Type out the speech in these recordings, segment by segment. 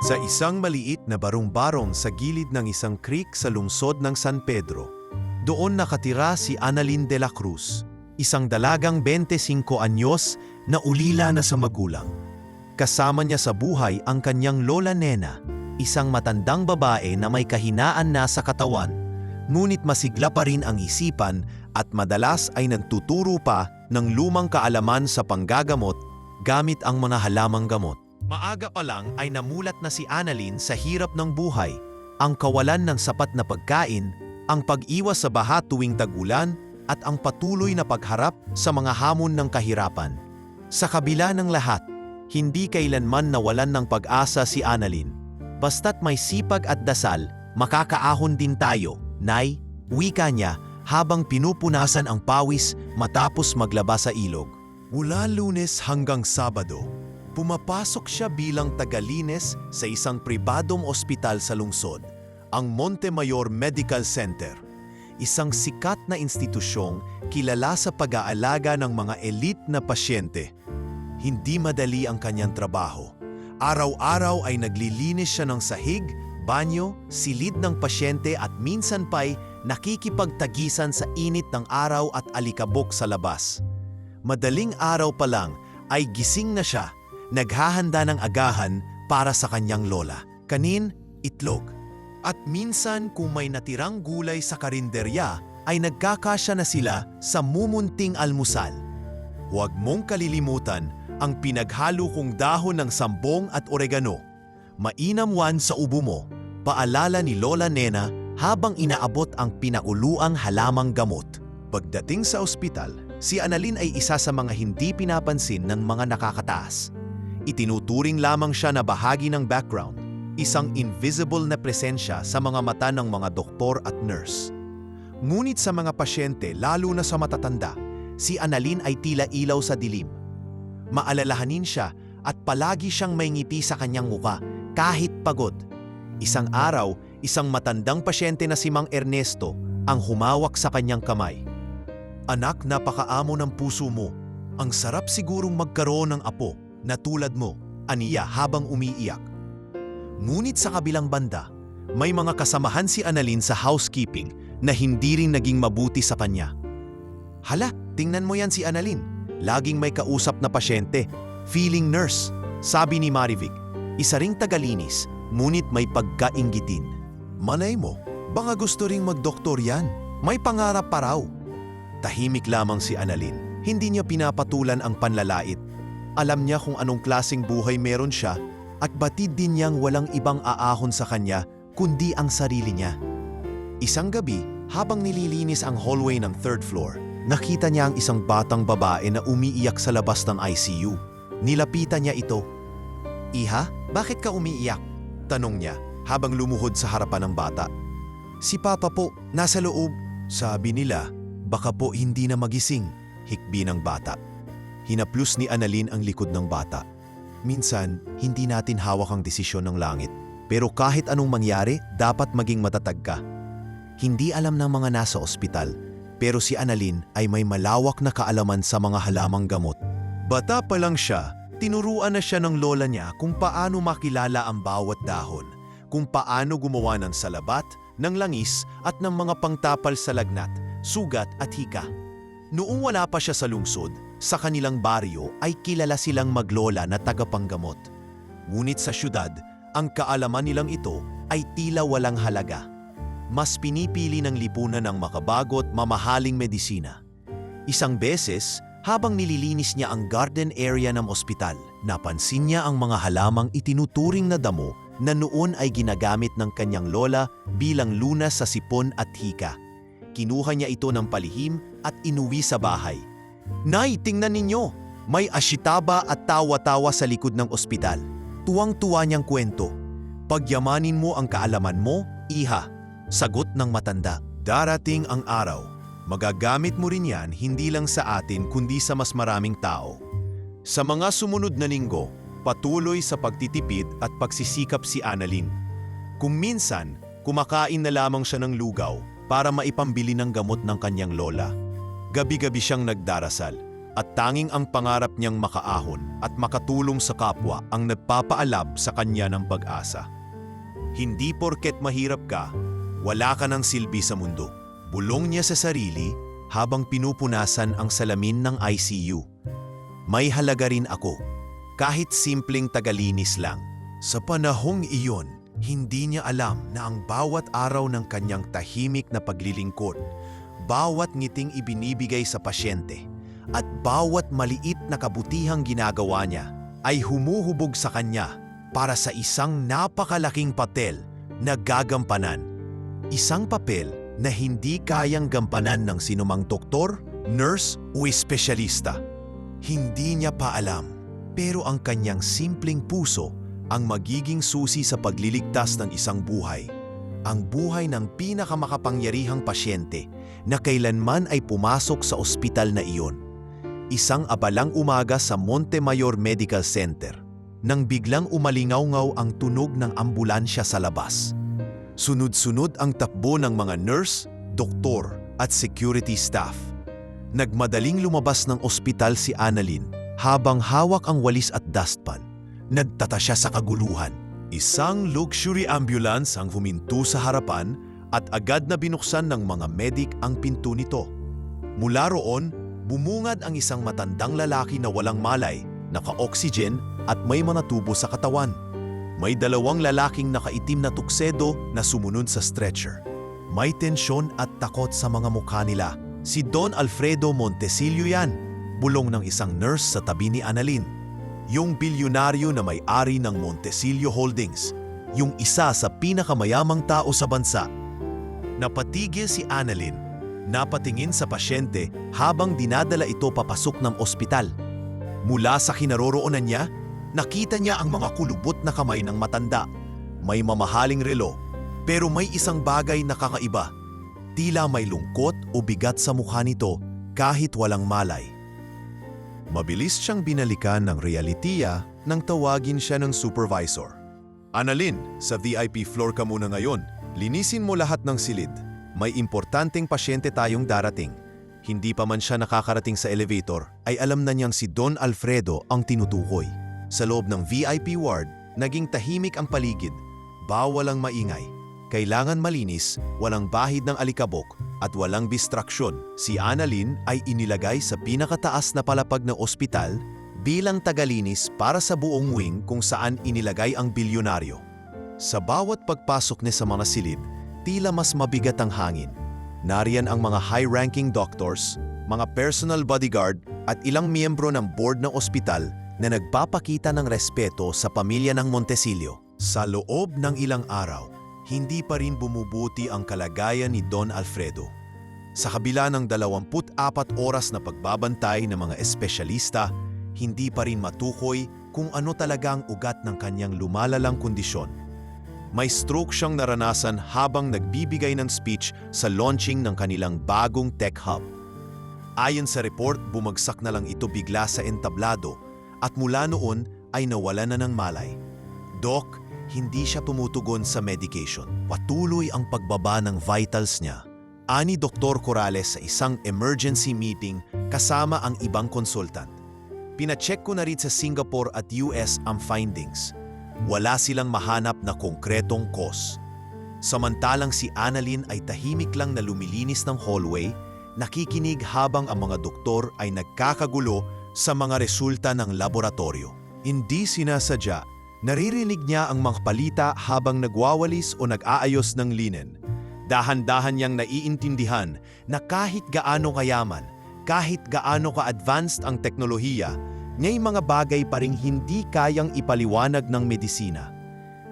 Sa isang maliit na barong-barong sa gilid ng isang creek sa lungsod ng San Pedro, doon nakatira si Annalyn de la Cruz, isang dalagang 25 anyos na ulila na sa magulang. Kasama niya sa buhay ang kanyang lola Nena, isang matandang babae na may kahinaan na sa katawan, ngunit masigla pa rin ang isipan at madalas ay nagtuturo pa ng lumang kaalaman sa panggagamot gamit ang mga halamang gamot. Maaga pa lang ay namulat na si Annalyn sa hirap ng buhay, ang kawalan ng sapat na pagkain, ang pag-iwas sa baha tuwing tag-ulan at ang patuloy na pagharap sa mga hamon ng kahirapan. Sa kabila ng lahat, hindi kailanman nawalan ng pag-asa si Annalyn. Basta't may sipag at dasal, makakaahon din tayo, Nay, wika niya habang pinupunasan ang pawis matapos maglaba sa ilog. Mula Lunes hanggang Sabado, pumapasok siya bilang tagalinis sa isang pribadong ospital sa lungsod, ang Montemayor Medical Center, isang sikat na institusyong kilala sa pag-aalaga ng mga elite na pasyente. Hindi madali ang kanyang trabaho. Araw-araw ay naglilinis siya ng sahig, banyo, silid ng pasyente at minsan pa'y nakikipagtagisan sa init ng araw at alikabok sa labas. Madaling araw pa lang ay gising na siya, naghahanda ng agahan para sa kanyang lola, kanin, itlog. At minsan kung may natirang gulay sa karinderya ay nagkakasya na sila sa mumunting almusal. Huwag mong kalilimutan ang pinaghalo kong dahon ng sambong at oregano. Mainam sa ubo mo, paalala ni Lola Nena habang inaabot ang pinauluang halamang gamot. Pagdating sa ospital, si Annalyn ay isa sa mga hindi pinapansin ng mga nakakataas. Itinuturing lamang siya na bahagi ng background, isang invisible na presensya sa mga mata ng mga doktor at nurse. Ngunit sa mga pasyente, lalo na sa matatanda, si Annalyn ay tila ilaw sa dilim. Maalalahanin siya at palagi siyang may ngiti sa kanyang muka kahit pagod. Isang araw, isang matandang pasyente na si Mang Ernesto ang humawak sa kanyang kamay. "Anak, napakaamo ng puso mo. Ang sarap sigurong magkaroon ng apo na tulad mo," aniya habang umiiyak. Ngunit sa kabilang banda, may mga kasamahan si Annalyn sa housekeeping na hindi rin naging mabuti sa kanya. "Hala, tingnan mo yan si Annalyn. Laging may kausap na pasyente, feeling nurse," sabi ni Marivic, isa ring tagalinis, ngunit may pagkainggitin. "Manay mo, baka gusto ring magdoktor yan. May pangarap pa raw." Tahimik lamang si Annalyn, hindi niya pinapatulan ang panlalait. Alam niya kung anong klaseng buhay meron siya at batid din niyang walang ibang aahon sa kanya kundi ang sarili niya. Isang gabi, habang nililinis ang hallway ng 3rd floor, nakita niya ang isang batang babae na umiiyak sa labas ng ICU. Nilapitan niya ito. "Iha, bakit ka umiiyak?" tanong niya habang lumuhod sa harapan ng bata. "Si Papa po, nasa loob." Sabi nila, "Baka po hindi na magising," hikbi ng bata. Hinaplos ni Annalyn ang likod ng bata. Minsan, hindi natin hawak ang desisyon ng langit. Pero kahit anong mangyari, dapat maging matatag ka. Hindi alam ng mga nasa ospital, pero si Annalyn ay may malawak na kaalaman sa mga halamang gamot. Bata pa lang siya, tinuruan na siya ng lola niya kung paano makilala ang bawat dahon, kung paano gumawa ng salabat, ng langis at ng mga pangtapal sa lagnat, sugat at hika. Noong wala pa siya sa lungsod, sa kanilang baryo ay kilala silang maglola na tagapanggamot. Ngunit sa syudad, ang kaalaman nilang ito ay tila walang halaga. Mas pinipili ng lipunan ng makabago at mamahaling medisina. Isang beses, habang nililinis niya ang garden area ng ospital, napansin niya ang mga halamang itinuturing na damo na noon ay ginagamit ng kanyang lola bilang lunas sa sipon at hika. Kinuha niya ito ng palihim at inuwi sa bahay. "Nay, tingnan ninyo! May ashitaba at tawa-tawa sa likod ng ospital." Tuwang-tuwa niyang kwento. "Pagyamanin mo ang kaalaman mo, iha," sagot ng matanda. "Darating ang araw. Magagamit mo rin yan hindi lang sa atin kundi sa mas maraming tao." Sa mga sumunod na linggo, patuloy sa pagtitipid at pagsisikap si Annalyn. Kung minsan, kumakain na lamang siya ng lugaw para maipambili ng gamot ng kanyang lola. Gabi-gabi siyang nagdarasal. at tanging ang pangarap niyang makaahon at makatulong sa kapwa ang nagpapaalab sa kanya ng pag-asa. Hindi porket mahirap ka, wala ka ng silbi sa mundo. Bulong niya sa sarili habang pinupunasan ang salamin ng ICU. May halaga rin ako, kahit simpleng tagalinis lang. Sa panahong iyon, hindi niya alam na ang bawat araw ng kanyang tahimik na paglilingkod, bawat ngiting ibinibigay sa pasyente, at bawat maliit na kabutihang ginagawa niya ay humuhubog sa kanya para sa isang napakalaking papel na gagampanan. Isang papel na hindi kayang gampanan ng sinumang doktor, nurse o espesyalista. Hindi niya pa alam, pero ang kanyang simpleng puso ang magiging susi sa pagliligtas ng isang buhay. Ang buhay ng pinakamakapangyarihang pasyente na kailanman ay pumasok sa ospital na iyon. Isang abalang umaga sa Montemayor Medical Center, nang biglang umalingaw-ngaw ang tunog ng ambulansya sa labas. Sunod-sunod ang takbo ng mga nurse, doktor at security staff. Nagmadaling lumabas ng ospital si Annalyn habang hawak ang walis at dustpan. Nagtata siya sa kaguluhan. Isang luxury ambulance ang huminto sa harapan at agad na binuksan ng mga medic ang pinto nito. Mula roon, bumungad ang isang matandang lalaki na walang malay, naka-oxygen at may mga tubo sa katawan. May dalawang lalaking nakaitim na tuksedo na sumunod sa stretcher. May tensyon at takot sa mga mukha nila. Si Don Alfredo Montesillo yan, bulong ng isang nurse sa tabi ni Annalyn. Yung bilyonaryo na may-ari ng Montesillo Holdings, yung isa sa pinakamayamang tao sa bansa. Napatigil si Annalyn, napatingin sa pasyente habang dinadala ito papasok ng ospital. Mula sa kinaroroonan niya, nakita niya ang mga kulubot na kamay ng matanda. May mamahaling relo, pero may isang bagay na kakaiba. Tila may lungkot o bigat sa mukha nito kahit walang malay. Mabilis siyang binalikan ng realitiya nang tawagin siya ng supervisor. Annalyn, sa VIP floor ka muna ngayon. Linisin mo lahat ng silid. May importanteng pasyente tayong darating. Hindi pa man siya nakakarating sa elevator, ay alam na niyang si Don Alfredo ang tinutukoy. Sa loob ng VIP ward, naging tahimik ang paligid. Bawal ang maingay. Kailangan malinis, walang bahid ng alikabok, at walang distraksyon. Si Annalyn ay inilagay sa pinakataas na palapag ng ospital bilang tagalinis para sa buong wing kung saan inilagay ang bilyonaryo. Sa bawat pagpasok niya sa mga silid, tila mas mabigat ang hangin. Nariyan ang mga high-ranking doctors, mga personal bodyguard at ilang miyembro ng board ng ospital na nagpapakita ng respeto sa pamilya ng Montesillo. Sa loob ng ilang araw, hindi pa rin bumubuti ang kalagayan ni Don Alfredo. Sa kabila ng 24 oras na pagbabantay ng mga espesyalista, hindi pa rin matukoy kung ano talaga ang ugat ng kanyang lumalalang kondisyon. May stroke siyang naranasan habang nagbibigay ng speech sa launching ng kanilang bagong tech hub. Ayon sa report, bumagsak na lang ito bigla sa entablado at mula noon ay nawala na ng malay. Doc, hindi siya tumutugon sa medication. Patuloy ang pagbaba ng vitals niya. Ani Dr. Corrales sa isang emergency meeting kasama ang ibang consultant. Pinacheck ko na rin sa Singapore at US ang findings. Wala silang mahanap na konkretong cause. Samantalang si Annalyn ay tahimik lang na lumilinis ng hallway, nakikinig habang ang mga doktor ay nagkakagulo sa mga resulta ng laboratorio. Hindi sinasadya, naririnig niya ang mga palita habang nagwawalis o nag-aayos ng linen. Dahan-dahan niyang naiintindihan na kahit gaano kayaman, kahit gaano ka-advanced ang teknolohiya, ngayong mga bagay pa ring hindi kayang ipaliwanag ng medisina.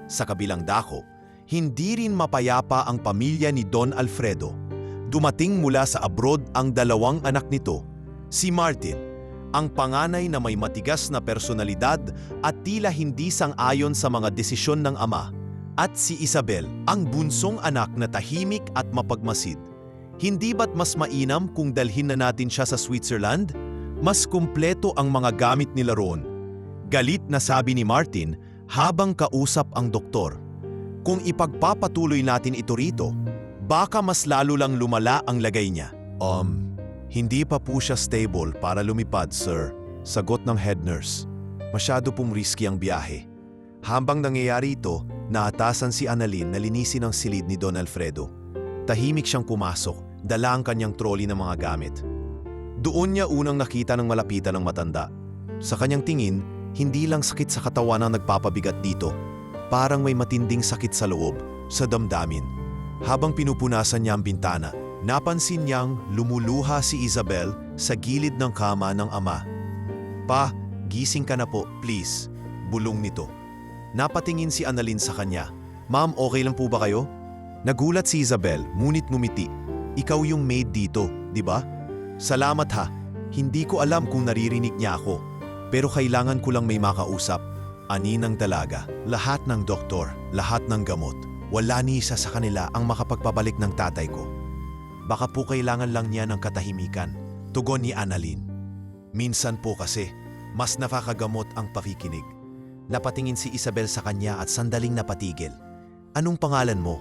Sa kabilang dako, hindi rin mapayapa ang pamilya ni Don Alfredo. Dumating mula sa abroad ang dalawang anak nito, si Martin, ang panganay na may matigas na personalidad at tila hindi sang-ayon sa mga desisyon ng ama, at si Isabel, ang bunsong anak na tahimik at mapagmasid. Hindi ba't mas mainam kung dalhin na natin siya sa Switzerland? Mas kumpleto ang mga gamit nila roon. Galit na sabi ni Martin habang kausap ang doktor. Kung ipagpapatuloy natin ito rito, baka mas lalo lang lumala ang lagay niya. Hindi pa po siya stable para lumipad, sir. Sagot ng head nurse. Masyado pong risky ang biyahe. Habang nangyayari ito, naatasan si Annalyn na linisin ang silid ni Don Alfredo. Tahimik siyang pumasok, dala ang kanyang trolley ng mga gamit. Doon niya unang nakita ng malapitan ng matanda. Sa kanyang tingin, hindi lang sakit sa katawan ang nagpapabigat dito. Parang may matinding sakit sa loob, sa damdamin. Habang pinupunasan niya ang bintana, napansin niyang lumuluha si Isabel sa gilid ng kama ng ama. Pa, gising ka na po, please. Bulong nito. Napatingin si Annalyn sa kanya. Ma'am, okay lang po ba kayo? Nagulat si Isabel, ngunit ngumiti. Ikaw yung maid dito, di ba? Salamat ha. Hindi ko alam kung naririnig niya ako. Pero kailangan ko lang may makausap. Ani ng dalaga, lahat ng doktor, lahat ng gamot. Wala ni isa sa kanila ang makapagpabalik ng tatay ko. Baka po kailangan lang niya ng katahimikan. Tugon ni Annalyn. Minsan po kasi, mas nakakagamot ang pakikinig. Napatingin si Isabel sa kanya at sandaling napatigil. Anong pangalan mo?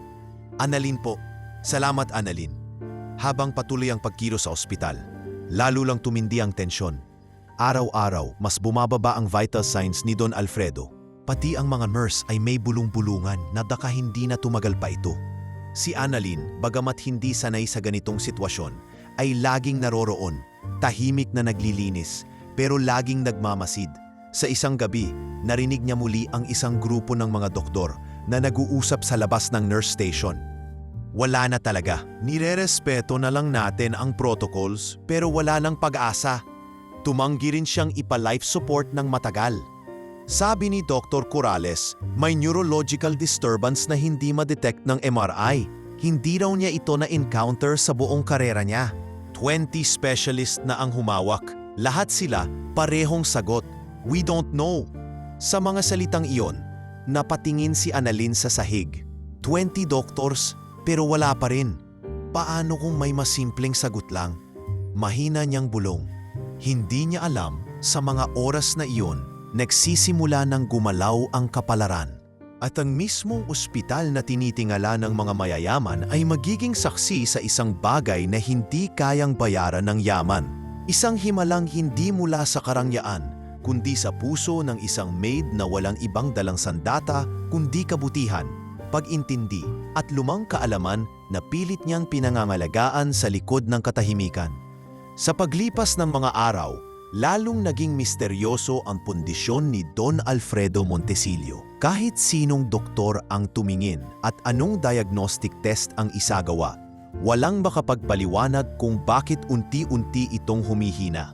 Annalyn po. Salamat, Annalyn. Habang patuloy ang pagkilos sa ospital, lalo lang tumindi ang tensyon. Araw-araw, mas bumababa ang vital signs ni Don Alfredo. Pati ang mga nurse ay may bulong-bulungan na baka hindi na tumagal pa ito. Si Annalyn, bagamat hindi sanay sa ganitong sitwasyon, ay laging naroroon, tahimik na naglilinis, pero laging nagmamasid. Sa isang gabi, narinig niya muli ang isang grupo ng mga doktor na nag-uusap sa labas ng nurse station. Wala na talaga. Nirerespeto na lang natin ang protocols pero wala nang pag-asa. Tumanggi rin siyang ipa-life support ng matagal. Sabi ni Dr. Corrales, may neurological disturbance na hindi ma-detect ng MRI. Hindi raw niya ito na-encounter sa buong karera niya. 20 specialist na ang humawak. Lahat sila parehong sagot. We don't know. Sa mga salitang iyon, napatingin si Annalyn sa sahig. 20 doctors pero wala pa rin. Paano kung may masimpleng sagot lang? Mahina niyang bulong. Hindi niya alam sa mga oras na iyon, nagsisimula ng gumalaw ang kapalaran. At ang mismong ospital na tinitingala ng mga mayayaman ay magiging saksi sa isang bagay na hindi kayang bayaran ng yaman. Isang himalang hindi mula sa karangyaan, kundi sa puso ng isang maid na walang ibang dalang sandata kundi kabutihan, pag-intindi at lumang kaalaman na pilit niyang pinangangalagaan sa likod ng katahimikan. Sa paglipas ng mga araw, lalong naging misteryoso ang pundisyon ni Don Alfredo Montecillo. Kahit sinong doktor ang tumingin at anong diagnostic test ang isagawa, walang makapagpaliwanag kung bakit unti-unti itong humihina.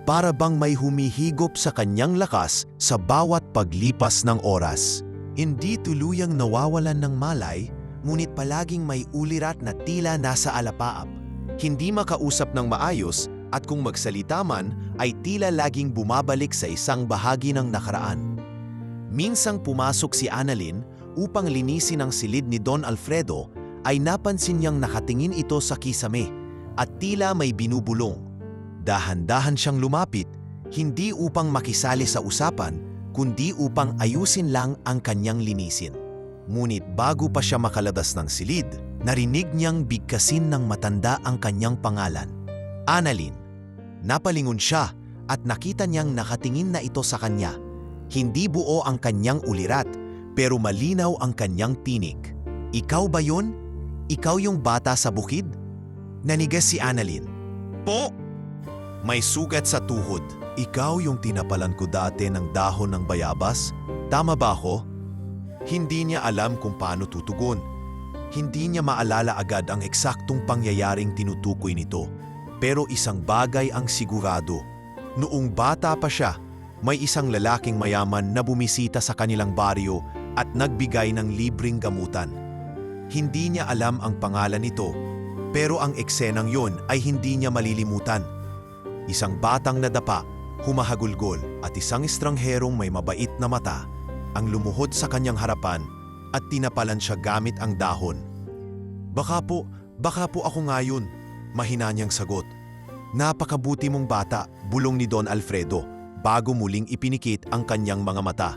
Para bang may humihigop sa kanyang lakas sa bawat paglipas ng oras. Hindi tuluyang nawawalan ng malay, ngunit palaging may ulirat na tila nasa alapaap. Hindi makausap ng maayos at kung magsalita man ay tila laging bumabalik sa isang bahagi ng nakaraan. Minsang pumasok si Annalyn upang linisin ang silid ni Don Alfredo ay napansin niyang nakatingin ito sa kisame at tila may binubulong. Dahan-dahan siyang lumapit, hindi upang makisali sa usapan, kundi upang ayusin lang ang kanyang linisin. Ngunit bago pa siya makalabas ng silid, narinig niyang bigkasin ng matanda ang kanyang pangalan. Annalyn. Napalingon siya at nakita niyang nakatingin na ito sa kanya. Hindi buo ang kanyang ulirat, pero malinaw ang kanyang tinig. Ikaw ba yun? Ikaw yung bata sa bukid? Nanigas si Annalyn. Po! May sugat sa tuhod. Ikaw yung tinapalan ko dati ng dahon ng bayabas? Tama ba ako? Hindi niya alam kung paano tutugon. Hindi niya maalala agad ang eksaktong pangyayaring tinutukoy nito. Pero isang bagay ang sigurado. Noong bata pa siya, may isang lalaking mayaman na bumisita sa kanilang baryo at nagbigay ng libreng gamutan. Hindi niya alam ang pangalan nito, pero ang eksenang yon ay hindi niya malilimutan. Isang batang nadapa, humahagulgol at isang estrangherong may mabait na mata ang lumuhod sa kanyang harapan at tinapalan siya gamit ang dahon. Baka po ako ngayon, mahina niyang sagot. Napakabuti mong bata, bulong ni Don Alfredo bago muling ipinikit ang kanyang mga mata.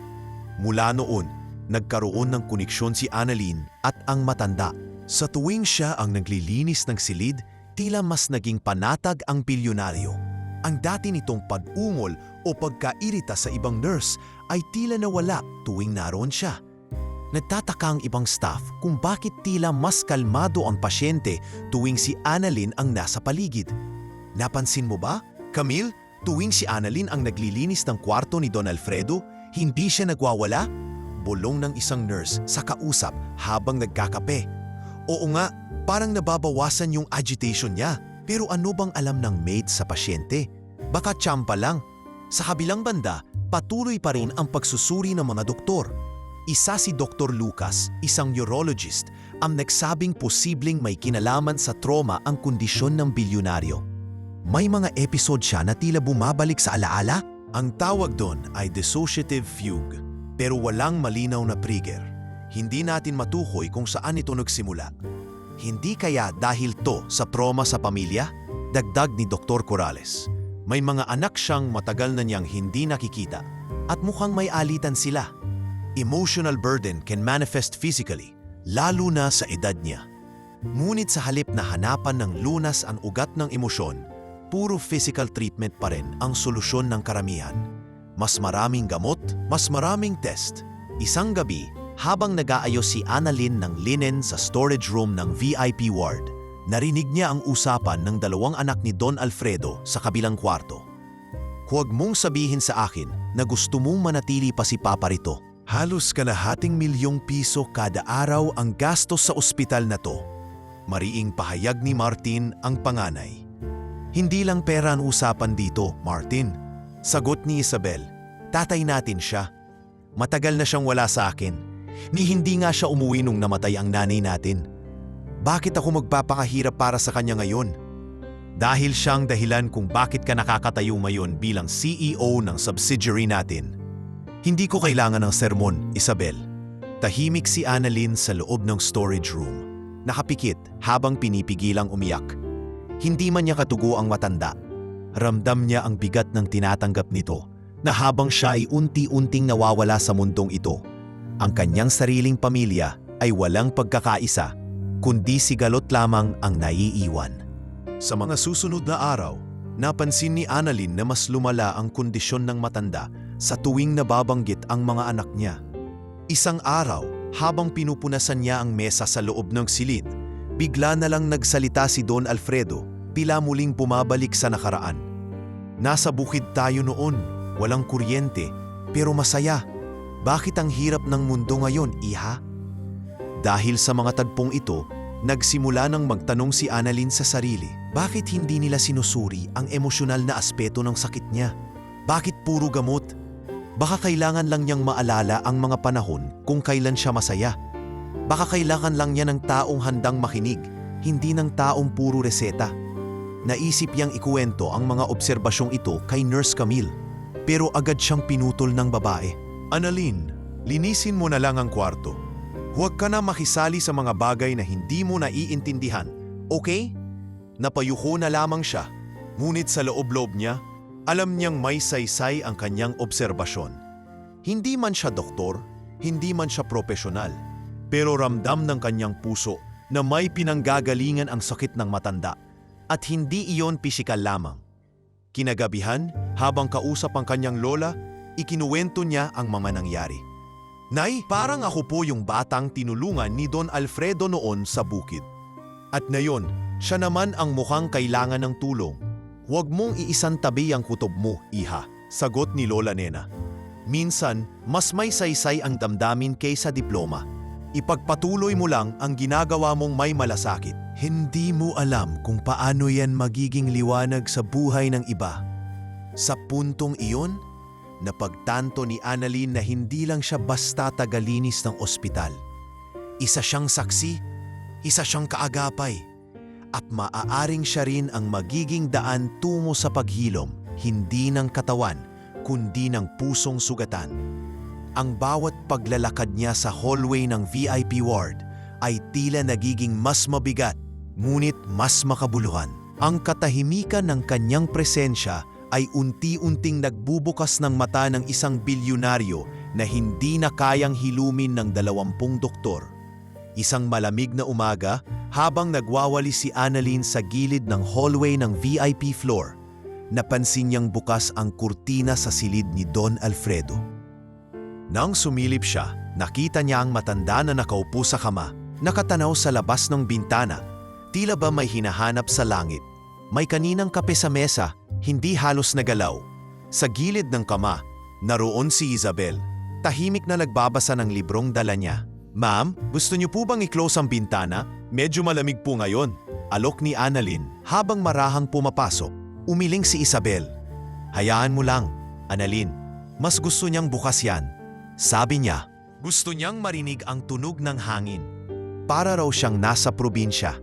Mula noon, nagkaroon ng koneksyon si Annalyn at ang matanda. Sa tuwing siya ang naglilinis ng silid, tila mas naging panatag ang bilyonaryo. Ang dati nitong pag-ungol o pagkairita sa ibang nurse ay tila nawala tuwing naroon siya. Nagtataka ang ibang staff kung bakit tila mas kalmado ang pasyente tuwing si Annalyn ang nasa paligid. Napansin mo ba, Camille, tuwing si Annalyn ang naglilinis ng kwarto ni Don Alfredo, hindi siya nagwawala? Bulong ng isang nurse sa kausap habang nagkakape. Oo nga, parang nababawasan yung agitation niya. Pero ano bang alam ng maid sa pasyente? Baka tsampa lang. Sa kabilang banda, patuloy pa rin ang pagsusuri ng mga doktor. Isa si Dr. Lucas, isang urologist, ang nagsabing posibleng may kinalaman sa trauma ang kondisyon ng bilyonaryo. May mga episode siya na tila bumabalik sa alaala? Ang tawag doon ay dissociative fugue, pero walang malinaw na trigger. Hindi natin matukoy kung saan ito nagsimula. Hindi kaya dahil to sa trauma sa pamilya? Dagdag ni Dr. Corrales. May mga anak siyang matagal na niyang hindi nakikita at mukhang may alitan sila. Emotional burden can manifest physically, lalo na sa edad niya. Ngunit sa halip na hanapan ng lunas ang ugat ng emosyon, puro physical treatment pa rin ang solusyon ng karamihan. Mas maraming gamot, mas maraming test. Isang gabi, habang nag-aayos si Annalyn ng linen sa storage room ng VIP ward, narinig niya ang usapan ng dalawang anak ni Don Alfredo sa kabilang kwarto. Huwag mong sabihin sa akin na gusto mong manatili pa si Papa rito. Halos ₱200,000 kada araw ang gastos sa ospital na to. Mariing pahayag ni Martin ang panganay. Hindi lang pera ang usapan dito, Martin. Sagot ni Isabel, tatay natin siya. Matagal na siyang wala sa akin. Ni hindi nga siya umuwi nung namatay ang nanay natin. Bakit ako magpapakahirap para sa kanya ngayon? Dahil siyang dahilan kung bakit ka nakakatayo ngayon bilang CEO ng subsidiary natin. Hindi ko kailangan ng sermon, Isabel. Tahimik si Annalyn sa loob ng storage room. Nakapikit habang pinipigilang umiyak. Hindi man niya katugo ang matanda. Ramdam niya ang bigat ng tinatanggap nito na habang siya ay unti-unting nawawala sa mundong ito, ang kanyang sariling pamilya ay walang pagkakaisa, kundi sigalot lamang ang naiiwan. Sa mga susunod na araw, napansin ni Annalyn na mas lumala ang kondisyon ng matanda sa tuwing nababanggit ang mga anak niya. Isang araw, habang pinupunasan niya ang mesa sa loob ng silid, bigla na lang nagsalita si Don Alfredo, tila muling bumabalik sa nakaraan. Nasa bukid tayo noon, walang kuryente, pero masaya. Bakit ang hirap ng mundo ngayon, iha? Dahil sa mga tagpong ito, nagsimula nang magtanong si Annalyn sa sarili, bakit hindi nila sinusuri ang emosyonal na aspeto ng sakit niya? Bakit puro gamot? Baka kailangan lang niyang maalala ang mga panahon kung kailan siya masaya. Baka kailangan lang niya ng taong handang makinig, hindi ng taong puro reseta. Naisip niyang ikuwento ang mga obserbasyong ito kay Nurse Camille, pero agad siyang pinutol ng babae. Annalyn, linisin mo na lang ang kwarto. Huwag ka na makisali sa mga bagay na hindi mo naiintindihan, okay? Napayuko na lamang siya, ngunit sa loob-loob niya, alam niyang may saysay ang kanyang obserbasyon. Hindi man siya doktor, hindi man siya propesyonal, pero ramdam ng kanyang puso na may pinanggagalingan ang sakit ng matanda at hindi iyon pisikal lamang. Kinagabihan, habang kausap ang kanyang lola, ikinuwento niya ang mga nangyari. Nay, parang ako po yung batang tinulungan ni Don Alfredo noon sa bukid. At ngayon, siya naman ang mukhang kailangan ng tulong. Huwag mong iisantabi ang kutob mo, iha, sagot ni Lola Nena. Minsan, mas may saysay ang damdamin kaysa diploma. Ipagpatuloy mo lang ang ginagawa mong may malasakit. Hindi mo alam kung paano yan magiging liwanag sa buhay ng iba. Sa puntong iyon, napagtanto ni Annalyn na hindi lang siya basta tagalinis ng ospital. Isa siyang saksi, isa siyang kaagapay. At maaaring siya rin ang magiging daan tungo sa paghilom, hindi ng katawan, kundi ng pusong sugatan. Ang bawat paglalakad niya sa hallway ng VIP ward ay tila nagiging mas mabigat, ngunit mas makabuluhan. Ang katahimikan ng kanyang presensya ay unti-unting nagbubukas ng mata ng isang bilyonaryo na hindi na kayang hilumin ng 20 doktor. Isang malamig na umaga, Habang nagwawali si Annalyn sa gilid ng hallway ng VIP floor, napansin niyang bukas ang kurtina sa silid ni Don Alfredo. Nang sumilip siya, nakita niya ang matanda na nakaupo sa kama, nakatanaw sa labas ng bintana. Tila ba may hinahanap sa langit. May kaninang kape sa mesa, hindi halos nagalaw. Sa gilid ng kama, naroon si Isabel. Tahimik na nagbabasa ng librong dala niya. "Ma'am, gusto niyo po bang i-close ang bintana? Medyo malamig po ngayon." Alok ni Annalyn habang marahang pumapasok. Umiling si Isabel. "Hayaan mo lang, Annalyn. Mas gusto niyang bukas yan." Sabi niya, gusto niyang marinig ang tunog ng hangin. Para raw siyang nasa probinsya.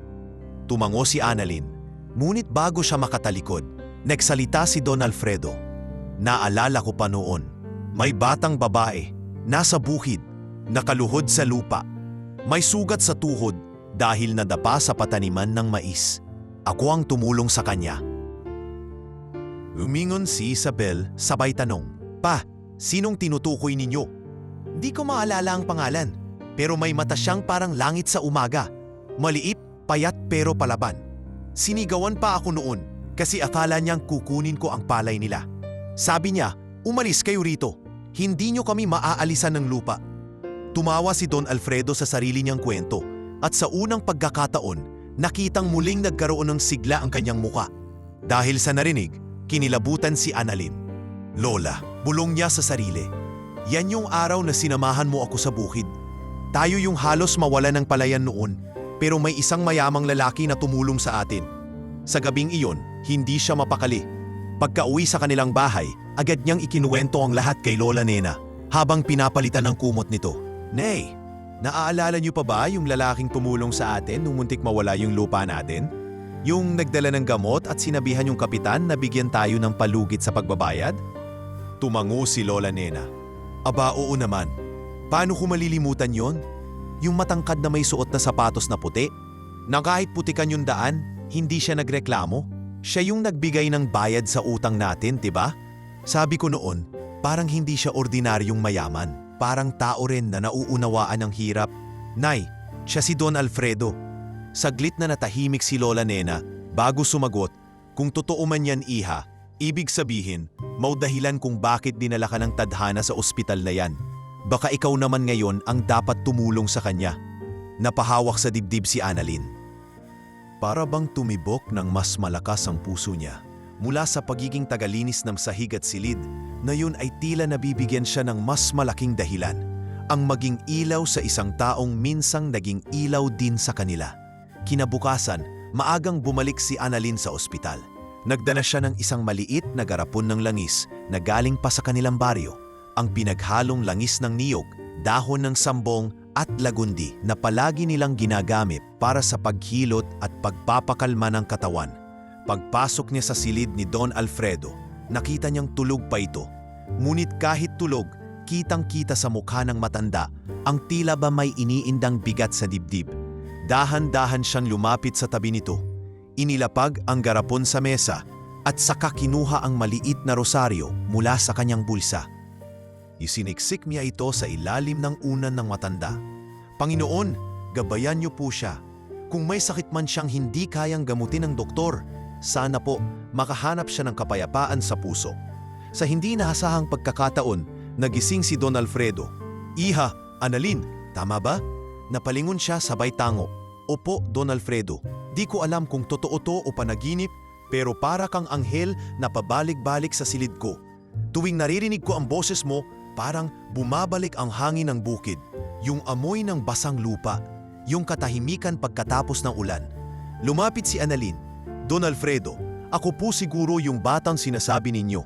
Tumango si Annalyn. Ngunit bago siya makatalikod, nagsalita si Don Alfredo. "Naalala ko pa noon. May batang babae, nasa bukid, nakaluhod sa lupa. May sugat sa tuhod dahil nadapa sa pataniman ng mais. Ako ang tumulong sa kanya." Lumingon si Isabel, sabay tanong, "Pa, sinong tinutukoy ninyo?" "Di ko maalala ang pangalan, pero may mata siyang parang langit sa umaga. Maliit, payat pero palaban. Sinigawan pa ako noon kasi akala niyang kukunin ko ang palay nila. Sabi niya, 'Umalis kayo rito. Hindi niyo kami maaalisan ng lupa.'" Tumawa si Don Alfredo sa sarili niyang kwento at sa unang pagkakataon, nakitang muling nagkaroon ng sigla ang kanyang muka. Dahil sa narinig, kinilabutan si Annalyn. "Lola," bulong niya sa sarili. "Yan yung araw na sinamahan mo ako sa bukid. Tayo yung halos mawala ng palayan noon, pero may isang mayamang lalaki na tumulong sa atin. Sa gabing iyon, hindi siya mapakali. Pagka-uwi sa kanilang bahay, agad niyang ikinuwento ang lahat kay Lola Nena habang pinapalitan ng kumot nito. Nay, naaalala niyo pa ba yung lalaking tumulong sa atin nung muntik mawala yung lupa natin? Yung nagdala ng gamot at sinabihan yung kapitan na bigyan tayo ng palugit sa pagbabayad?" Tumango si Lola Nena. "Aba, oo naman. Paano ko malilimutan yon? Yung matangkad na may suot na sapatos na puti? Na kahit putikan yung daan, hindi siya nagreklamo? Siya yung nagbigay ng bayad sa utang natin, diba? Sabi ko noon, parang hindi siya ordinaryong mayaman. Parang tao rin na nauunawaan ang hirap. Nay, siya si Don Alfredo." Saglit na natahimik si Lola Nena bago sumagot, "Kung totoo man yan, iha, ibig sabihin, maudahilan kung bakit dinala ka ng tadhana sa ospital na yan. Baka ikaw naman ngayon ang dapat tumulong sa kanya." Napahawak sa dibdib si Annalyn. Para bang tumibok ng mas malakas ang puso niya. Mula sa pagiging tagalinis ng sahig at silid, na yun ay tila nabibigyan siya ng mas malaking dahilan. Ang maging ilaw sa isang taong minsang naging ilaw din sa kanila. Kinabukasan, maagang bumalik si Annalyn sa ospital. Nagdala siya ng isang maliit na garapon ng langis na galing pa sa kanilang baryo. Ang pinaghalong langis ng niyog, dahon ng sambong at lagundi na palagi nilang ginagamit para sa paghilot at pagpapakalma ng katawan. Pagpasok niya sa silid ni Don Alfredo, nakita niyang tulog pa ito. Ngunit kahit tulog, kitang-kita sa mukha ng matanda ang tila ba may iniindang bigat sa dibdib. Dahan-dahan siyang lumapit sa tabi nito. Inilapag ang garapon sa mesa at saka kinuha ang maliit na rosaryo mula sa kanyang bulsa. Isiniksik niya ito sa ilalim ng unan ng matanda. "Panginoon, gabayan niyo po siya. Kung may sakit man siyang hindi kayang gamutin ng doktor, sana po makahanap siya ng kapayapaan sa puso." Sa hindi inahasahang pagkakataon, nagising si Don Alfredo. "Iha, Annalyn, tama ba?" Napalingon siya sabay tango. "Opo, Don Alfredo. Di ko alam kung totoo to o panaginip, pero para kang anghel na pabalik-balik sa silid ko. Tuwing naririnig ko ang boses mo, parang bumabalik ang hangin ng bukid, yung amoy ng basang lupa, yung katahimikan pagkatapos ng ulan." Lumapit si Annalyn. "Don Alfredo, ako po siguro yung batang sinasabi ninyo.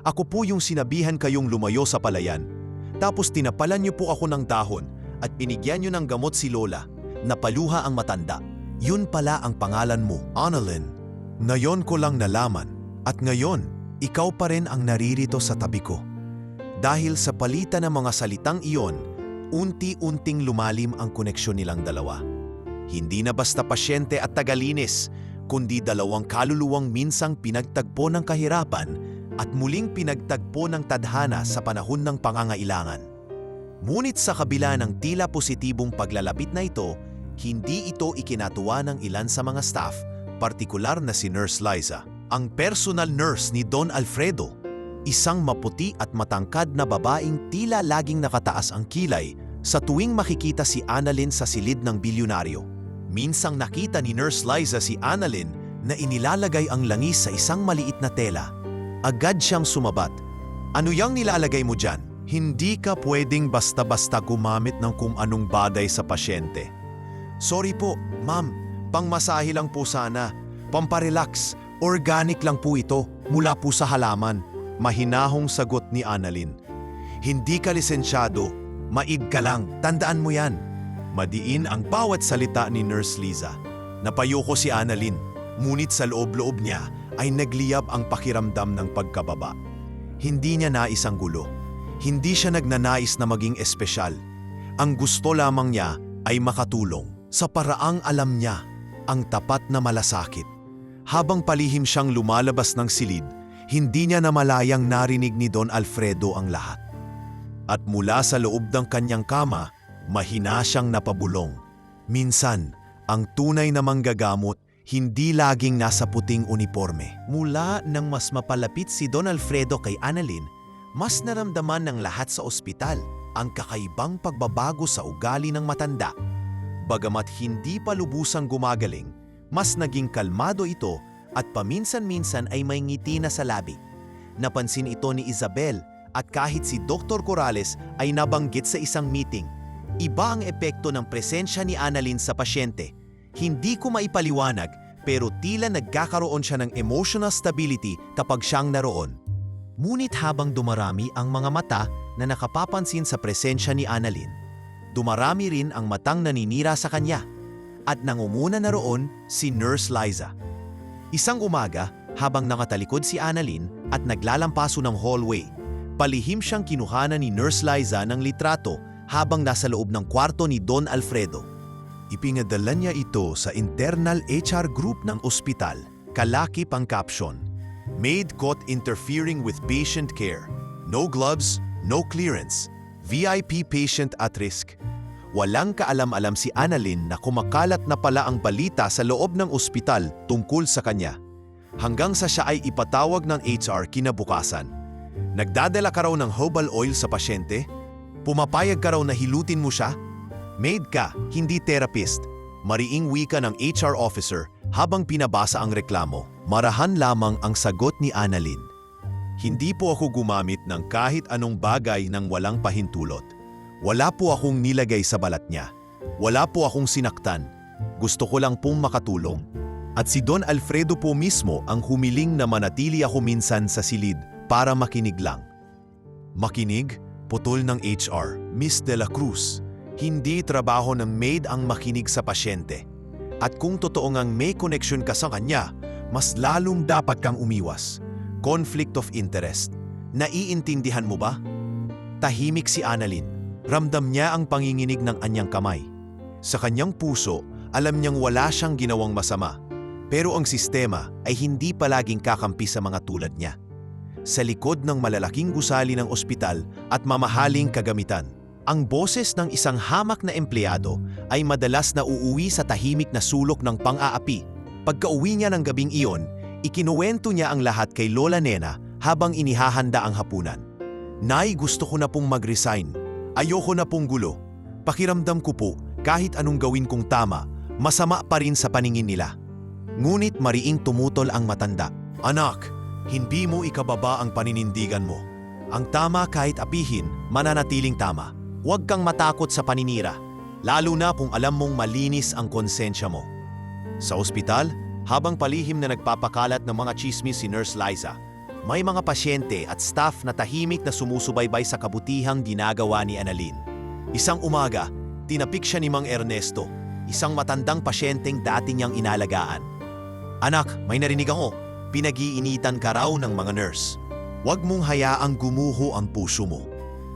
Ako po yung sinabihan kayong lumayo sa palayan. Tapos tinapalan niyo po ako ng dahon at binigyan niyo ng gamot si Lola. Napaluha ang matanda. Yun pala ang pangalan mo, Annalyn. Ngayon ko lang nalaman at ngayon, ikaw pa rin ang naririto sa tabi ko." Dahil sa palitan ng mga salitang iyon, unti-unting lumalim ang koneksyon nilang dalawa. Hindi na basta pasyente at tagalinis, kundi dalawang kaluluwang minsang pinagtagpo ng kahirapan at muling pinagtagpo ng tadhana sa panahon ng pangangailangan. Ngunit sa kabila ng tila positibong paglalapit na ito, Hindi ito ikinatuwa ng ilan sa mga staff, partikular na si Nurse Liza, ang personal nurse ni Don Alfredo. Isang maputi at matangkad na babaeng tila laging nakataas ang kilay sa tuwing makikita si Annalyn sa silid ng bilyonaryo. Minsang nakita ni Nurse Liza si Annalyn na inilalagay ang langis sa isang maliit na tela. Agad siyang sumabat. "Ano yang nilalagay mo dyan? Hindi ka pwedeng basta-basta gumamit ng kung anong bagay sa pasyente." "Sorry po, ma'am. Pangmasahe lang po sana. Pamparelax. Organic lang po ito. Mula po sa halaman." Mahinahong sagot ni Annalyn. "Hindi ka lisensyado. Maid ka lang. Tandaan mo yan." Madiin ang bawat salita ni Nurse Liza. Napayoko si Annalyn, ngunit sa loob-loob niya ay nagliyab ang pakiramdam ng pagkababa. Hindi niya nais ang gulo. Hindi siya nagnanais na maging espesyal. Ang gusto lamang niya ay makatulong sa paraang alam niya, ang tapat na malasakit. Habang palihim siyang lumalabas ng silid, hindi niya namalayang narinig ni Don Alfredo ang lahat. At mula sa loob ng kanyang kama, mahina siyang napabulong. Minsan, ang tunay na manggagamot hindi laging nasa puting uniforme. Mula nang mas mapalapit si Don Alfredo kay Annalyn, mas naramdaman ng lahat sa ospital ang kakaibang pagbabago sa ugali ng matanda. Bagamat hindi pa lubusang gumagaling, mas naging kalmado ito at paminsan-minsan ay may ngiti na sa labi. Napansin ito ni Isabel at kahit si Dr. Corrales ay nabanggit sa isang meeting. Iba ang epekto ng presensya ni Annalyn sa pasyente. Hindi ko maipaliwanag pero tila nagkakaroon siya ng emotional stability kapag siyang naroon. Ngunit habang dumarami ang mga mata na nakapapansin sa presensya ni Annalyn, dumarami rin ang matang naninira sa kanya at nangunguna na roon si Nurse Liza. Isang umaga, habang nakatalikod si Annalyn at naglalampaso ng hallway, palihim siyang kinuhanan ni Nurse Liza ng litrato habang nasa loob ng kwarto ni Don Alfredo. Ipinadala niya ito sa internal HR group ng ospital. Kalakip ang caption, "Maid caught interfering with patient care. No gloves, no clearance. VIP patient at risk." Walang kaalam-alam si Annalyn na kumakalat na pala ang balita sa loob ng ospital tungkol sa kanya. Hanggang sa siya ay ipatawag ng HR kinabukasan. "Nagdadala ka raw ng herbal oil sa pasyente? Pumapayag ka raw na hilutin mo siya? Maid ka, hindi therapist." Mariing wika ng HR officer habang pinabasa ang reklamo. Marahan lamang ang sagot ni Annalyn. "Hindi po ako gumamit ng kahit anong bagay nang walang pahintulot. Wala po akong nilagay sa balat niya. Wala po akong sinaktan. Gusto ko lang pong makatulong." At si Don Alfredo po mismo ang humiling na manatili ako minsan sa silid para makinig lang. "Makinig?" Putol ng HR. "Miss De La Cruz, hindi trabaho ng maid ang makinig sa pasyente. At kung totoo ngang may connection ka sa kanya, mas lalong dapat kang umiwas. Conflict of interest. Naiintindihan mo ba?" Tahimik si Annalyn. Ramdam niya ang panginginig ng anyang kamay. Sa kanyang puso, alam niyang wala siyang ginawang masama. Pero ang sistema ay hindi palaging kakampi sa mga tulad niya. Sa likod ng malalaking gusali ng ospital at mamahaling kagamitan, ang boses ng isang hamak na empleyado ay madalas na uuwi sa tahimik na sulok ng pang-aapi. Pagka-uwi niya ng gabing iyon, ikinuwento niya ang lahat kay Lola Nena habang inihahanda ang hapunan. "Nay, gusto ko na pong mag-resign. Ayoko na pong gulo. Pakiramdam ko po, kahit anong gawin kong tama, masama pa rin sa paningin nila." Ngunit mariing tumutol ang matanda. "Anak, hindi mo ikababa ang paninindigan mo. Ang tama kahit apihin, mananatiling tama. Huwag kang matakot sa paninira, lalo na kung alam mong malinis ang konsensya mo." Sa ospital, habang palihim na nagpapakalat ng mga chismis si Nurse Liza, may mga pasyente at staff na tahimik na sumusubaybay sa kabutihang ginagawa ni Annalyn. Isang umaga, tinapik siya ni Mang Ernesto, isang matandang pasyenteng dati niyang inalagaan. "Anak, may narinig ako. Pinag-iinitan ka raw ng mga nurse. Huwag mong hayaang gumuho ang puso mo.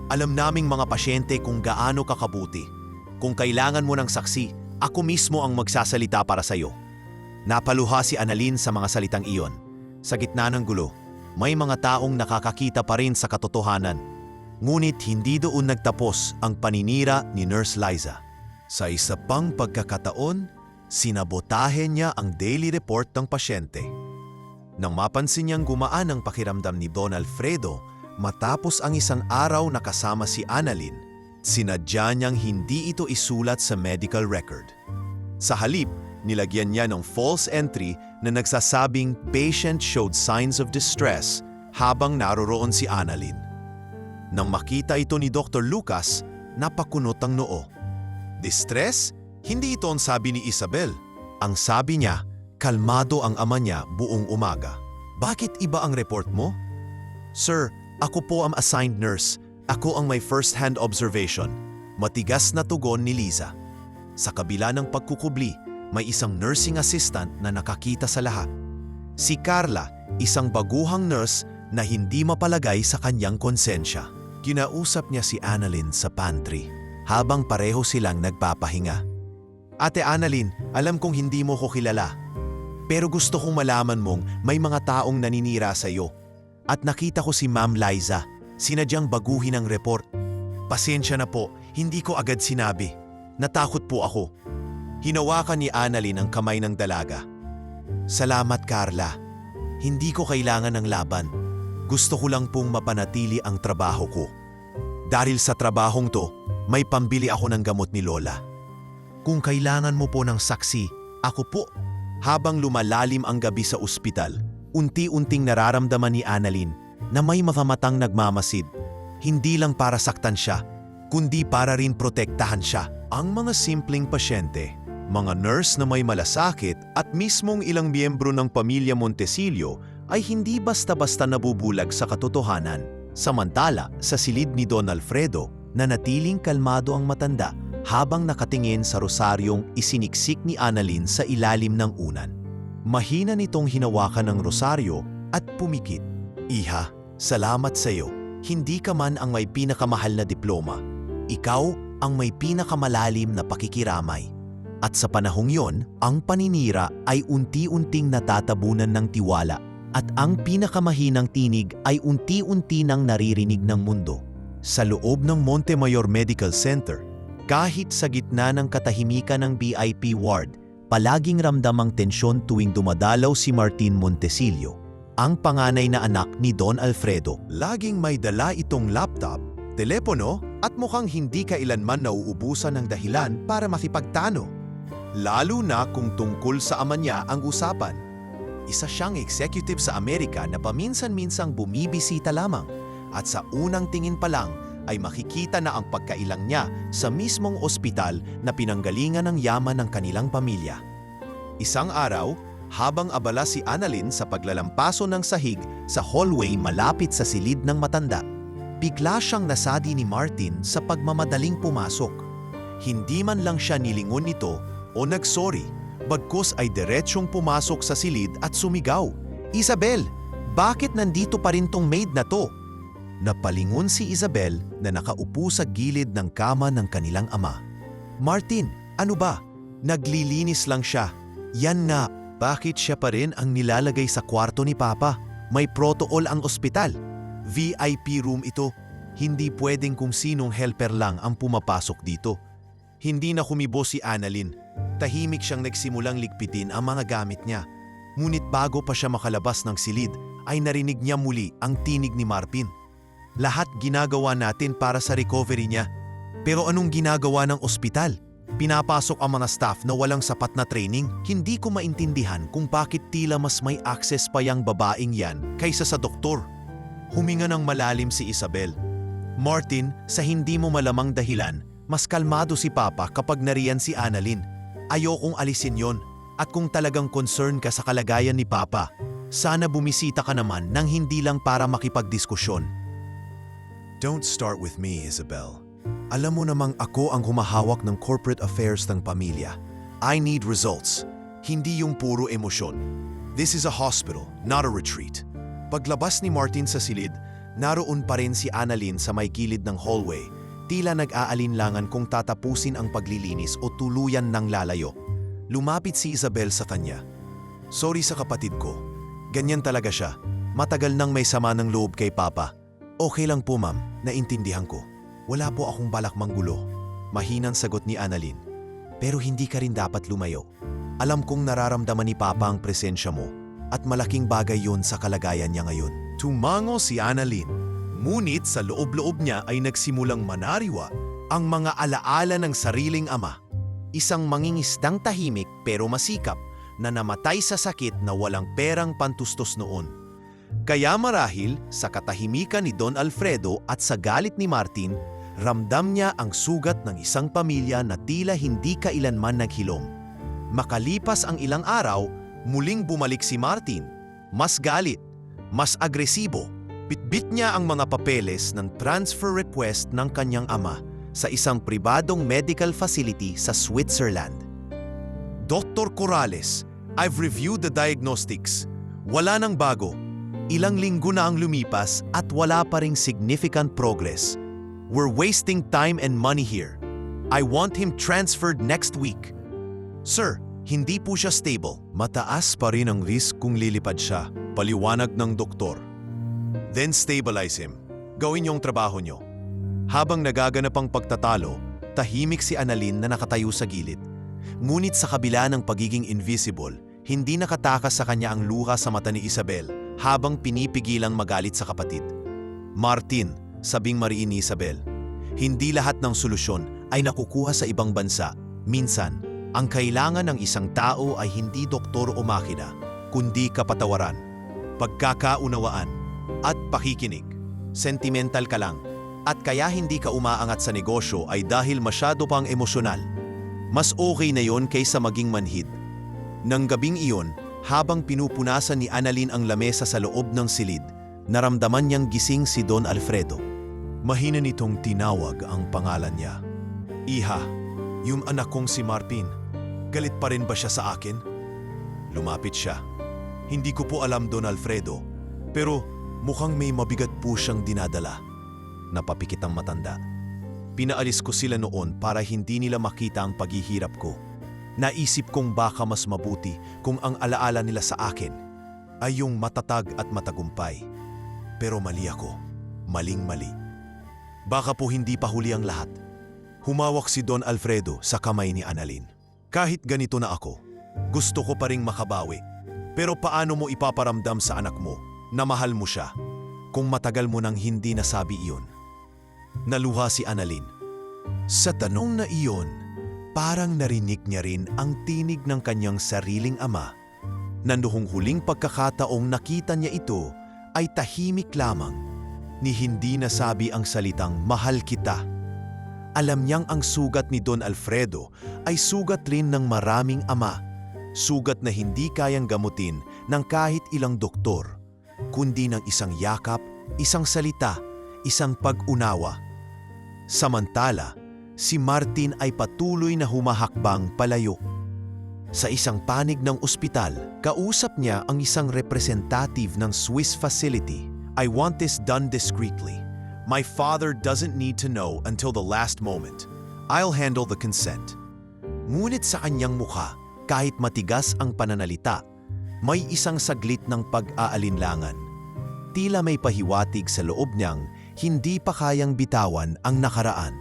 Alam naming mga pasyente kung gaano kakabuti. Kung kailangan mo ng saksi, ako mismo ang magsasalita para sa iyo." Napaluha si Annalyn sa mga salitang iyon. Sa gitna ng gulo, may mga taong nakakakita pa rin sa katotohanan. Ngunit hindi doon nagtapos ang paninira ni Nurse Liza. Sa isa pang pagkakataon, sinabotahe niya ang daily report ng pasyente. Nang mapansin niyang gumaan ang pakiramdam ni Don Alfredo matapos ang isang araw na kasama si Annalyn, sinadya niyang hindi ito isulat sa medical record. Sa halip, nilagyan niya ng false entry na nagsasabing patient showed signs of distress habang naroroon si Annalyn. Nang makita ito ni Dr. Lucas, napakunot ang noo. Distress? Hindi ito ang sabi ni Isabel. Ang sabi niya, kalmado ang ama niya buong umaga. Bakit iba ang report mo? Sir, ako po ang assigned nurse. Ako ang may first-hand observation. Matigas na tugon ni Liza. Sa kabila ng pagkukubli, may isang nursing assistant na nakakita sa lahat. Si Carla, isang baguhang nurse na hindi mapalagay sa kanyang konsensya. Kinausap niya si Annalyn sa pantry habang pareho silang nagpapahinga. Ate Annalyn, alam kong hindi mo ko kilala. Pero gusto kong malaman mong may mga taong naninira sa iyo. At nakita ko si Ma'am Liza, sinadyang baguhin ang report. Pasensya na po, hindi ko agad sinabi. Natakot po ako. Hinawakan ni Annalyn ang kamay ng dalaga. Salamat Carla. Hindi ko kailangan ng laban. Gusto ko lang pong mapanatili ang trabaho ko. Dahil sa trabahong to, may pambili ako ng gamot ni Lola. Kung kailangan mo po ng saksi, ako po. Habang lumalalim ang gabi sa ospital, unti-unting nararamdaman ni Annalyn na may makamatang nagmamasid. Hindi lang para saktan siya, kundi para rin protektahan siya. Ang mga simpleng pasyente, mga nurse na may malasakit at mismong ilang miyembro ng pamilya Montesillo ay hindi basta-basta nabubulag sa katotohanan. Samantala, sa silid ni Don Alfredo, nanatiling kalmado ang matanda habang nakatingin sa rosaryong isiniksik ni Annalyn sa ilalim ng unan. Mahina nitong hinawakan ng rosaryo at pumikit. Iha, salamat sa iyo. Hindi ka man ang may pinakamahal na diploma. Ikaw ang may pinakamalalim na pakikiramay. At sa panahong yon, ang paninira ay unti-unting natatabunan ng tiwala at ang pinakamahinang tinig ay unti-unti nang naririnig ng mundo. Sa loob ng Montemayor Medical Center, kahit sa gitna ng katahimikan ng VIP ward, palaging ramdam ang tensyon tuwing dumadalaw si Martin Montesillo, ang panganay na anak ni Don Alfredo. Laging may dala itong laptop, telepono at mukhang hindi kailanman nauubusan ng dahilan para makipagtano. Lalo na kung tungkol sa ama niya ang usapan. Isa siyang executive sa Amerika na paminsan-minsang bumibisita lamang at sa unang tingin pa lang ay makikita na ang pagkailang niya sa mismong ospital na pinanggalingan ng yaman ng kanilang pamilya. Isang araw, habang abala si Annalyn sa paglalampaso ng sahig sa hallway malapit sa silid ng matanda, bigla siyang nasadi ni Martin sa pagmamadaling pumasok. Hindi man lang siya nilingon nito o nagsorry, bagkus ay diretsyong pumasok sa silid at sumigaw, "Isabel, bakit nandito pa rin tong maid na to?" Napalingon si Isabel na nakaupo sa gilid ng kama ng kanilang ama. "Martin, ano ba? Naglilinis lang siya." "Yan nga, bakit siya pa rin ang nilalagay sa kwarto ni Papa? May protocol ang ospital. VIP room ito. Hindi pwedeng kung sinong helper lang ang pumapasok dito." Hindi na kumibo si Annalyn. Tahimik siyang nagsimulang ligpitin ang mga gamit niya. Ngunit bago pa siya makalabas ng silid, ay narinig niya muli ang tinig ni Martin. "Lahat ginagawa natin para sa recovery niya. Pero anong ginagawa ng ospital? Pinapasok ang mga staff na walang sapat na training. Hindi ko maintindihan kung bakit tila mas may access pa yang babaeng yan kaysa sa doktor." Huminga ng malalim si Isabel. "Martin, sa hindi mo malamang dahilan, mas kalmado si Papa kapag nariyan si Annalyn. Ayokong alisin yon. At kung talagang concern ka sa kalagayan ni Papa, sana bumisita ka naman nang hindi lang para makipagdiskusyon." "Don't start with me, Isabel. Alam mo namang ako ang humahawak ng corporate affairs ng pamilya. I need results, hindi yung puro emosyon. This is a hospital, not a retreat." Paglabas ni Martin sa silid, naroon pa rin si Annalyn sa may gilid ng hallway, tila nag-aalinlangan kung tatapusin ang paglilinis o tuluyan ng lalayo. Lumapit si Isabel sa kanya. "Sorry sa kapatid ko. Ganyan talaga siya. Matagal nang may sama ng loob kay Papa." "Okay lang po, ma'am. Naintindihan ko. Wala po akong balak manggulo." Mahinang sagot ni Annalyn. Pero hindi ka rin dapat lumayo. Alam kong nararamdaman ni Papa ang presensya mo at malaking bagay yon sa kalagayan niya ngayon. Tumango si Annalyn. Ngunit sa loob-loob niya ay nagsimulang manariwa ang mga alaala ng sariling ama. Isang mangingisdang tahimik pero masikap na namatay sa sakit na walang perang pantustos noon. Kaya marahil sa katahimikan ni Don Alfredo at sa galit ni Martin, ramdam niya ang sugat ng isang pamilya na tila hindi kailanman naghilom. Makalipas ang ilang araw, muling bumalik si Martin. Mas galit, mas agresibo. Bitbit niya ang mga papeles ng transfer request ng kanyang ama sa isang pribadong medical facility sa Switzerland. Dr. Corrales, I've reviewed the diagnostics. Wala nang bago. Ilang linggo na ang lumipas at wala pa ring significant progress. We're wasting time and money here. I want him transferred next week. Sir, hindi po siya stable. Mataas pa rin ang risk kung lilipad siya, paliwanag ng doktor. Then stabilize him. Gawin yung trabaho nyo. Habang nagaganap ang pagtatalo, tahimik si Annalyn na nakatayo sa gilid. Ngunit sa kabila ng pagiging invisible, hindi nakatakas sa kanya ang luha sa mata ni Isabel habang pinipigilang magalit sa kapatid. Martin, sabing mariin ni Isabel, hindi lahat ng solusyon ay nakukuha sa ibang bansa. Minsan, ang kailangan ng isang tao ay hindi doktor o makina, kundi kapatawaran, pagkakaunawaan, at pakikinig. Sentimental ka lang, at kaya hindi ka umaangat sa negosyo ay dahil masyado pang emosyonal. Mas okay na yon kaysa maging manhid. Nang gabing iyon, habang pinupunasan ni Annalyn ang lamesa sa loob ng silid, naramdaman niyang gising si Don Alfredo. Mahina nitong tinawag ang pangalan niya. Iha, yung anak kong si Martin, galit pa rin ba siya sa akin? Lumapit siya. Hindi ko po alam, Don Alfredo, pero mukhang may mabigat po siyang dinadala. Napapikit ang matanda. Pinaalis ko sila noon para hindi nila makita ang paghihirap ko. Naisip kong baka mas mabuti kung ang alaala nila sa akin ay yung matatag at matagumpay. Pero mali ako. Maling-mali. Baka po hindi pa huli ang lahat. Humawak si Don Alfredo sa kamay ni Annalyn. Kahit ganito na ako, gusto ko pa ring makabawi. Pero paano mo ipaparamdam sa anak mo na mahal mo siya kung matagal mo nang hindi nasabi iyon? Naluha si Annalyn. Sa tanong na iyon, parang narinig niya rin ang tinig ng kanyang sariling ama na noong huling pagkakataong nakita niya ito ay tahimik lamang ni hindi nasabi ang salitang mahal kita. Alam niyang ang sugat ni Don Alfredo ay sugat rin ng maraming ama, sugat na hindi kayang gamutin ng kahit ilang doktor, kundi ng isang yakap, isang salita, isang pag-unawa. Samantala, si Martin ay patuloy na humahakbang palayo. Sa isang panig ng ospital, kausap niya ang isang representative ng Swiss facility. I want this done discreetly. My father doesn't need to know until the last moment. I'll handle the consent. Ngunit sa kanyang mukha, kahit matigas ang pananalita, may isang saglit ng pag-aalinlangan. Tila may pahiwatig sa loob niyang hindi pa kayang bitawan ang nakaraan.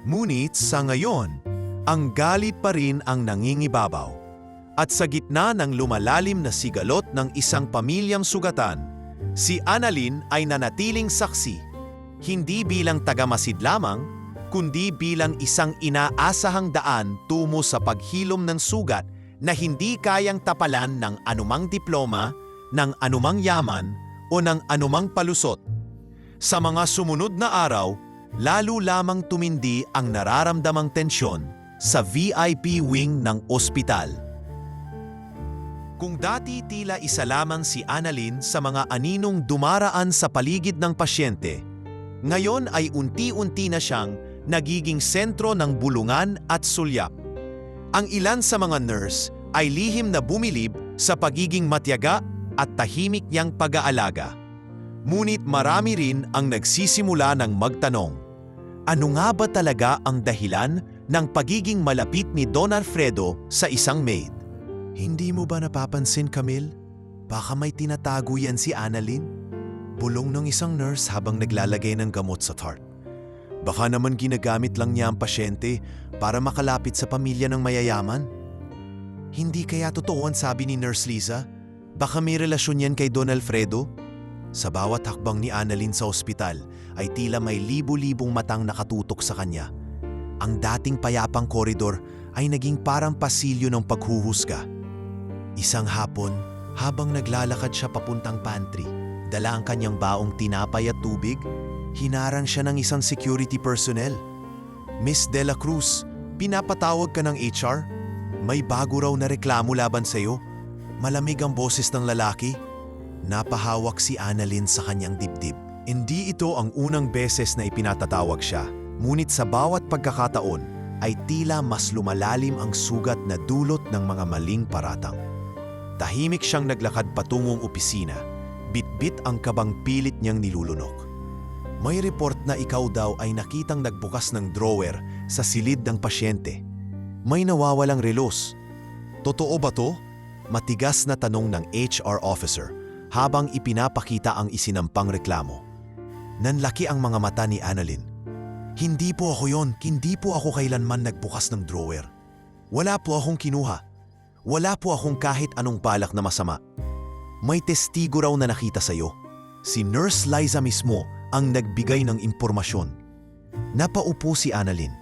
Ngunit sa ngayon, ang galit pa rin ang nangingibabaw. At sa gitna ng lumalalim na sigalot ng isang pamilyang sugatan, si Annalyn ay nanatiling saksi, hindi bilang tagamasid lamang, kundi bilang isang inaasahang daan tungo sa paghilom ng sugat na hindi kayang tapalan ng anumang diploma, ng anumang yaman, o ng anumang palusot. Sa mga sumunod na araw, lalo lamang tumindi ang nararamdamang tensyon sa VIP wing ng ospital. Kung dati tila isa lamang si Annalyn sa mga aninong dumaraan sa paligid ng pasyente, ngayon ay unti-unti na siyang nagiging sentro ng bulungan at sulyap. Ang ilan sa mga nurse ay lihim na bumilib sa pagiging matyaga at tahimik niyang pag-aalaga. Ngunit marami rin ang nagsisimula ng magtanong, ano nga ba talaga ang dahilan ng pagiging malapit ni Don Alfredo sa isang maid? Hindi mo ba napapansin, Camille? Baka may tinatago yan si Annalyn? Bulong ng isang nurse habang naglalagay ng gamot sa tart. Baka naman ginagamit lang niya ang pasyente para makalapit sa pamilya ng mayayaman? Hindi kaya totoo ang sabi ni Nurse Liza? Baka may relasyon yan kay Don Alfredo? Sa bawat hakbang ni Annalyn sa ospital ay tila may libu-libong matang nakatutok sa kanya. Ang dating payapang koridor ay naging parang pasilyo ng paghuhusga. Isang hapon, habang naglalakad siya papuntang pantry, dala ang kanyang baong tinapay at tubig, hinarang siya ng isang security personnel. Miss De La Cruz, pinapatawag ka ng HR? May bago raw na reklamo laban sa'yo. Malamig ang boses ng lalaki. Napahawak si Annalyn sa kanyang dibdib. Hindi ito ang unang beses na ipinatatawag siya, ngunit sa bawat pagkakataon ay tila mas lumalalim ang sugat na dulot ng mga maling paratang. Tahimik siyang naglakad patungong opisina, bitbit ang kabang pilit niyang nilulunok. May report na ikaw daw ay nakitang nagbukas ng drawer sa silid ng pasyente. May nawawalang relos. Totoo ba to? Matigas na tanong ng HR officer habang ipinapakita ang isinampang reklamo. Nanlaki ang mga mata ni Annalyn. Hindi po ako yon, hindi po ako kailanman nagbukas ng drawer. Wala po akong kinuha. Wala po akong kahit anong balak na masama. May testigo raw na nakita sa'yo. Si Nurse Liza mismo ang nagbigay ng impormasyon. Napaupo si Annalyn.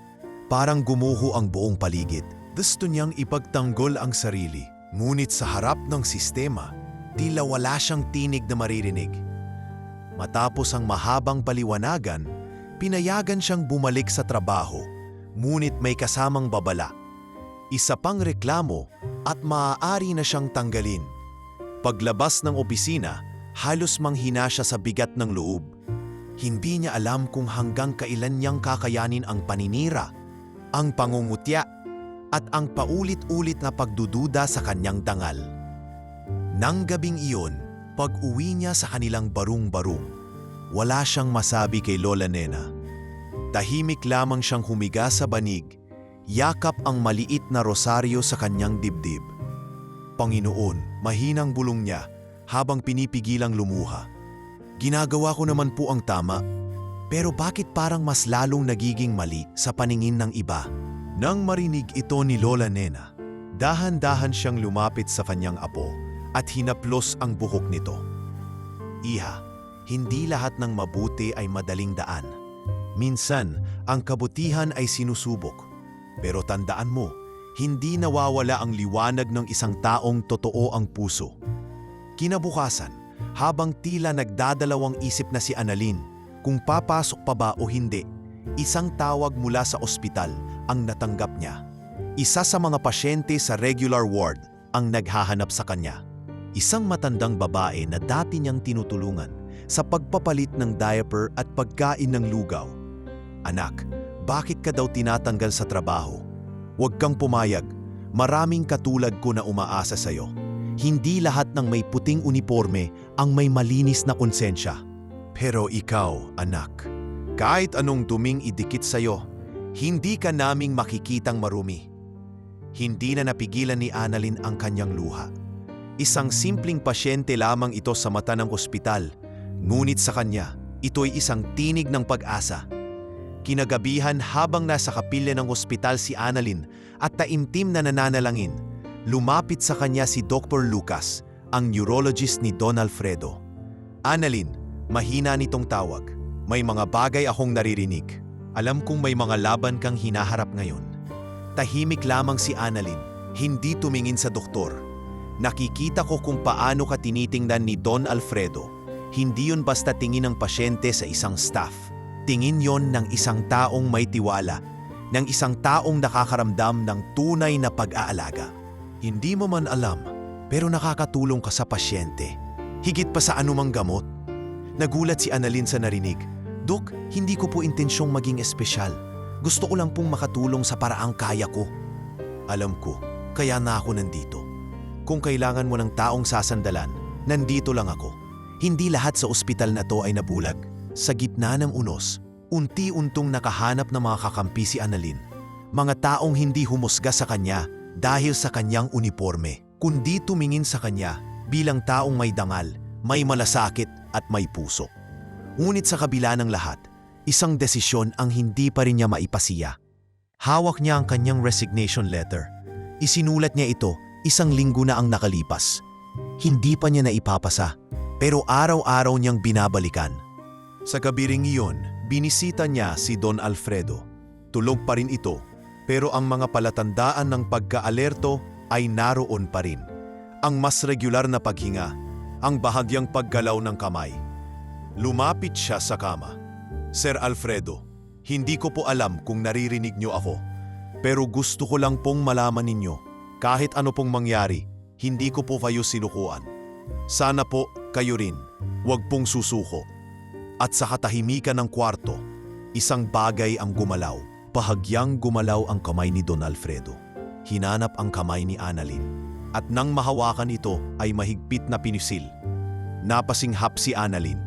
Parang gumuho ang buong paligid. Gusto niyang ipagtanggol ang sarili. Ngunit sa harap ng sistema, tila wala siyang tinig na maririnig. Matapos ang mahabang paliwanagan, pinayagan siyang bumalik sa trabaho. Ngunit may kasamang babala. Isa pang reklamo at maaari na siyang tanggalin. Paglabas ng opisina, halos manghina siya sa bigat ng loob. Hindi niya alam kung hanggang kailan niyang kakayanin ang paninira, ang pangungutya, at ang paulit-ulit na pagdududa sa kanyang dangal. Nang gabing iyon, pag-uwi niya sa kanilang barung-barung, wala siyang masabi kay Lola Nena. Tahimik lamang siyang humiga sa banig, yakap ang maliit na rosaryo sa kanyang dibdib. Panginoon, mahinang bulong niya habang pinipigilang lumuha. Ginagawa ko naman po ang tama, pero bakit parang mas lalong nagiging mali sa paningin ng iba? Nang marinig ito ni Lola Nena, dahan-dahan siyang lumapit sa kanyang apo at hinaplos ang buhok nito. Iha, hindi lahat ng mabuti ay madaling daan. Minsan, ang kabutihan ay sinusubok. Pero tandaan mo, hindi nawawala ang liwanag ng isang taong totoo ang puso. Kinabukasan, habang tila nagdadalawang isip na si Annalyn kung papasok pa ba o hindi, isang tawag mula sa ospital ang natanggap niya. Isa sa mga pasyente sa regular ward ang naghahanap sa kanya. Isang matandang babae na dati niyang tinutulungan sa pagpapalit ng diaper at pagkain ng lugaw. Anak, bakit ka daw tinatanggal sa trabaho? Huwag kang pumayag. Maraming katulad ko na umaasa sa'yo. Hindi lahat ng may puting uniforme ang may malinis na konsensya. Pero ikaw, anak, kahit anong duming idikit sa'yo, hindi ka naming makikitang marumi. Hindi na napigilan ni Annalyn ang kanyang luha. Isang simpleng pasyente lamang ito sa mata ng ospital, ngunit sa kanya, ito'y isang tinig ng pag-asa. Kinagabihan habang nasa kapilya ng ospital si Annalyn at taimtim na nananalangin, lumapit sa kanya si Dr. Lucas, ang neurologist ni Don Alfredo. Annalyn, mahina nitong tawag. May mga bagay akong naririnig. Alam kong may mga laban kang hinaharap ngayon. Tahimik lamang si Annalyn, hindi tumingin sa doktor. Nakikita ko kung paano ka tinitingnan ni Don Alfredo. Hindi yun basta tingin ng pasyente sa isang staff. Tingin yon ng isang taong may tiwala, ng isang taong nakakaramdam ng tunay na pag-aalaga. Hindi mo man alam, pero nakakatulong ka sa pasyente. Higit pa sa anumang gamot. Nagulat si Annalyn sa narinig. Dok, hindi ko po intensyong maging espesyal. Gusto ko lang pong makatulong sa paraang kaya ko. Alam ko, kaya na ako nandito. Kung kailangan mo ng taong sasandalan, nandito lang ako. Hindi lahat sa ospital na to ay nabulag. Sa gitna ng unos, unti-untong nakahanap ng mga kakampi si Annalyn. Mga taong hindi humusga sa kanya dahil sa kanyang uniforme, kundi tumingin sa kanya bilang taong may dangal, may malasakit at may puso. Ngunit sa kabila ng lahat, isang desisyon ang hindi pa rin niya maipasiya. Hawak niya ang kanyang resignation letter. Isinulat niya ito, 1 linggo na ang nakalipas. Hindi pa niya naipapasa, pero araw-araw niyang binabalikan. Sa gabi ring iyon, binisita niya si Don Alfredo. Tulog pa rin ito, pero ang mga palatandaan ng pagka-alerto ay naroon pa rin. Ang mas regular na paghinga, ang bahagyang paggalaw ng kamay. Lumapit siya sa kama. Sir Alfredo, hindi ko po alam kung naririnig niyo ako, pero gusto ko lang pong malaman ninyo, kahit ano pong mangyari, hindi ko po kayo sinukuan. Sana po kayo rin, huwag pong susuko. At sa katahimikan ng kwarto, isang bagay ang gumalaw. Bahagyang gumalaw ang kamay ni Don Alfredo. Hinanap ang kamay ni Annalyn. At nang mahawakan ito ay mahigpit na pinisil. Napasinghap si Annalyn.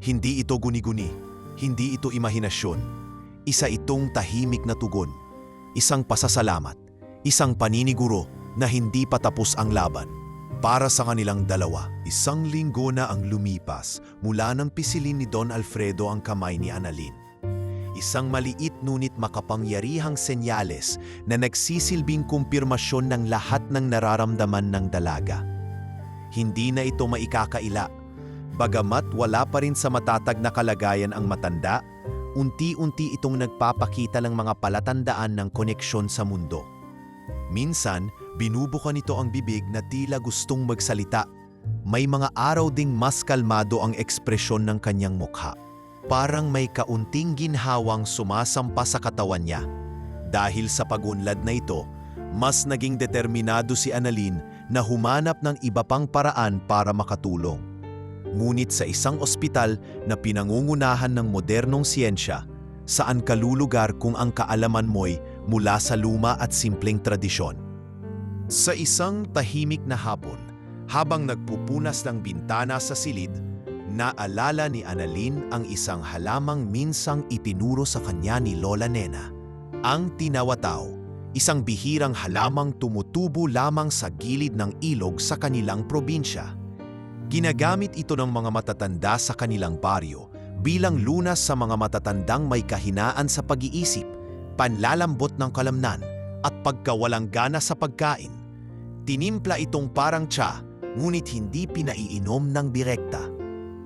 Hindi ito guni-guni, hindi ito imahinasyon. Isa itong tahimik na tugon. Isang pasasalamat, isang paniniguro na hindi pa tapos ang laban. Para sa kanilang dalawa, 1 linggo na ang lumipas mula nang pisilin ni Don Alfredo ang kamay ni Annalyn. Isang maliit ngunit makapangyarihang senyales na nagsisilbing kumpirmasyon ng lahat ng nararamdaman ng dalaga. Hindi na ito maikakaila. Bagamat wala pa rin sa matatag na kalagayan ang matanda, unti-unti itong nagpapakita ng mga palatandaan ng koneksyon sa mundo. Minsan, binubukan nito ang bibig na tila gustong magsalita. May mga araw ding mas kalmado ang ekspresyon ng kanyang mukha. Parang may kaunting ginhawang sumasampa sa katawan niya. Dahil sa pag-unlad na ito, mas naging determinado si Annalyn na humanap ng iba pang paraan para makatulong. Ngunit sa isang ospital na pinangungunahan ng modernong siyensya, saan kalulugar kung ang kaalaman mo'y mula sa luma at simpleng tradisyon. Sa isang tahimik na hapon, habang nagpupunas ng bintana sa silid, naalala ni Annalyn ang isang halamang minsang itinuro sa kanya ni Lola Nena. Ang tinawataw, isang bihirang halamang tumutubo lamang sa gilid ng ilog sa kanilang probinsya. Ginagamit ito ng mga matatanda sa kanilang baryo bilang lunas sa mga matatandang may kahinaan sa pag-iisip, panlalambot ng kalamnan at pagkawalang gana sa pagkain. Tinimpla itong parang tsa, ngunit hindi pinaiinom ng direkta.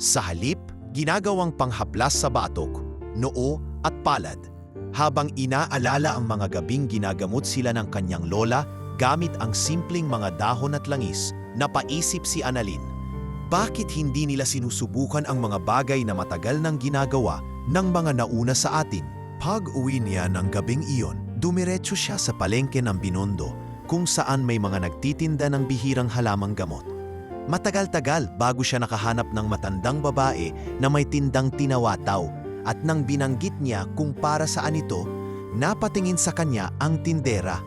Sa halip, ginagawang panghaplas sa batok, noo at palad, habang inaalala ang mga gabing ginagamot sila ng kanyang lola gamit ang simpleng mga dahon at langis. Napaisip si Annalyn, bakit hindi nila sinusubukan ang mga bagay na matagal nang ginagawa ng mga nauna sa atin? Pag-uwi niya ng gabing iyon, dumiretso siya sa palengke ng Binondo kung saan may mga nagtitinda ng bihirang halamang gamot. Matagal-tagal bago siya nakahanap ng matandang babae na may tindang tinawataw, at nang binanggit niya kung para saan ito, napatingin sa kanya ang tindera.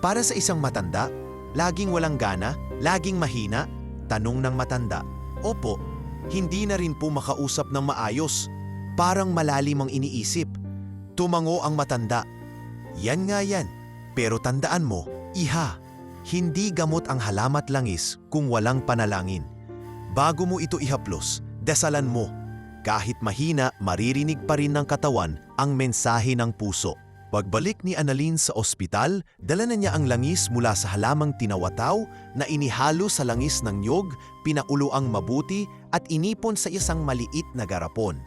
Para sa isang matanda, laging walang gana, laging mahina? Tanong ng matanda. Opo, hindi na rin po makausap ng maayos. Parang malalim ang iniisip. Tumango ang matanda. Yan nga yan, pero tandaan mo, iha, hindi gamot ang halamat langis kung walang panalangin. Bago mo ito ihaplos, dasalan mo. Kahit mahina, maririnig pa rin ng katawan ang mensahe ng puso. Pagbalik ni Annalyn sa ospital, dala na niya ang langis mula sa halamang tinawataw na inihalo sa langis ng niyog, pinaulo ang mabuti at inipon sa isang maliit na garapon.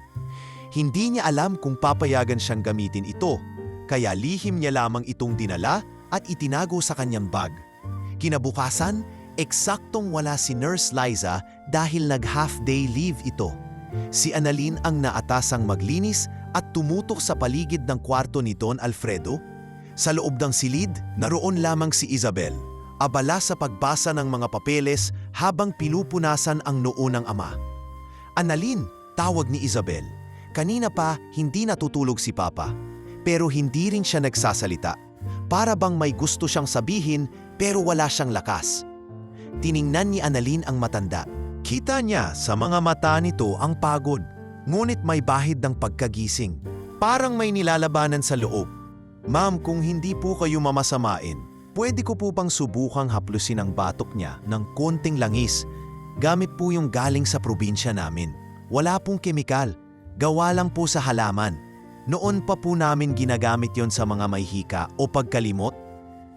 Hindi niya alam kung papayagan siyang gamitin ito, kaya lihim niya lamang itong dinala at itinago sa kanyang bag. Kinabukasan, eksaktong wala si Nurse Liza dahil nag-half-day leave ito. Si Annalyn ang naatasang maglinis at tumutok sa paligid ng kwarto ni Don Alfredo. Sa loob ng silid, naroon lamang si Isabel, abala sa pagbasa ng mga papeles habang pinupunasan ang noo ng ama. Annalyn, tawag ni Isabel. Kanina pa hindi natutulog si Papa, pero hindi rin siya nagsasalita. Para bang may gusto siyang sabihin pero wala siyang lakas. Tiningnan ni Annalyn ang matanda. Kita niya sa mga mata nito ang pagod, ngunit may bahid ng pagkagising. Parang may nilalabanan sa loob. Ma'am, kung hindi po kayo mamasamain, pwede ko po bang subukang haplusin ang batok niya ng konting langis? Gamit po yung galing sa probinsya namin. Wala pong kemikal. Gawa lang po sa halaman. Noon pa po namin ginagamit yon sa mga may hika o pagkalimot.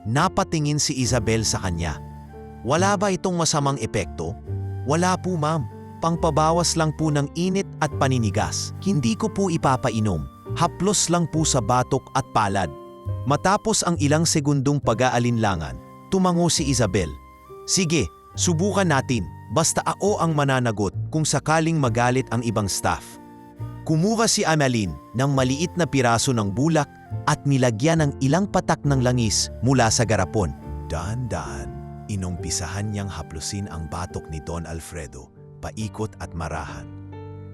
Napatingin si Isabel sa kanya. Wala ba itong masamang epekto? Wala po ma'am. Pangpabawas lang po ng init at paninigas. Hindi ko po ipapainom. Haplos lang po sa batok at palad. Matapos ang ilang segundong pag-aalinlangan, tumango si Isabel. Sige, subukan natin. Basta ako ang mananagot kung sakaling magalit ang ibang staff. Kumuha si Annalyn ng maliit na piraso ng bulak at nilagyan ng ilang patak ng langis mula sa garapon. Dahan-dahan, inumpisahan niyang haplusin ang batok ni Don Alfredo, paikot at marahan.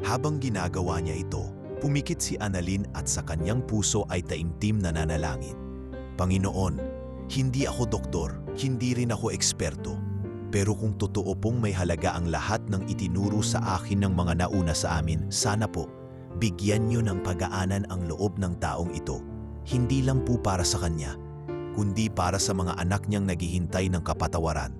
Habang ginagawa niya ito, pumikit si Annalyn at sa kanyang puso ay taimtim na nanalangin. Panginoon, hindi ako doktor, hindi rin ako eksperto. Pero kung totoo pong may halaga ang lahat ng itinuro sa akin ng mga nauna sa amin, sana po, bigyan niyo ng pag-aanan ang loob ng taong ito. Hindi lang po para sa kanya, kundi para sa mga anak niyang naghihintay ng kapatawaran.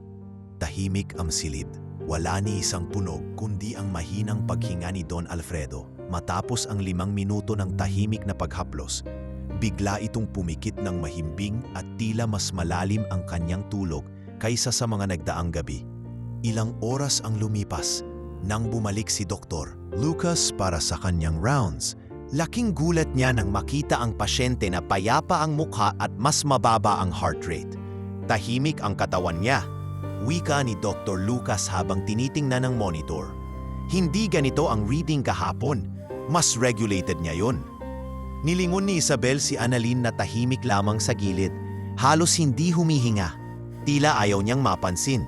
Tahimik ang silid. Wala ni isang punog kundi ang mahinang paghinga ni Don Alfredo. Matapos ang 5 minuto ng tahimik na paghaplos, bigla itong pumikit ng mahimbing at tila mas malalim ang kanyang tulog kaysa sa mga nagdaang gabi. Ilang oras ang lumipas nang bumalik si Dr. Lucas para sa kanyang rounds. Laking gulat niya nang makita ang pasyente na payapa ang mukha at mas mababa ang heart rate. Tahimik ang katawan niya. Wika ni Dr. Lucas habang tinitingnan ng monitor. Hindi ganito ang reading kahapon. Mas regulated niya yon. Nilingon ni Isabel si Annalyn na tahimik lamang sa gilid. Halos hindi humihinga. Tila ayaw niyang mapansin.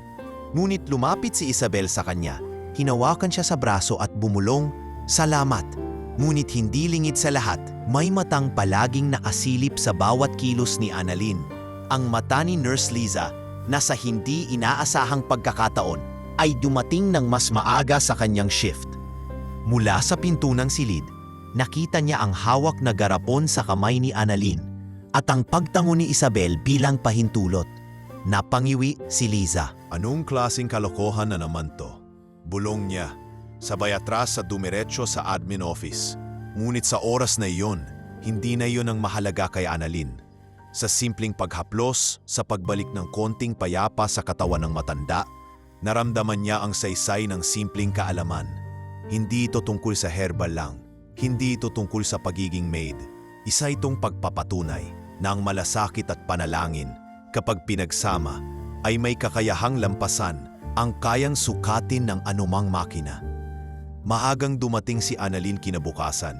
Ngunit lumapit si Isabel sa kanya. Hinawakan siya sa braso at bumulong, "Salamat." Ngunit hindi lingid sa lahat, may matang palaging nakasilip sa bawat kilos ni Annalyn. Ang mata ni Nurse Liza na sa hindi inaasahang pagkakataon ay dumating ng mas maaga sa kanyang shift. Mula sa pinto ng silid, nakita niya ang hawak na garapon sa kamay ni Annalyn at ang pagtango ni Isabel bilang pahintulot. Napangiwi si Liza. Anong klaseng kalokohan na naman to? Bulong niya. Sabay atras sa dumiretso sa admin office. Ngunit sa oras na iyon, hindi na iyon ang mahalaga kay Annalyn. Sa simpleng paghaplos, sa pagbalik ng konting payapa sa katawan ng matanda, naramdaman niya ang saysay ng simpleng kaalaman. Hindi ito tungkol sa herbal lang. Hindi ito tungkol sa pagiging maid. Isa itong pagpapatunay na ang malasakit at panalangin, kapag pinagsama, ay may kakayahang lampasan ang kayang sukatin ng anumang makina. Maagang dumating si Annalyn kinabukasan.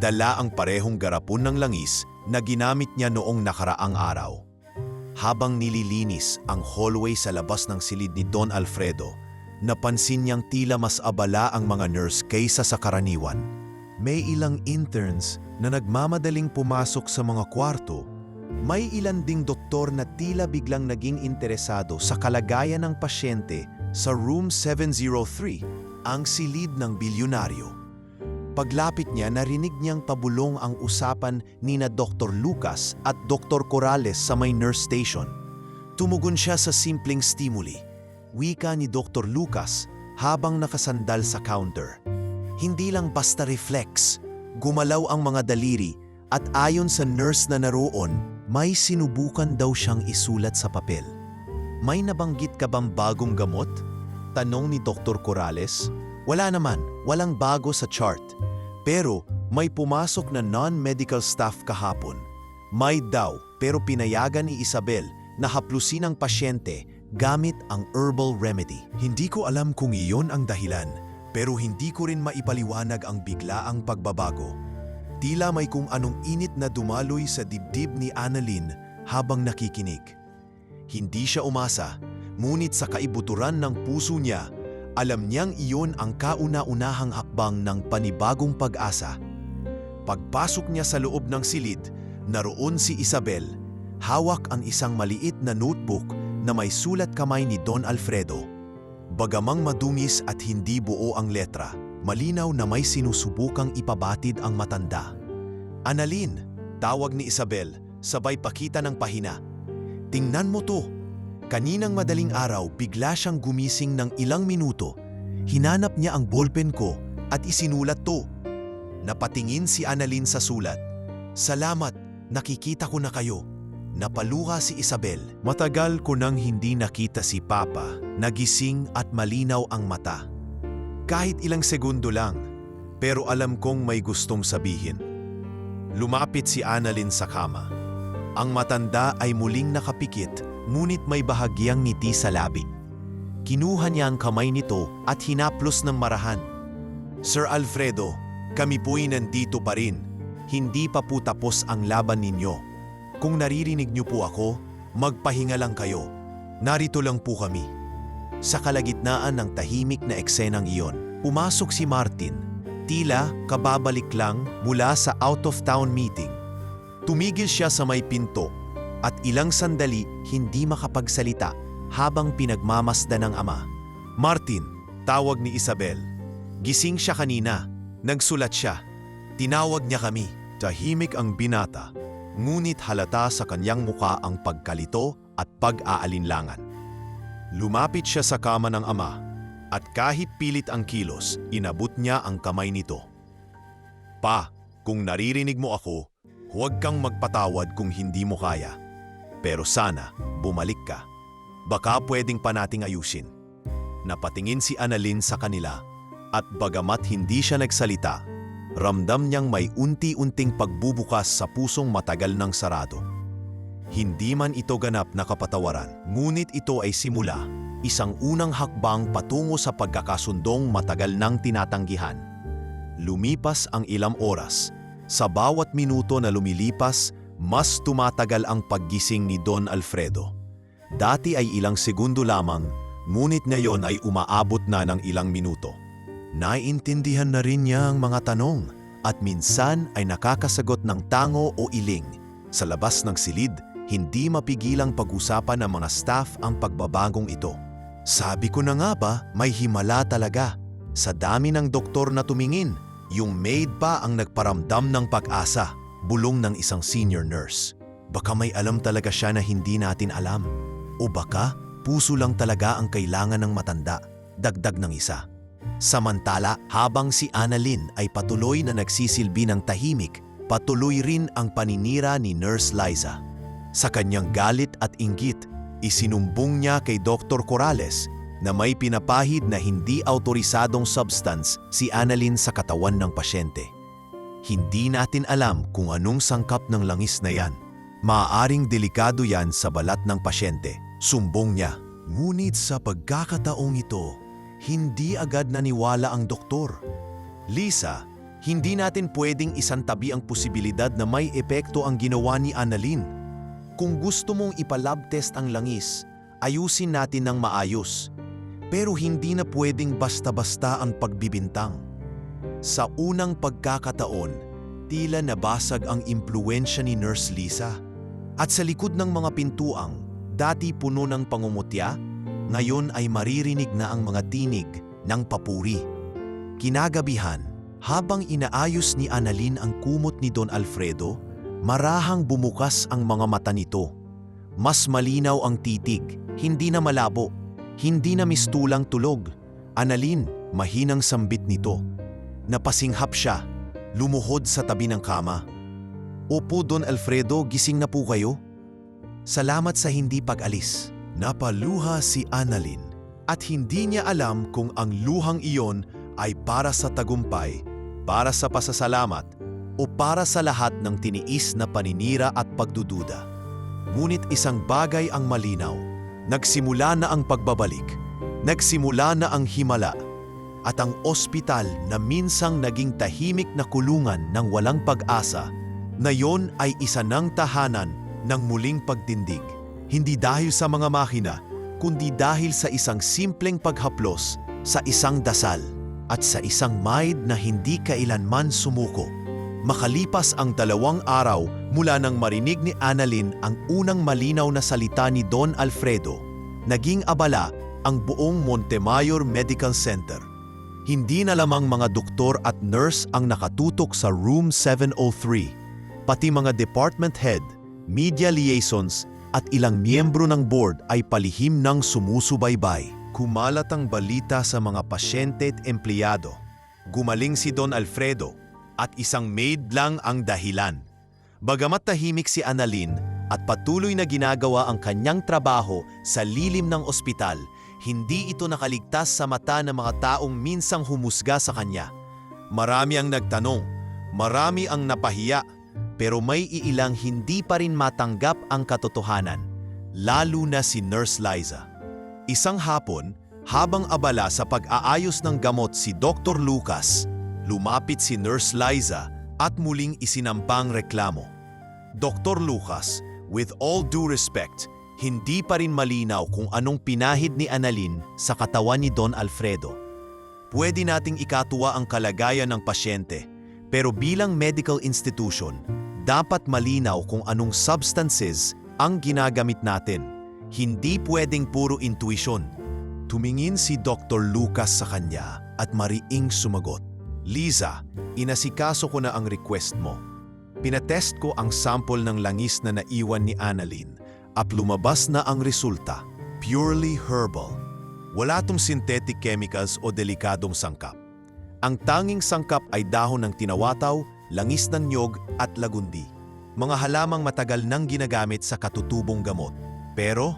Dala ang parehong garapon ng langis na ginamit niya noong nakaraang araw. Habang nililinis ang hallway sa labas ng silid ni Don Alfredo, napansin niyang tila mas abala ang mga nurse kaysa sa karaniwan. May ilang interns na nagmamadaling pumasok sa mga kwarto. May ilan ding doktor na tila biglang naging interesado sa kalagayan ng pasyente sa room 703, ang silid ng bilyonaryo. Paglapit niya, narinig niyang pabulong ang usapan ni na Dr. Lucas at Dr. Corrales sa may nurse station. Tumugon siya sa simpleng stimuli. Wika ni Dr. Lucas habang nakasandal sa counter. Hindi lang basta reflex, gumalaw ang mga daliri at ayon sa nurse na naroon, may sinubukan daw siyang isulat sa papel. "May nabanggit ka bang bagong gamot?" tanong ni Dr. Corrales. "Wala naman, walang bago sa chart. Pero may pumasok na non-medical staff kahapon. May daw, pero pinayagan ni Isabel na haplusin ang pasyente gamit ang herbal remedy." Hindi ko alam kung iyon ang dahilan, pero hindi ko rin maipaliwanag ang biglaang pagbabago. Tila may kung anong init na dumaloy sa dibdib ni Annalyn habang nakikinig. Hindi siya umasa, ngunit sa kaibuturan ng puso niya, alam niyang iyon ang kauna-unahang hakbang ng panibagong pag-asa. Pagpasok niya sa loob ng silid, naroon si Isabel. Hawak ang isang maliit na notebook na may sulat kamay ni Don Alfredo. Bagamang madungis at hindi buo ang letra, malinaw na may sinusubukang ipabatid ang matanda. "Annalyn," tawag ni Isabel, sabay pakita ng pahina. "Tingnan mo to." Kaninang madaling araw, bigla siyang gumising ng ilang minuto. Hinanap niya ang ballpen ko at isinulat to. Napatingin si Annalyn sa sulat. Salamat, nakikita ko na kayo. Napaluha si Isabel. Matagal ko nang hindi nakita si Papa, nagising at malinaw ang mata. Kahit ilang segundo lang, pero alam kong may gustong sabihin. Lumapit si Annalyn sa kama. Ang matanda ay muling nakapikit, ngunit may bahagyang ngiti sa labi. Kinuha niya ang kamay nito at hinaplos ng marahan. Sir Alfredo, kami po'y nandito pa rin. Hindi pa po tapos ang laban ninyo. Kung naririnig niyo po ako, magpahinga lang kayo. Narito lang po kami. Sa kalagitnaan ng tahimik na eksenang iyon, pumasok si Martin. Tila kababalik lang mula sa out-of-town meeting. Tumigil siya sa may pinto at ilang sandali hindi makapagsalita habang pinagmamasdan ng ama. Martin, tawag ni Isabel. Gising siya kanina. Nagsulat siya. Tinawag niya kami. Tahimik ang binata, ngunit halata sa kanyang muka ang pagkalito at pag-aalinlangan. Lumapit siya sa kama ng ama at kahit pilit ang kilos, inabot niya ang kamay nito. Pa, kung naririnig mo ako, huwag kang magpatawad kung hindi mo kaya. Pero sana, bumalik ka. Baka pwedeng pa nating ayusin. Napatingin si Annalyn sa kanila at bagamat hindi siya nagsalita, ramdam niyang may unti-unting pagbubukas sa pusong matagal ng sarado. Hindi man ito ganap na kapatawaran, ngunit ito ay simula, isang unang hakbang patungo sa pagkakasundong matagal nang tinatanggihan. Lumipas ang ilang oras. Sa bawat minuto na lumilipas, mas tumatagal ang paggising ni Don Alfredo. Dati ay ilang segundo lamang, ngunit ngayon ay umaabot na ng ilang minuto. Naiintindihan na rin niya ang mga tanong at minsan ay nakakasagot ng tango o iling. Sa labas ng silid, hindi mapigilang pag-usapan ng mga staff ang pagbabagong ito. Sabi ko na nga ba, may himala talaga. Sa dami ng doktor na tumingin, yung maid pa ang nagparamdam ng pag-asa, bulong ng isang senior nurse. Baka may alam talaga siya na hindi natin alam. O baka, puso lang talaga ang kailangan ng matanda, dagdag ng isa. Samantala, habang si Annalyn ay patuloy na nagsisilbi ng tahimik, patuloy rin ang paninira ni Nurse Liza. Sa kanyang galit at inggit, isinumbong niya kay Dr. Corrales na may pinapahid na hindi autorisadong substance si Annalyn sa katawan ng pasyente. Hindi natin alam kung anong sangkap ng langis na yan. Maaaring delikado yan sa balat ng pasyente, sumbong niya. Ngunit sa pagkakataong ito, hindi agad naniwala ang doktor. Lisa, hindi natin pwedeng isantabi ang posibilidad na may epekto ang ginawa ni Annalyn. Kung gusto mong ipalab test ang langis, ayusin natin ng maayos. Pero hindi na pwedeng basta-basta ang pagbibintang. Sa unang pagkakataon, tila nabasag ang impluwensya ni Nurse Lisa. At sa likod ng mga pintuang, dati puno ng pangungutya, ngayon ay maririnig na ang mga tinig ng papuri. Kinagabihan, habang inaayos ni Annalyn ang kumot ni Don Alfredo, marahang bumukas ang mga mata nito. Mas malinaw ang titig, hindi na malabo, hindi na mistulang tulog. Annalyn, mahinang sambit nito. Napasinghap siya, lumuhod sa tabi ng kama. Opo, Don Alfredo, gising na po kayo? Salamat sa hindi pag-alis. Napaluha si Annalyn at hindi niya alam kung ang luhang iyon ay para sa tagumpay, para sa pasasalamat, o para sa lahat ng tiniis na paninira at pagdududa. Ngunit isang bagay ang malinaw, nagsimula na ang pagbabalik, nagsimula na ang himala, at ang ospital na minsang naging tahimik na kulungan ng walang pag-asa, ngayon ay isa ng tahanan ng muling pagtindig. Hindi dahil sa mga makina, kundi dahil sa isang simpleng paghaplos, sa isang dasal, at sa isang maid na hindi kailanman sumuko. Makalipas ang 2 araw mula nang marinig ni Annalyn ang unang malinaw na salita ni Don Alfredo, naging abala ang buong Montemayor Medical Center. Hindi na lamang mga doktor at nurse ang nakatutok sa Room 703, pati mga department head, media liaisons, at ilang miyembro ng board ay palihim ng sumusubaybay. Kumalat ang balita sa mga pasyente at empleyado. Gumaling si Don Alfredo at isang maid lang ang dahilan. Bagamat tahimik si Annalyn at patuloy na ginagawa ang kanyang trabaho sa lilim ng ospital, hindi ito nakaligtas sa mata ng mga taong minsang humusga sa kanya. Marami ang nagtanong, marami ang napahiya, pero may iilang hindi pa rin matanggap ang katotohanan, lalo na si Nurse Liza. Isang hapon, habang abala sa pag-aayos ng gamot si Dr. Lucas, lumapit si Nurse Liza at muling isinampang reklamo. Dr. Lucas, with all due respect, hindi pa rin malinaw kung anong pinahid ni Annalyn sa katawan ni Don Alfredo. Pwede nating ikatuwa ang kalagayan ng pasyente, pero bilang medical institution, dapat malinaw kung anong substances ang ginagamit natin. Hindi pwedeng puro intuition. Tumingin si Dr. Lucas sa kanya at mariing sumagot. Liza, inasikaso ko na ang request mo. Pinatest ko ang sample ng langis na naiwan ni Annalyn at lumabas na ang resulta, purely herbal. Wala tong synthetic chemicals o delikadong sangkap. Ang tanging sangkap ay dahon ng tinawataw, langis ng nyog at lagundi. Mga halamang matagal nang ginagamit sa katutubong gamot. Pero,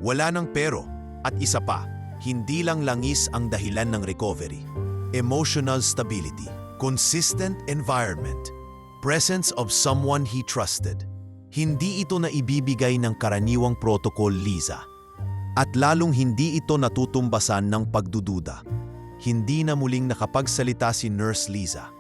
wala ng pero. At isa pa, hindi lang langis ang dahilan ng recovery. Emotional stability, consistent environment, presence of someone he trusted. Hindi ito na ibibigay ng karaniwang protocol, Liza. At lalong hindi ito natutumbasan ng pagdududa. Hindi na muling nakapagsalita si Nurse Liza.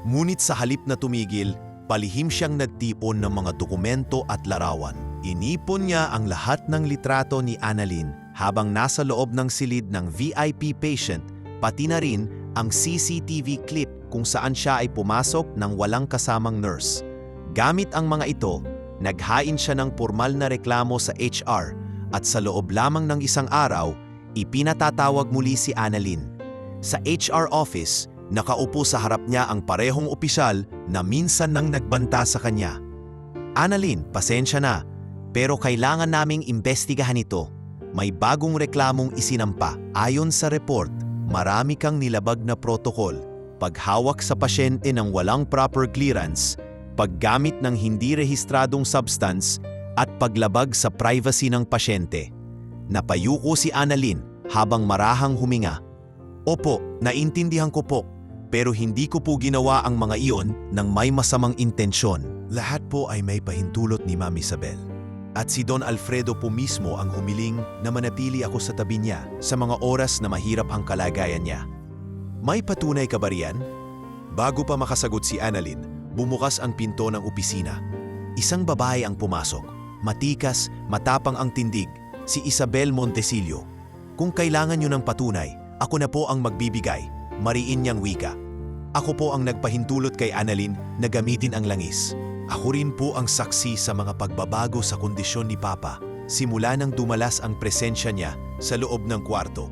Ngunit sa halip na tumigil, palihim siyang nagtipon ng mga dokumento at larawan. Inipon niya ang lahat ng litrato ni Annalyn habang nasa loob ng silid ng VIP patient, pati na rin ang CCTV clip kung saan siya ay pumasok ng walang kasamang nurse. Gamit ang mga ito, naghain siya ng pormal na reklamo sa HR at sa loob lamang ng isang araw, ipinatatawag muli si Annalyn. Sa HR office, nakaupo sa harap niya ang parehong opisyal na minsan nang nagbanta sa kanya. Annalyn, pasensya na, pero kailangan naming imbestigahan ito. May bagong reklamong isinampa. Ayon sa report, marami kang nilabag na protokol, paghawak sa pasyente ng walang proper clearance, paggamit ng hindi rehistradong substance, at paglabag sa privacy ng pasyente. Napayuko si Annalyn habang marahang huminga. Opo, naintindihan ko po, pero hindi ko po ginawa ang mga iyon ng may masamang intensyon. Lahat po ay may pahintulot ni Ma'am Isabel. At si Don Alfredo po mismo ang humiling na manatili ako sa tabi niya sa mga oras na mahirap ang kalagayan niya. May patunay ka ba riyan? Bago pa makasagot si Annalyn, bumukas ang pinto ng opisina. Isang babae ang pumasok. Matikas, matapang ang tindig, si Isabel Montesillo. Kung kailangan niyo ng patunay, ako na po ang magbibigay, mariin niyang wika. Ako po ang nagpahintulot kay Annalyn na gamitin ang langis. Ako rin po ang saksi sa mga pagbabago sa kondisyon ni Papa simula nang dumalas ang presensya niya sa loob ng kwarto.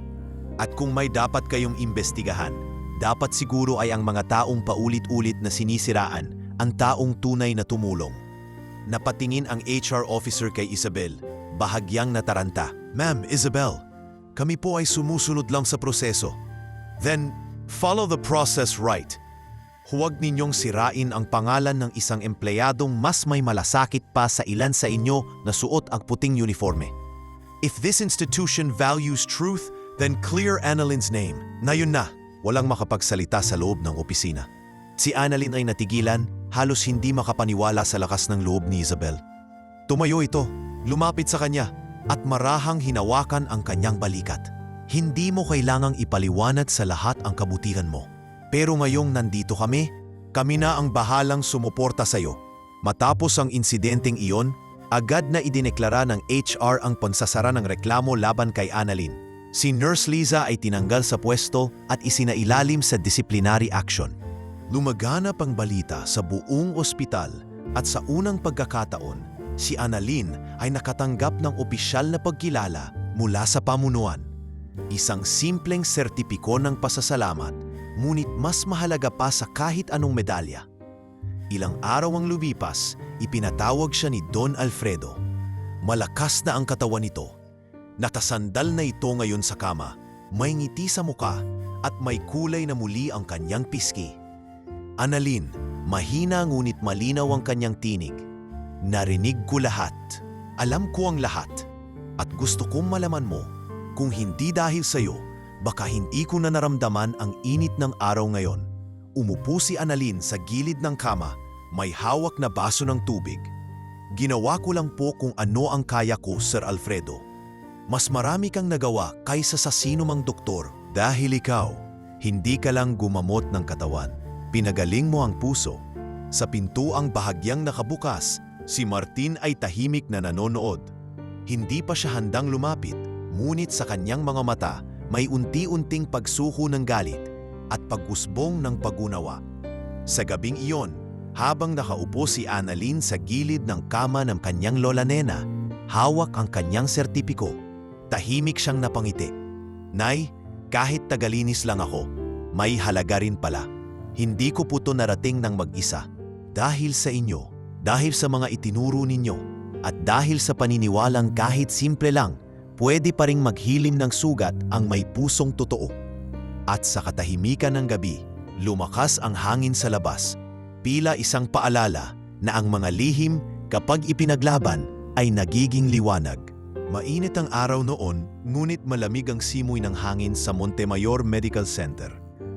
At kung may dapat kayong imbestigahan, dapat siguro ay ang mga taong paulit-ulit na sinisiraan, ang taong tunay na tumulong. Napatingin ang HR officer kay Isabel, bahagyang nataranta. Ma'am Isabel, kami po ay sumusunod lang sa proseso. Then, follow the process right. Huwag ninyong sirain ang pangalan ng isang empleyadong mas may malasakit pa sa ilan sa inyo na suot ang puting uniforme. If this institution values truth, then clear Annalyn's name. Na yun na, walang makapagsalita sa loob ng opisina. Si Annalyn ay natigilan, halos hindi makapaniwala sa lakas ng loob ni Isabel. Tumayo ito, lumapit sa kanya, at marahang hinawakan ang kanyang balikat. Hindi mo kailangang ipaliwanag sa lahat ang kabutihan mo. Pero ngayong nandito kami na ang bahalang sumuporta sa iyo. Matapos ang insidenteng iyon, agad na idineklara ng HR ang pansasara ng reklamo laban kay Annalyn. Si Nurse Liza ay tinanggal sa pwesto at isinailalim sa disciplinary action. Lumaganap ang balita sa buong ospital at sa unang pagkakataon, si Annalyn ay nakatanggap ng opisyal na pagkilala mula sa pamunuan. Isang simpleng sertipiko ng pasasalamat, ngunit mas mahalaga pa sa kahit anong medalya. Ilang araw ang lumipas, ipinatawag siya ni Don Alfredo. Malakas na ang katawan nito. Nakasandal na ito ngayon sa kama, may ngiti sa muka at may kulay na muli ang kanyang piski. Annalyn, Mahina ngunit malinaw ang kanyang tinig. Narinig ko lahat. Alam ko ang lahat. At gusto kong malaman mo, kung hindi dahil sa'yo, baka hindi ko na naramdaman ang init ng araw ngayon. Umupo si Annalyn sa gilid ng kama, may hawak na baso ng tubig. Ginawa ko lang po kung ano ang kaya ko, Sir Alfredo. Mas marami kang nagawa kaysa sa sino mang doktor dahil ikaw, hindi ka lang gumamot ng katawan. Pinagaling mo ang puso. Sa pintuang bahagyang nakabukas, si Martin ay tahimik na nanonood. Hindi pa siya handang lumapit, ngunit sa kanyang mga mata may unti-unting pagsuko ng galit at pag-usbong ng pag-unawa. Sa gabing iyon, habang nakaupo si Annalyn sa gilid ng kama ng kanyang lola Nena, hawak ang kanyang sertipiko. Tahimik siyang napangiti. Nay, kahit tagalinis lang ako, may halaga rin pala. Hindi ko po to narating ng mag-isa. Dahil sa inyo, dahil sa mga itinuro ninyo, at dahil sa paniniwalang kahit simple lang, pwede pa ring maghilim ng sugat ang may pusong totoo. At sa katahimikan ng gabi, lumakas ang hangin sa labas, tila isang paalala na ang mga lihim kapag ipinaglaban ay nagiging liwanag. Mainit ang araw noon, ngunit malamig ang simoy ng hangin sa Montemayor Medical Center.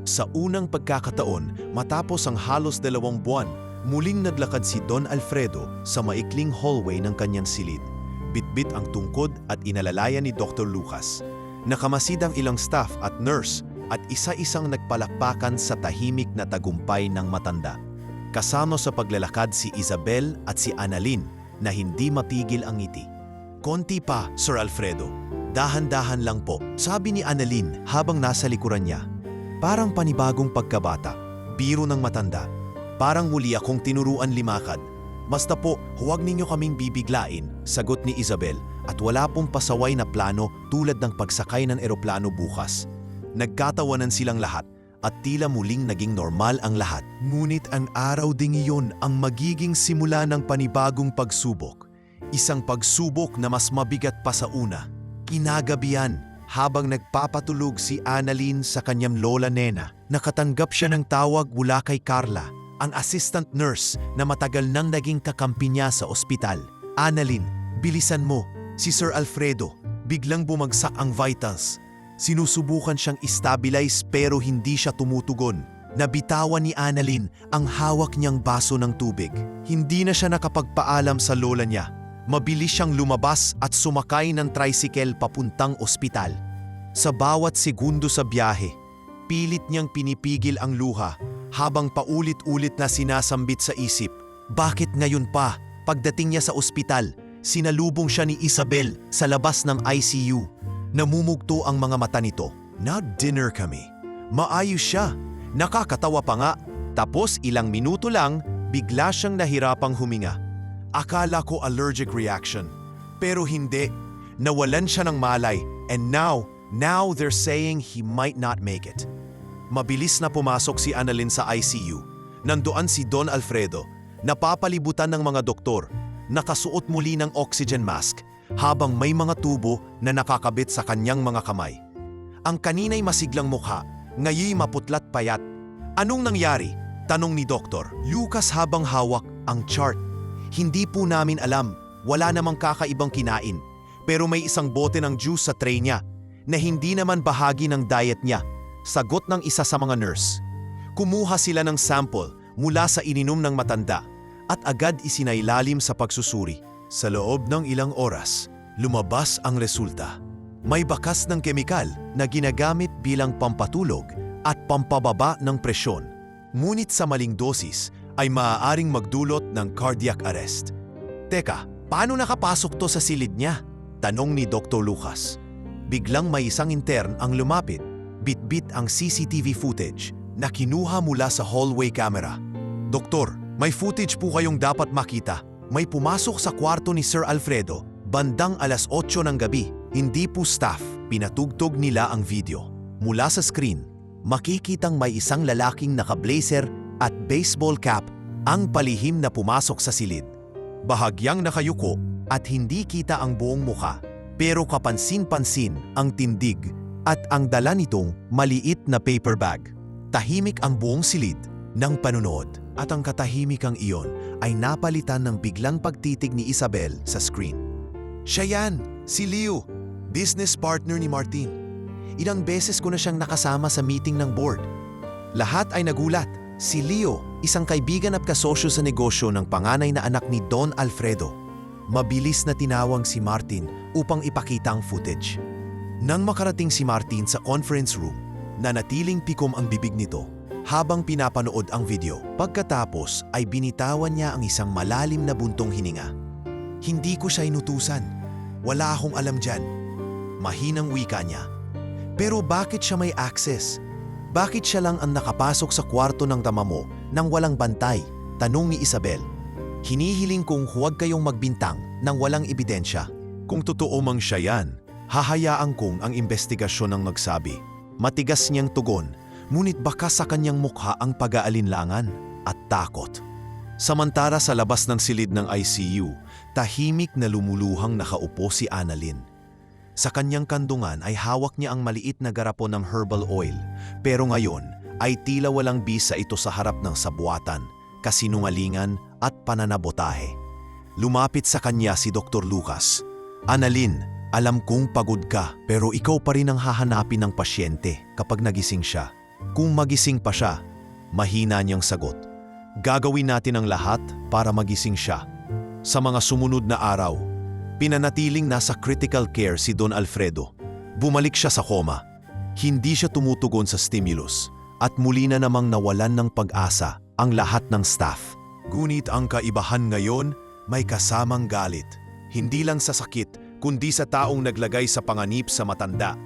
Sa unang pagkakataon, matapos ang halos 2 buwan, muling naglakad si Don Alfredo sa maikling hallway ng kanyang silid. Bitbit ang tungkod at inalalayan ni Dr. Lucas. Nakamasid ang ilang staff at nurse at isa-isang nagpalakpakan sa tahimik na tagumpay ng matanda. Kasama sa paglalakad si Isabel at si Annalyn na hindi mapigil ang ngiti. "Konti pa, Sir Alfredo. Dahan-dahan lang po," sabi ni Annalyn habang nasa likuran niya. Parang panibagong pagkabata, biro ng matanda. Parang muli akong tinuruan limakad. "Basta po, huwag ninyo kaming bibiglain," sagot ni Isabel, at wala pong pasaway na plano tulad ng pagsakay ng eroplano bukas. Nagkatawanan silang lahat at tila muling naging normal ang lahat. Ngunit ang araw ding iyon ang magiging simula ng panibagong pagsubok. Isang pagsubok na mas mabigat pa sa una. Kinagabihan, habang nagpapatulog si Annalyn sa kanyang lola Nena, nakatanggap siya ng tawag mula kay Carla, ang assistant nurse na matagal nang naging kakampi niya sa ospital. "Annalyn, bilisan mo, si Sir Alfredo, biglang bumagsak ang vitals." Sinusubukan siyang istabilize pero hindi siya tumutugon. Nabitawan ni Annalyn ang hawak niyang baso ng tubig. Hindi na siya nakapagpaalam sa lola niya. Mabilis siyang lumabas at sumakay ng tricycle papuntang ospital. Sa bawat segundo sa biyahe, pilit niyang pinipigil ang luha habang paulit-ulit na sinasambit sa isip. Bakit ngayon pa? Pagdating niya sa ospital, sinalubong siya ni Isabel sa labas ng ICU. Namumugto ang mga mata nito. "Nag-dinner kami. Maayos siya. Nakakatawa pa nga." Tapos ilang minuto lang, bigla siyang nahirapang huminga. Akala ko allergic reaction. Pero hindi. Nawalan siya ng malay. And now they're saying he might not make it. Mabilis na pumasok si Annalyn sa ICU. Nandoon si Don Alfredo, napapalibutan ng mga doktor, nakasuot muli ng oxygen mask, habang may mga tubo na nakakabit sa kanyang mga kamay. Ang kanina'y masiglang mukha, ngayon maputlat payat. "Anong nangyari?" tanong ni Dr. Lucas habang hawak ang chart. "Hindi po namin alam, wala namang kakaibang kinain. Pero may isang bote ng juice sa tray niya na hindi naman bahagi ng diet niya," sagot ng isa sa mga nurse. Kumuha sila ng sample mula sa ininom ng matanda at agad isinailalim sa pagsusuri. Sa loob ng ilang oras, lumabas ang resulta. May bakas ng kemikal na ginagamit bilang pampatulog at pampababa ng presyon. Ngunit sa maling dosis ay maaaring magdulot ng cardiac arrest. "Teka, paano nakapasok to sa silid niya?" tanong ni Dr. Lucas. Biglang may isang intern ang lumapit, bitbit ang CCTV footage na kinuha mula sa hallway camera. "Doktor, may footage po kayong dapat makita. May pumasok sa kwarto ni Sir Alfredo bandang alas 8 ng gabi. Hindi po staff." Pinatugtog nila ang video. Mula sa screen, makikitang may isang lalaking naka-blazer at baseball cap ang palihim na pumasok sa silid. Bahagyang nakayuko at hindi kita ang buong muka, pero kapansin-pansin ang tindig at ang dala nitong maliit na paper bag. Tahimik ang buong silid, ng panunood at ang katahimikang iyon ay napalitan ng biglang pagtitig ni Isabel sa screen. Siya yan, si Leo, business partner ni Martin. Ilang beses ko na siyang nakasama sa meeting ng board. Lahat ay nagulat. Si Leo, isang kaibigan at kasosyo sa negosyo ng panganay na anak ni Don Alfredo. Mabilis na tinawag si Martin upang ipakita ang footage. Nang makarating si Martin sa conference room, nanatiling pikom ang bibig nito habang pinapanood ang video. Pagkatapos ay binitawan niya ang isang malalim na buntong hininga. Hindi ko siya inutusan. Wala akong alam dyan. Mahinang wika niya. Pero bakit siya may access? Bakit siya lang ang nakapasok sa kwarto ng tama mo nang walang bantay? Tanong ni Isabel. Hinihiling kong huwag kayong magbintang nang walang ebidensya. Kung totoo mang siya yan, hahayaan kong ang investigasyon ang magsabi. Matigas niyang tugon, ngunit baka sa kanyang mukha ang pag-aalinlangan at takot. Samantara sa labas ng silid ng ICU, tahimik na lumuluhang nakaupo si Annalyn. Sa kanyang kandungan ay hawak niya ang maliit na garapon ng herbal oil, pero ngayon ay tila walang bisa ito sa harap ng sabuatan, kasinungalingan at pananabotahe. Lumapit sa kanya si Dr. Lucas. Annalyn, alam kong pagod ka, pero ikaw pa rin ang hahanapin ng pasyente kapag nagising siya. Kung magising pa siya, mahina niyang sagot. Gagawin natin ang lahat para magising siya. Sa mga sumunod na araw, pinanatiling nasa critical care si Don Alfredo. Bumalik siya sa coma. Hindi siya tumutugon sa stimulus at muli na namang nawalan ng pag-asa ang lahat ng staff. Ngunit ang kaibahan ngayon may kasamang galit. Hindi lang sa sakit, kundi sa taong naglagay sa panganib sa matanda.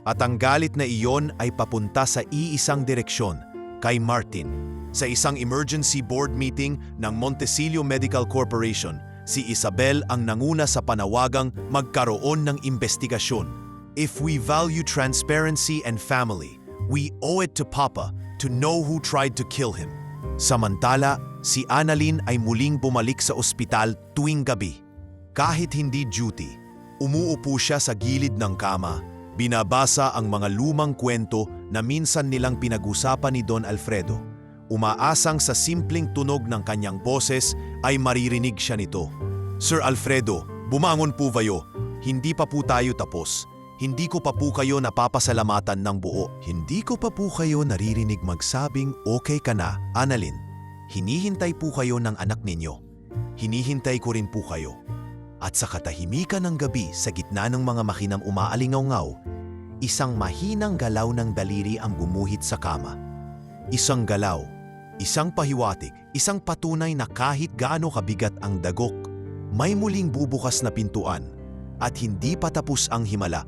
At ang galit na iyon ay papunta sa iisang direksyon, kay Martin. Sa isang emergency board meeting ng Montecillo Medical Corporation, si Isabel ang nanguna sa panawagang magkaroon ng investigasyon. If we value transparency and family, we owe it to Papa to know who tried to kill him. Samantala, si Annalyn ay muling bumalik sa ospital tuwing gabi. Kahit hindi duty, umuupo siya sa gilid ng kama, binabasa ang mga lumang kwento na minsan nilang pinag-usapan ni Don Alfredo. Umaasang sa simpleng tunog ng kanyang boses ay maririnig siya nito. Sir Alfredo, bumangon po kayo. Hindi pa po tayo tapos. Hindi ko pa po kayo napapasalamatan ng buo. Hindi ko pa po kayo naririnig magsabing okay ka na, Annalyn. Hinihintay po kayo ng anak ninyo. Hinihintay ko rin po kayo. At sa katahimikan ng gabi sa gitna ng mga makinang umaalingaw-ngaw, isang mahinang galaw ng daliri ang gumuhit sa kama. Isang galaw, isang pahiwatig, isang patunay na kahit gaano kabigat ang dagok, may muling bubukas na pintuan at hindi pa tapos ang himala.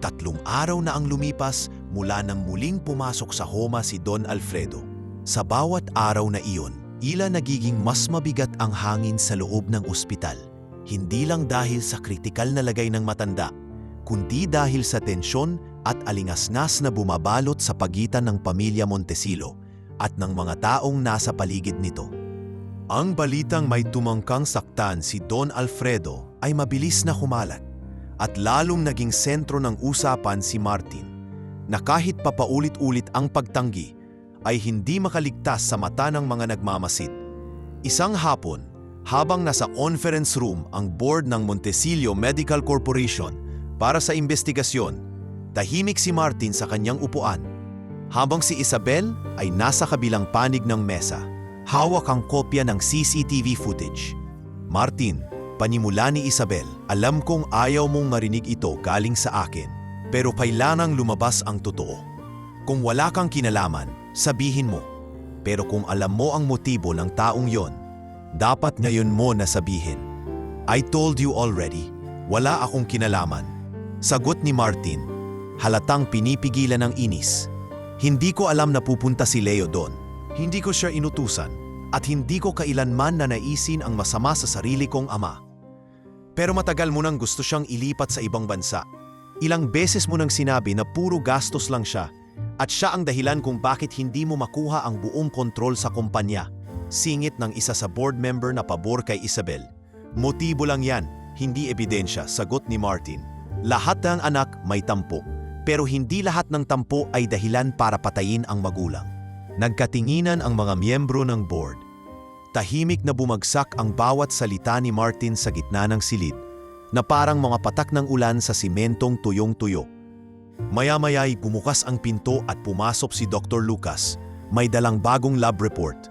3 araw na ang lumipas mula nang muling pumasok sa homa si Don Alfredo. Sa bawat araw na iyon, ila nagiging mas mabigat ang hangin sa loob ng ospital. Hindi lang dahil sa kritikal na lagay ng matanda, kundi dahil sa tensyon at alingasngas na bumabalot sa pagitan ng pamilya Montecillo at ng mga taong nasa paligid nito. Ang balitang may tumangkang saktan si Don Alfredo ay mabilis na kumalat at lalong naging sentro ng usapan si Martin, na kahit papaulit-ulit ang pagtanggi ay hindi makaligtas sa mata ng mga nagmamasid. Isang hapon, habang nasa conference room ang board ng Montecillo Medical Corporation para sa investigasyon, tahimik si Martin sa kanyang upuan, habang si Isabel ay nasa kabilang panig ng mesa. Hawak ang kopya ng CCTV footage. Martin, panimula ni Isabel, alam kong ayaw mong marinig ito galing sa akin, pero kailangang lumabas ang totoo. Kung wala kang kinalaman, sabihin mo. Pero kung alam mo ang motibo ng taong yon, dapat ngayon mo na sabihin. I told you already, wala akong kinalaman. Sagot ni Martin, halatang pinipigilan ng inis. Hindi ko alam na pupunta si Leo doon. Hindi ko siya inutusan at hindi ko kailanman na naisin ang masama sa sarili kong ama. Pero matagal mo nang gusto siyang ilipat sa ibang bansa. Ilang beses mo nang sinabi na puro gastos lang siya at siya ang dahilan kung bakit hindi mo makuha ang buong kontrol sa kumpanya. Singit ng isa sa board member na pabor kay Isabel. Motibo lang yan, hindi ebidensya, sagot ni Martin. Lahat ng anak may tampo, pero hindi lahat ng tampo ay dahilan para patayin ang magulang. Nagkatinginan ang mga miyembro ng board. Tahimik na bumagsak ang bawat salita ni Martin sa gitna ng silid, na parang mga patak ng ulan sa simentong tuyong-tuyo. Maya-maya'y bumukas ang pinto at pumasok si Dr. Lucas. May dalang bagong lab report.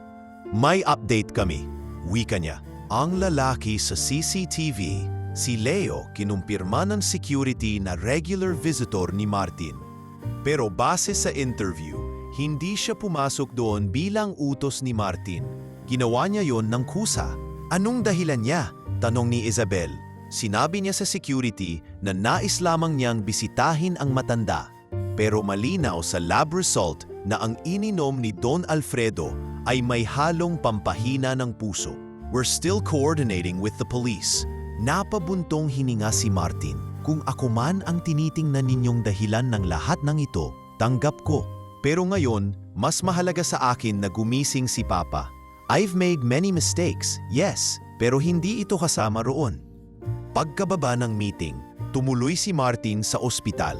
May update kami, wika niya. Ang lalaki sa CCTV, si Leo, kinumpirma ng security na regular visitor ni Martin. Pero base sa interview, hindi siya pumasok doon bilang utos ni Martin. Ginawa niya yon ng kusa. Anong dahilan niya? Tanong ni Isabel. Sinabi niya sa security na nais lamang niyang bisitahin ang matanda. Pero malinaw sa lab result na ang ininom ni Don Alfredo ay may halong pampahina ng puso. We're still coordinating with the police. Napabuntong hininga si Martin. Kung ako man ang tinitingnan ninyong dahilan ng lahat ng ito, tanggap ko. Pero ngayon, mas mahalaga sa akin na gumising si Papa. I've made many mistakes, yes, pero hindi ito kasama roon. Pagkababa ng meeting, tumuloy si Martin sa ospital.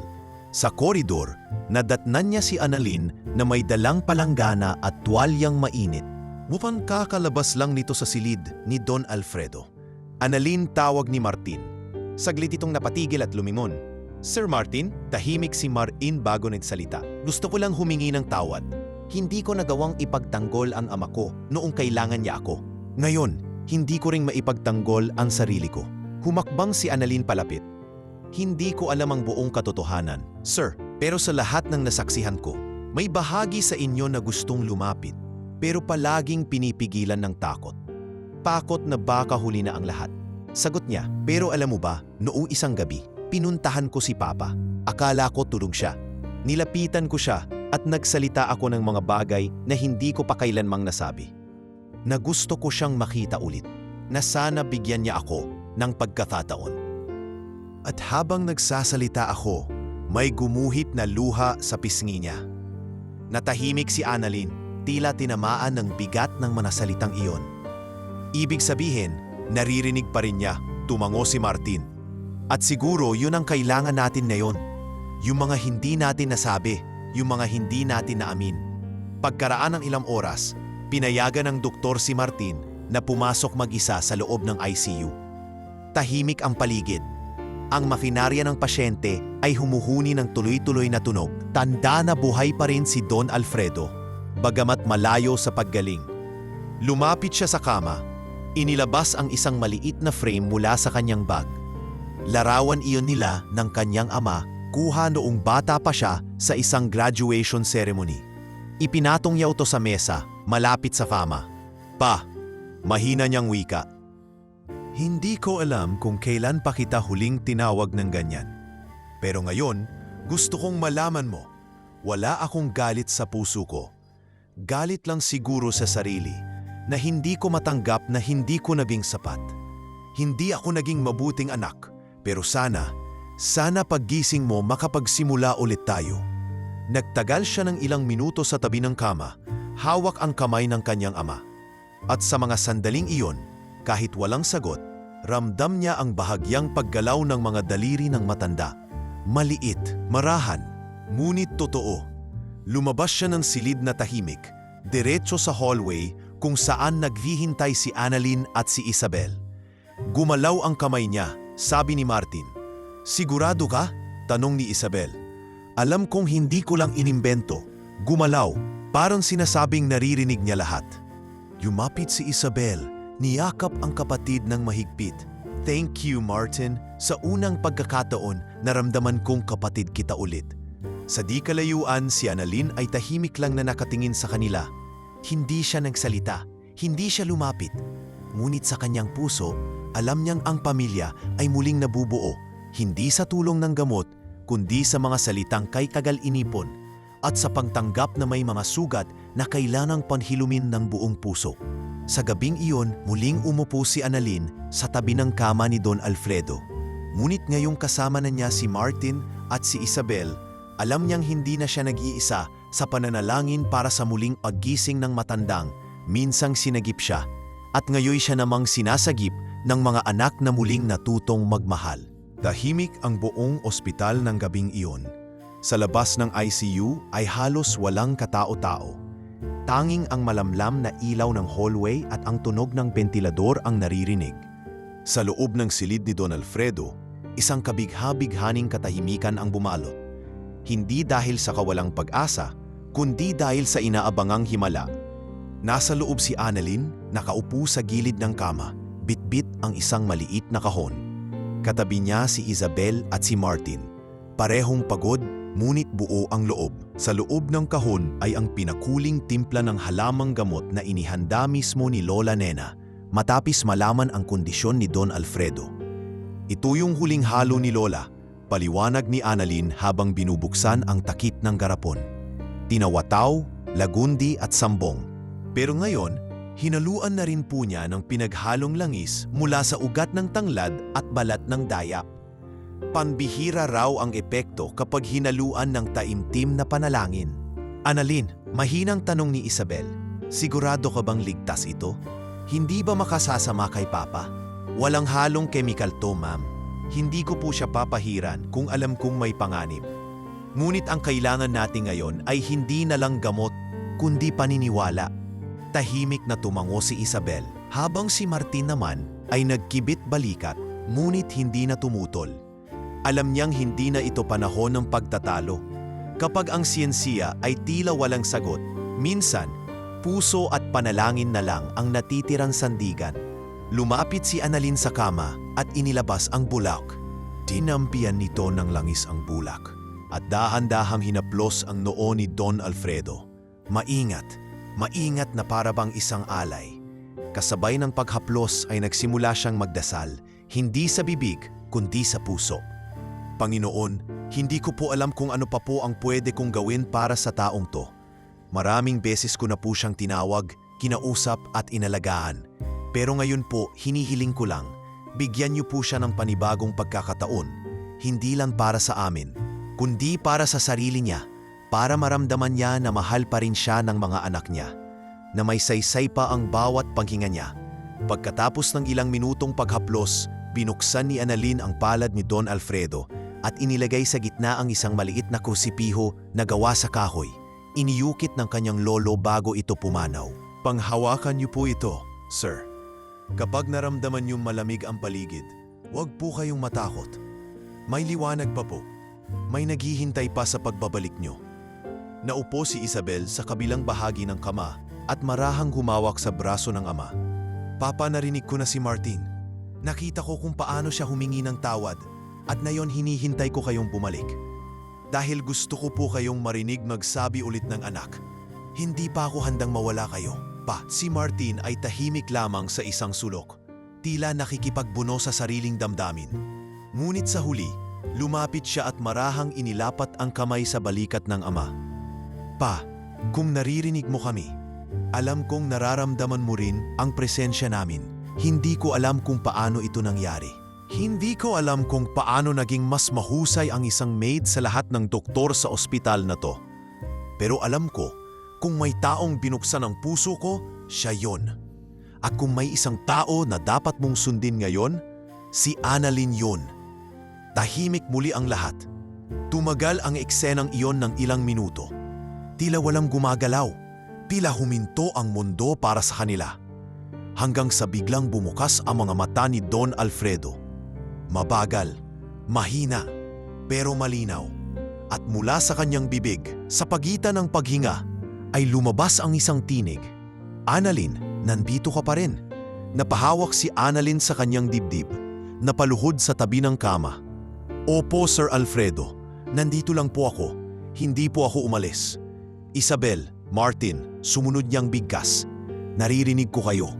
Sa koridor, nadatnan niya si Annalyn na may dalang palanggana at tuwalyang mainit. Mukhang kakalabas lang nito sa silid ni Don Alfredo. Annalyn, tawag ni Martin. Saglit itong napatigil at lumingon. Sir Martin, tahimik si Martin bago nagsalita. Gusto ko lang humingi ng tawad. Hindi ko nagawang ipagtanggol ang ama ko noong kailangan niya ako. Ngayon, hindi ko ring maipagtanggol ang sarili ko. Humakbang si Annalyn palapit. Hindi ko alam ang buong katotohanan, sir, pero sa lahat ng nasaksihan ko, may bahagi sa inyo na gustong lumapit, pero palaging pinipigilan ng takot. Takot na baka huli na ang lahat. Sagot niya, pero alam mo ba, noong isang gabi, pinuntahan ko si Papa. Akala ko tulog siya. Nilapitan ko siya at nagsalita ako ng mga bagay na hindi ko pa kailanmang nasabi. Na gusto ko siyang makita ulit, na sana bigyan niya ako ng pagkakataon. At habang nagsasalita ako, may gumuhit na luha sa pisngi niya. Natahimik si Annalyn, tila tinamaan ng bigat ng manasalitang iyon. Ibig sabihin, naririnig pa rin niya, tumango si Martin. At siguro yun ang kailangan natin ngayon. Yung mga hindi natin nasabi, yung mga hindi natin naamin. Pagkaraan ng ilang oras, pinayagan ng doktor si Martin na pumasok mag-isa sa loob ng ICU. Tahimik ang paligid. Ang makinarya ng pasyente ay humuhuni ng tuloy-tuloy na tunog. Tanda na buhay pa rin si Don Alfredo, bagamat malayo sa paggaling. Lumapit siya sa kama. Inilabas ang isang maliit na frame mula sa kanyang bag. Larawan iyon nila ng kanyang ama, kuha noong bata pa siya sa isang graduation ceremony. Ipinatong niya ito sa mesa, malapit sa kama. Pa, mahina niyang wika. Hindi ko alam kung kailan pa kita huling tinawag ng ganyan. Pero ngayon, gusto kong malaman mo, wala akong galit sa puso ko. Galit lang siguro sa sarili na hindi ko matanggap na hindi ko naging sapat. Hindi ako naging mabuting anak. Pero sana paggising mo makapagsimula ulit tayo. Nagtagal siya ng ilang minuto sa tabi ng kama, hawak ang kamay ng kanyang ama. At sa mga sandaling iyon, kahit walang sagot, ramdam niya ang bahagyang paggalaw ng mga daliri ng matanda. Maliit, marahan, ngunit totoo. Lumabas siya ng silid na tahimik, diretso sa hallway kung saan naghihintay si Annalyn at si Isabel. Gumalaw ang kamay niya. Sabi ni Martin. Sigurado ka? Tanong ni Isabel. Alam kong hindi ko lang inimbento. Gumalaw, parang sinasabing naririnig niya lahat. Yumapit si Isabel, niyakap ang kapatid ng mahigpit. Thank you, Martin. Sa unang pagkakataon, naramdaman kong kapatid kita ulit. Sa di kalayuan, si Annalyn ay tahimik lang na nakatingin sa kanila. Hindi siya nagsalita, hindi siya lumapit. Ngunit sa kanyang puso, alam niyang ang pamilya ay muling nabubuo, hindi sa tulong ng gamot, kundi sa mga salitang kay tagal inipon at sa pagtanggap na may mga sugat na kailangang panhilumin ng buong puso. Sa gabing iyon, muling umupo si Annalyn sa tabi ng kama ni Don Alfredo. Ngunit ngayong kasama na niya si Martin at si Isabel, alam niyang hindi na siya nag-iisa sa pananalangin para sa muling paggising ng matandang, minsang sinagip siya, at ngayon siya namang sinasagip ng mga anak na muling natutong magmahal. Tahimik ang buong ospital ng gabing iyon. Sa labas ng ICU ay halos walang katao-tao. Tanging ang malamlam na ilaw ng hallway at ang tunog ng bentilador ang naririnig. Sa loob ng silid ni Don Alfredo, isang kabigha-bighaning katahimikan ang bumalot. Hindi dahil sa kawalang pag-asa, kundi dahil sa inaabangang himala. Nasa loob si Annalyn, nakaupo sa gilid ng kama, bitbit ang isang maliit na kahon. Katabi niya si Isabel at si Martin. Parehong pagod, ngunit buo ang loob. Sa loob ng kahon ay ang pinakuling timpla ng halamang gamot na inihanda mismo ni Lola Nena matapis malaman ang kondisyon ni Don Alfredo. Ito yung huling halo ni Lola, paliwanag ni Annalyn habang binubuksan ang takip ng garapon. Tinawataw, lagundi at sambong. Pero ngayon, hinaluan na rin po niya ng pinaghalong langis mula sa ugat ng tanglad at balat ng dayap. Panbihira raw ang epekto kapag hinaluan ng taimtim na panalangin. Annalyn, mahinang tanong ni Isabel, sigurado ka bang ligtas ito? Hindi ba makasasama kay Papa? Walang halong chemical to, ma'am. Hindi ko po siya papahiran kung alam kong may panganib. Ngunit ang kailangan natin ngayon ay hindi na lang gamot, kundi paniniwala. Tahimik na tumango si Isabel, habang si Martin naman ay nagkibit balikat, ngunit hindi na tumutol. Alam niyang hindi na ito panahon ng pagtatalo. Kapag ang siyensiya ay tila walang sagot, minsan, puso at panalangin na lang ang natitirang sandigan. Lumapit si Annalyn sa kama at inilabas ang bulak. Tinampian nito ng langis ang bulak at dahan-dahang hinaplos ang noo ni Don Alfredo. Maingat na para bang isang alay. Kasabay ng paghaplos ay nagsimula siyang magdasal, hindi sa bibig kundi sa puso. Panginoon, hindi ko po alam kung ano pa po ang pwede kong gawin para sa taong to. Maraming beses ko na po siyang tinawag, kinausap at inalagaan. Pero ngayon po, hinihiling ko lang, bigyan niyo po siya ng panibagong pagkakataon. Hindi lang para sa amin, kundi para sa sarili niya, para maramdaman niya na mahal pa rin siya ng mga anak niya, na may saysay pa ang bawat panghinga niya. Pagkatapos ng ilang minutong paghaplos, binuksan ni Annalyn ang palad ni Don Alfredo at inilagay sa gitna ang isang maliit na krusipiho na gawa sa kahoy. Iniyukit ng kanyang lolo bago ito pumanaw. Panghawakan niyo po ito, sir. Kapag naramdaman niyong malamig ang paligid, huwag po kayong matakot. May liwanag pa po. May naghihintay pa sa pagbabalik niyo. Naupo si Isabel sa kabilang bahagi ng kama at marahang humawak sa braso ng ama. Papa, narinig ko na si Martin. Nakita ko kung paano siya humingi ng tawad at ngayon hinihintay ko kayong bumalik. Dahil gusto ko po kayong marinig magsabi ulit ng anak. Hindi pa ako handang mawala kayo. Pa, si Martin ay tahimik lamang sa isang sulok. Tila nakikipagbuno sa sariling damdamin. Ngunit sa huli, lumapit siya at marahang inilapat ang kamay sa balikat ng ama. Pa, kung naririnig mo kami, alam kong nararamdaman mo rin ang presensya namin. Hindi ko alam kung paano ito nangyari. Hindi ko alam kung paano naging mas mahusay ang isang maid sa lahat ng doktor sa ospital na to. Pero alam ko, kung may taong binuksan ang puso ko, siya yon. At kung may isang tao na dapat mong sundin ngayon, si Annalyn yon. Tahimik muli ang lahat. Tumagal ang eksenang iyon ng ilang minuto. Tila walang gumagalaw. Tila huminto ang mundo para sa kanila. Hanggang sa biglang bumukas ang mga mata ni Don Alfredo. Mabagal, mahina, pero malinaw. At mula sa kanyang bibig, sa pagitan ng paghinga, ay lumabas ang isang tinig. Annalyn, nandito ka pa rin. Napahawak si Annalyn sa kanyang dibdib, napaluhod sa tabi ng kama. Opo, Sir Alfredo, nandito lang po ako. Hindi po ako umalis. Isabel, Martin, sumunod niyang bigkas. Naririnig ko kayo.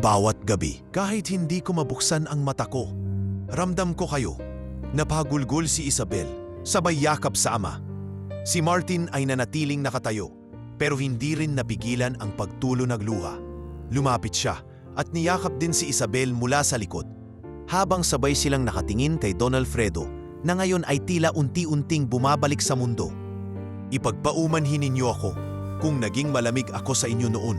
Bawat gabi, kahit hindi ko mabuksan ang mata ko, ramdam ko kayo. Napagulgol si Isabel, sabay yakap sa ama. Si Martin ay nanatiling nakatayo, pero hindi rin napigilan ang pagtulo ng luha. Lumapit siya at niyakap din si Isabel mula sa likod, habang sabay silang nakatingin kay Don Alfredo na ngayon ay tila unti-unting bumabalik sa mundo. Ipagpaumanhin ninyo ako kung naging malamig ako sa inyo noon.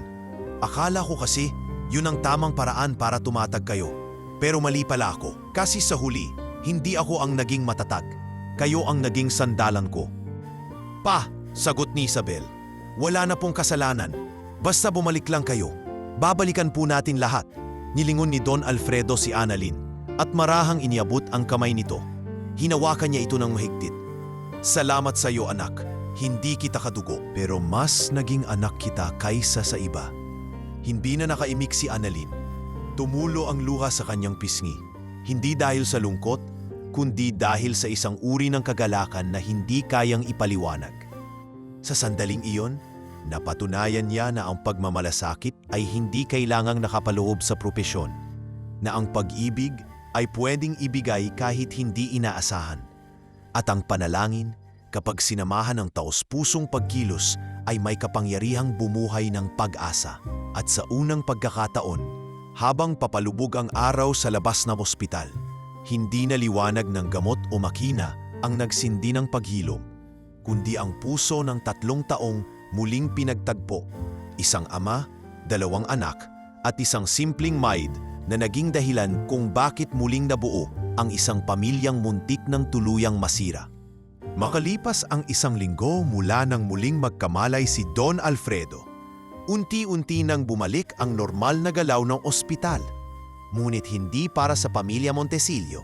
Akala ko kasi yun ang tamang paraan para tumatag kayo. Pero mali pala ako, kasi sa huli, hindi ako ang naging matatag. Kayo ang naging sandalan ko. Pa, sagot ni Isabel, wala na pong kasalanan. Basta bumalik lang kayo. Babalikan po natin lahat. Nilingon ni Don Alfredo si Annalyn at marahang iniabot ang kamay nito. Hinawakan niya ito ng mahigpit. Salamat sa iyo anak. Hindi kita kadugo pero mas naging anak kita kaysa sa iba. Hindi na nakaimik si Annalyn. Tumulo ang luha sa kanyang pisngi. Hindi dahil sa lungkot, kundi dahil sa isang uri ng kagalakan na hindi kayang ipaliwanag. Sa sandaling iyon, napatunayan niya na ang pagmamalasakit ay hindi kailangang nakapaloob sa propesyon, na ang pag-ibig ay pwedeng ibigay kahit hindi inaasahan. At ang panalangin, kapag sinamahan ng taos-pusong pagkilos, ay may kapangyarihang bumuhay ng pag-asa. At sa unang pagkakataon, habang papalubog ang araw sa labas ng ospital, hindi na liwanag ng gamot o makina ang nagsindi ng paghilom, kundi ang puso ng 3 taong muling pinagtagpo, isang ama, 2 anak, at isang simpleng maid na naging dahilan kung bakit muling nabuo ang isang pamilyang muntik ng tuluyang masira. Makalipas ang 1 linggo mula nang muling magkamalay si Don Alfredo, unti-unti nang bumalik ang normal na galaw ng ospital. Ngunit hindi para sa pamilya Montesillo.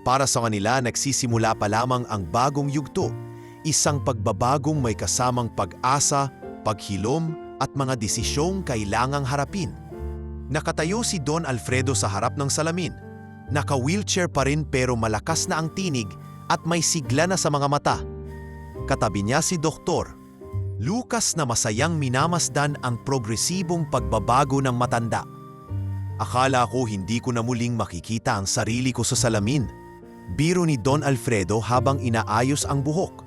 Para sa kanila nagsisimula pa lamang ang bagong yugto, isang pagbabagong may kasamang pag-asa, paghilom at mga desisyong kailangang harapin. Nakatayo si Don Alfredo sa harap ng salamin. Naka-wheelchair pa rin pero malakas na ang tinig at may sigla na sa mga mata. Katabi niya si Doktor Lucas na masayang minamasdan ang progresibong pagbabago ng matanda. Akala ko hindi ko na muling makikita ang sarili ko sa salamin. Biro ni Don Alfredo habang inaayos ang buhok.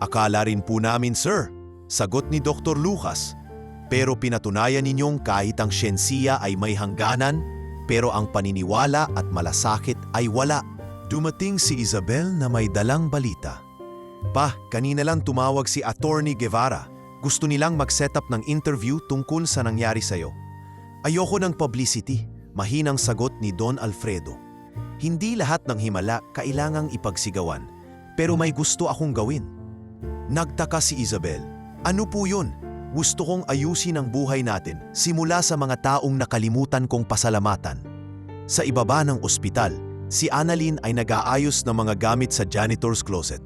Akala rin po namin, sir, sagot ni Dr. Lucas. Pero pinatunayan ninyong kahit ang siyensiya ay may hangganan, pero ang paniniwala at malasakit ay wala. Dumating si Isabel na may dalang balita. Pa, kanina lang tumawag si Attorney Guevara. Gusto nilang mag-set up ng interview tungkol sa nangyari sa'yo. Ayoko ng publicity, mahinang sagot ni Don Alfredo. Hindi lahat ng himala kailangang ipagsigawan, pero may gusto akong gawin. Nagtaka si Isabel. Ano po yun? Gusto kong ayusin ang buhay natin simula sa mga taong nakalimutan kong pasalamatan. Sa ibaba ng ospital, si Annalyn ay nag-aayos ng mga gamit sa janitor's closet.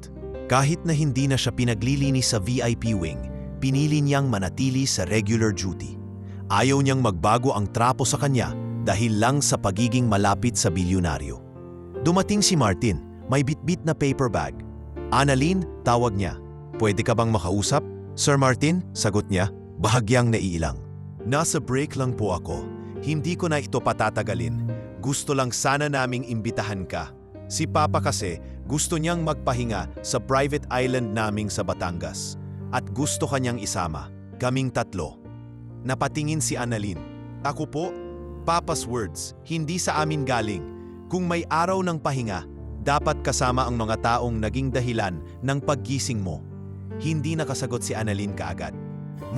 Kahit na hindi na siya pinaglilinis sa VIP wing, pinili niyang manatili sa regular duty. Ayaw niyang magbago ang trapo sa kanya dahil lang sa pagiging malapit sa bilyonaryo. Dumating si Martin, may bitbit na paper bag. Annalyn, tawag niya. Pwede ka bang makausap? Sir Martin, sagot niya, bahagyang naiilang. Nasa break lang po ako. Hindi ko na ito patatagalin. Gusto lang sana naming imbitahan ka. Si Papa kasi gusto niyang magpahinga sa private island naming sa Batangas at gusto kanyang isama, kaming 3. Napatingin si Annalyn. Ako po, Papa's words, hindi sa amin galing. Kung may araw ng pahinga, dapat kasama ang mga taong naging dahilan ng paggising mo. Hindi nakasagot si Annalyn kaagad.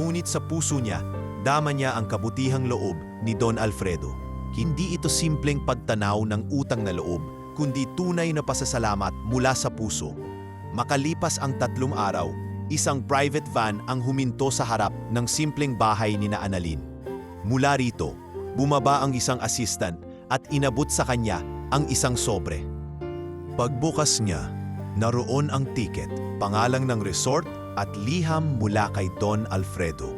Ngunit sa puso niya, dama niya ang kabutihang loob ni Don Alfredo. Hindi ito simpleng pagtanaw ng utang na loob, kundi tunay na pasasalamat mula sa puso. Makalipas ang 3 araw, isang private van ang huminto sa harap ng simpleng bahay ni na Annalyn. Mula rito, bumaba ang isang assistant at inabot sa kanya ang isang sobre. Pagbukas niya, naroon ang ticket, pangalang ng resort at liham mula kay Don Alfredo.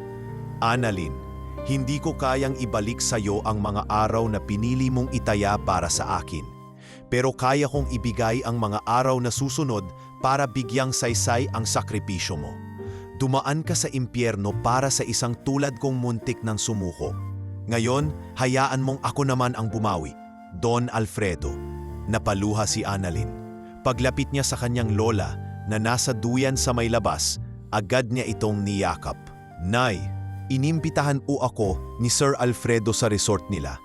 Annalyn, hindi ko kayang ibalik sa iyo ang mga araw na pinili mong itaya para sa akin. Pero kaya kong ibigay ang mga araw na susunod para bigyang saysay ang sakripisyo mo. Dumaan ka sa impyerno para sa isang tulad kong muntik ng sumuko. Ngayon, hayaan mong ako naman ang bumawi. Don Alfredo. Napaluha si Annalyn. Paglapit niya sa kanyang lola na nasa duyan sa may labas, agad niya itong niyakap. Nay, inimbitahan po ako ni Sir Alfredo sa resort nila.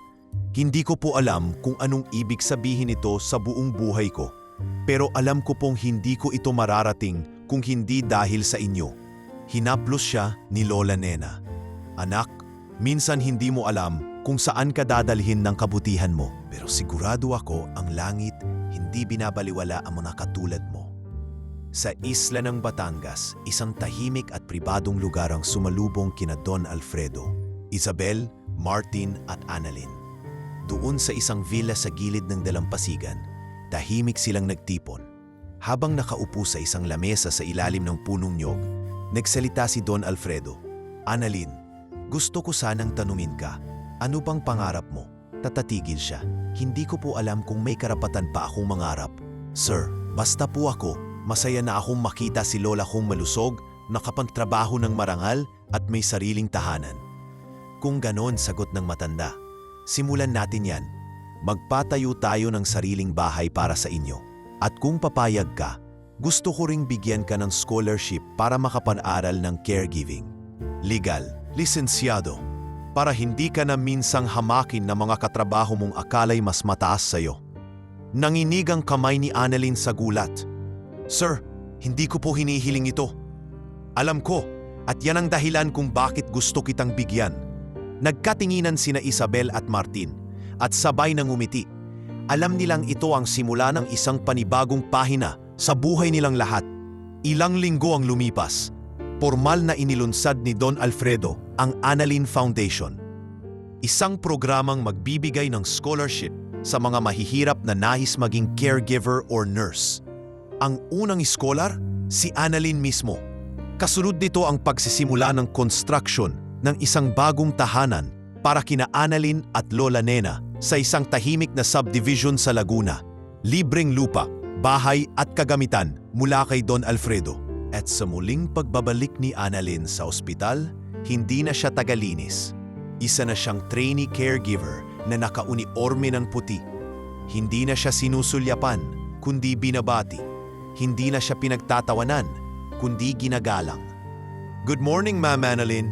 Hindi ko po alam kung anong ibig sabihin ito sa buong buhay ko. Pero alam ko pong hindi ko ito mararating kung hindi dahil sa inyo. Hinaplos siya ni Lola Nena. Anak, minsan hindi mo alam kung saan ka dadalhin ng kabutihan mo. Pero sigurado ako ang langit hindi binabaliwala ang mga katulad mo. Sa isla ng Batangas, isang tahimik at pribadong lugar ang sumalubong kina Don Alfredo, Isabel, Martin at Annalyn. Doon sa isang villa sa gilid ng dalampasigan, tahimik silang nagtipon. Habang nakaupo sa isang lamesa sa ilalim ng punong niyog, nagsalita si Don Alfredo. Annalyn, gusto ko sanang tanungin ka, ano bang pangarap mo? Tatatigil siya. Hindi ko po alam kung may karapatan pa akong mangarap. Sir, basta po ako, masaya na akong makita si lola kong malusog, nakapagtrabaho ng marangal at may sariling tahanan. Kung ganon sagot ng matanda, simulan natin yan. Magpatayo tayo ng sariling bahay para sa inyo. At kung papayag ka, gusto ko ring bigyan ka ng scholarship para makapag-aral ng caregiving. Legal, lisensyado, para hindi ka na minsang hamakin ng mga katrabaho mong akalay mas mataas sa'yo. Nanginig ang kamay ni Annalyn sa gulat. Sir, hindi ko po hinihiling ito. Alam ko, at yan ang dahilan kung bakit gusto kitang bigyan. Nagkatinginan sina Isabel at Martin, at sabay nang umiti. Alam nilang ito ang simula ng isang panibagong pahina sa buhay nilang lahat. Ilang linggo ang lumipas. Formal na inilunsad ni Don Alfredo ang Annalyn Foundation. Isang programang magbibigay ng scholarship sa mga mahihirap na nais maging caregiver or nurse. Ang unang scholar, si Annalyn mismo. Kasunod nito ang pagsisimula ng construction ng isang bagong tahanan para kina Annalyn at Lola Nena sa isang tahimik na subdivision sa Laguna. Libreng lupa, bahay at kagamitan mula kay Don Alfredo. At sa muling pagbabalik ni Annalyn sa ospital, hindi na siya tagalinis. Isa na siyang trainee caregiver na nakauniorme ng puti. Hindi na siya sinusulyapan, kundi binabati. Hindi na siya pinagtatawanan, kundi ginagalang. Good morning, Ma'am Annalyn.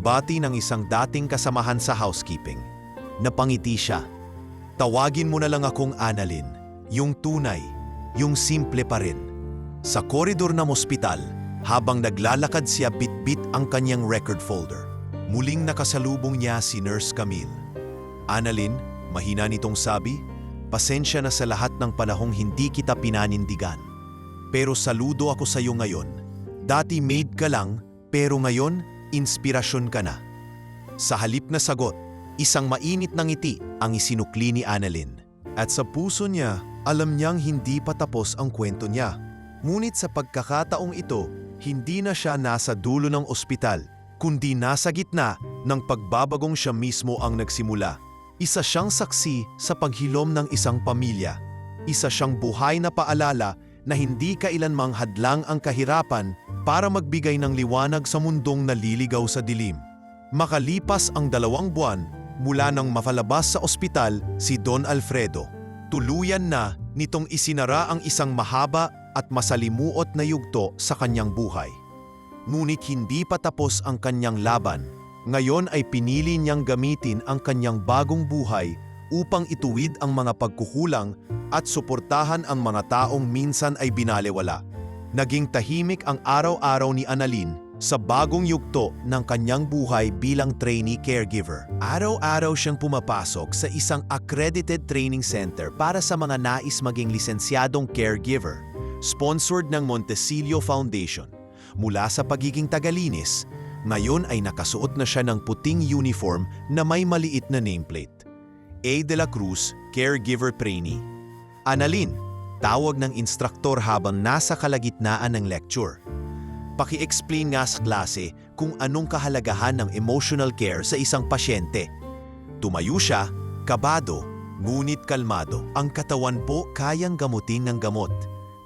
Bati ng isang dating kasamahan sa housekeeping. Napangiti siya. Tawagin mo na lang akong Annalyn. Yung tunay, yung simple pa rin. Sa koridor ng ospital, habang naglalakad siya bit-bit ang kanyang record folder, muling nakasalubong niya si Nurse Camille. Annalyn, mahina nitong sabi, pasensya na sa lahat ng panahong hindi kita pinanindigan. Pero saludo ako sa iyo ngayon. Dati maid ka lang, pero ngayon, inspirasyon ka na. Sa halip na sagot, isang mainit na ngiti ang isinukli ni Annalyn. At sa puso niya, alam niyang hindi pa tapos ang kwento niya. Ngunit sa pagkakataong ito, hindi na siya nasa dulo ng ospital, kundi nasa gitna ng pagbabagong siya mismo ang nagsimula. Isa siyang saksi sa paghilom ng isang pamilya. Isa siyang buhay na paalala na hindi kailanmang hadlang ang kahirapan para magbigay ng liwanag sa mundong naliligaw sa dilim. Makalipas ang 2 buwan mula nang mapalabas sa ospital si Don Alfredo, tuluyan na nitong isinara ang isang mahaba at masalimuot na yugto sa kanyang buhay. Ngunit hindi pa tapos ang kanyang laban. Ngayon ay pinili niyang gamitin ang kanyang bagong buhay upang ituwid ang mga pagkukulang at suportahan ang mga taong minsan ay binalewala. Naging tahimik ang araw-araw ni Annalyn sa bagong yugto ng kanyang buhay bilang trainee caregiver. Araw-araw siyang pumapasok sa isang accredited training center para sa mga nais maging lisensyadong caregiver, sponsored ng Montesilio Foundation. Mula sa pagiging tagalinis, ngayon ay nakasuot na siya ng puting uniform na may maliit na nameplate. A. De La Cruz, Caregiver Trainee. Annalyn, tawag ng instruktor habang nasa kalagitnaan ng lecture. Paki-explain nga sa klase kung anong kahalagahan ng emotional care sa isang pasyente. Tumayo siya, kabado, ngunit kalmado. Ang katawan po kayang gamutin ng gamot,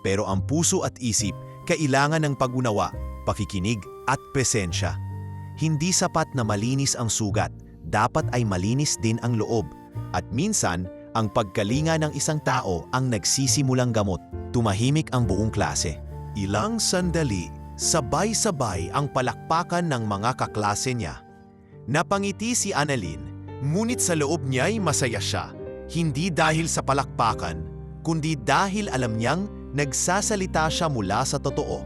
pero ang puso at isip kailangan ng pag-unawa, pakikinig at presensya. Hindi sapat na malinis ang sugat, dapat ay malinis din ang loob. At minsan, ang pagkalinga ng isang tao ang nagsisimulang gamot. Tumahimik ang buong klase. Ilang sandali, sabay-sabay ang palakpakan ng mga kaklase niya. Napangiti si Annalyn, ngunit sa loob niya'y masaya siya. Hindi dahil sa palakpakan, kundi dahil alam niyang nagsasalita siya mula sa totoo.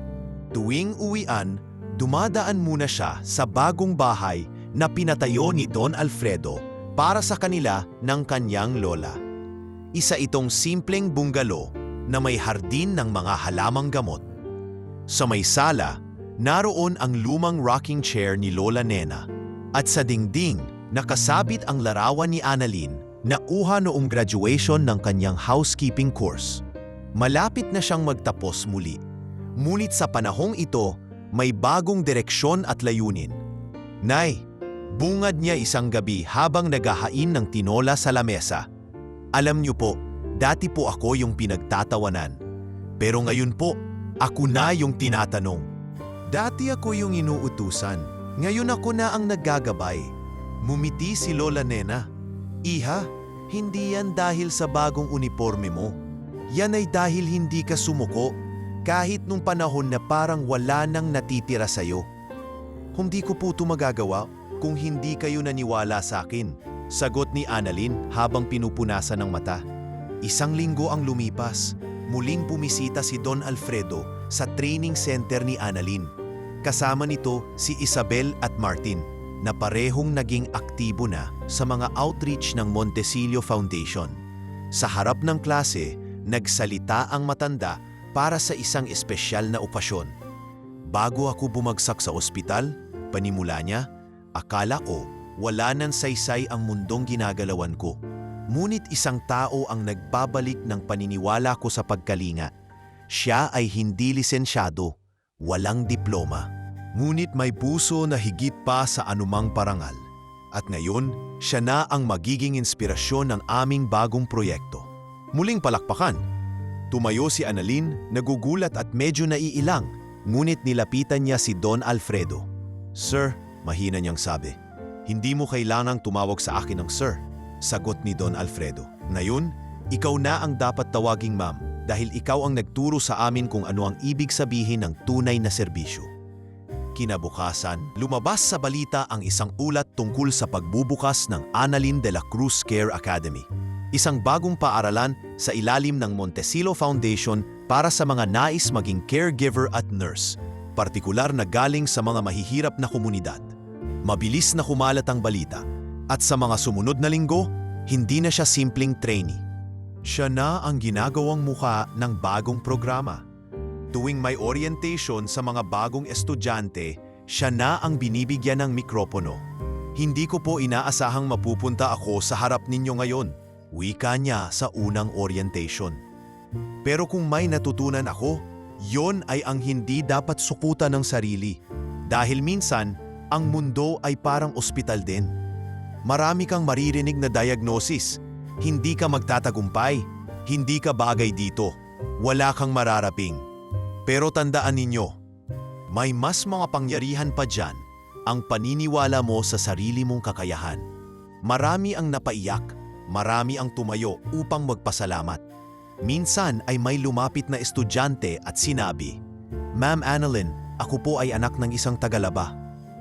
Tuwing uwian, dumadaan muna siya sa bagong bahay na pinatayo ni Don Alfredo para sa kanila ng kanyang lola. Isa itong simpleng bungalo na may hardin ng mga halamang gamot, Sa may sala, naroon ang lumang rocking chair ni Lola Nena at sa dingding nakasabit ang larawan ni Annalyn na uha noong graduation ng kanyang housekeeping course. Malapit na siyang magtapos muli. Ngunit sa panahong ito, may bagong direksyon at layunin. Nay, bungad niya isang gabi habang naghahain ng tinola sa lamesa. Alam niyo po, dati po ako yung pinagtatawanan. Pero ngayon po, ako na yung tinatanong. Dati ako yung inuutusan, ngayon ako na ang naggagabay. Mumiti si Lola Nena. Iha, hindi yan dahil sa bagong uniforme mo. Yan ay dahil hindi ka sumuko, kahit nung panahon na parang wala nang natitira sa'yo. Hindi ko po ito magagawa kung hindi kayo naniwala sa akin, sagot ni Annalyn habang pinupunasan ng mata. Isang linggo ang lumipas, muling bumisita si Don Alfredo sa training center ni Annalyn. Kasama nito si Isabel at Martin na parehong naging aktibo na sa mga outreach ng Montesilio Foundation. Sa harap ng klase, nagsalita ang matanda para sa isang espesyal na okasyon. Bago ako bumagsak sa ospital, panimula niya, akala ko wala nang saysay ang mundong ginagalawan ko. Ngunit isang tao ang nagbabalik ng paniniwala ko sa pagkalinga. Siya ay hindi lisensyado, walang diploma. Ngunit may puso na higit pa sa anumang parangal. At ngayon, siya na ang magiging inspirasyon ng aming bagong proyekto. Muling palakpakan. Tumayo si Annalyn, nagugulat at medyo naiilang, ngunit nilapitan niya si Don Alfredo. Sir, mahina niyang sabi, hindi mo kailangang tumawag sa akin ng sir, sagot ni Don Alfredo. Ngayon, ikaw na ang dapat tawaging ma'am dahil ikaw ang nagturo sa amin kung ano ang ibig sabihin ng tunay na serbisyo. Kinabukasan, lumabas sa balita ang isang ulat tungkol sa pagbubukas ng Annalyn de la Cruz Care Academy. Isang bagong paaralan sa ilalim ng Montesilio Foundation para sa mga nais maging caregiver at nurse, partikular na galing sa mga mahihirap na komunidad. Mabilis na kumalat ang balita at sa mga sumunod na linggo, hindi na siya simpleng trainee. Siya na ang ginagawang mukha ng bagong programa. Tuwing may orientation sa mga bagong estudyante, siya na ang binibigyan ng mikropono. Hindi ko po inaasahang mapupunta ako sa harap ninyo ngayon, wika niya sa unang orientation. Pero kung may natutunan ako, yon ay ang hindi dapat sukutan ng sarili. Dahil minsan, ang mundo ay parang ospital din. Marami kang maririnig na diagnosis. Hindi ka magtatagumpay. Hindi ka bagay dito. Wala kang mararaping. Pero tandaan ninyo, may mas mga pangyarihan pa dyan ang paniniwala mo sa sarili mong kakayahan. Marami ang napaiyak, marami ang tumayo upang magpasalamat. Minsan ay may lumapit na estudyante at sinabi, Ma'am Annalyn, ako po ay anak ng isang tagalaba.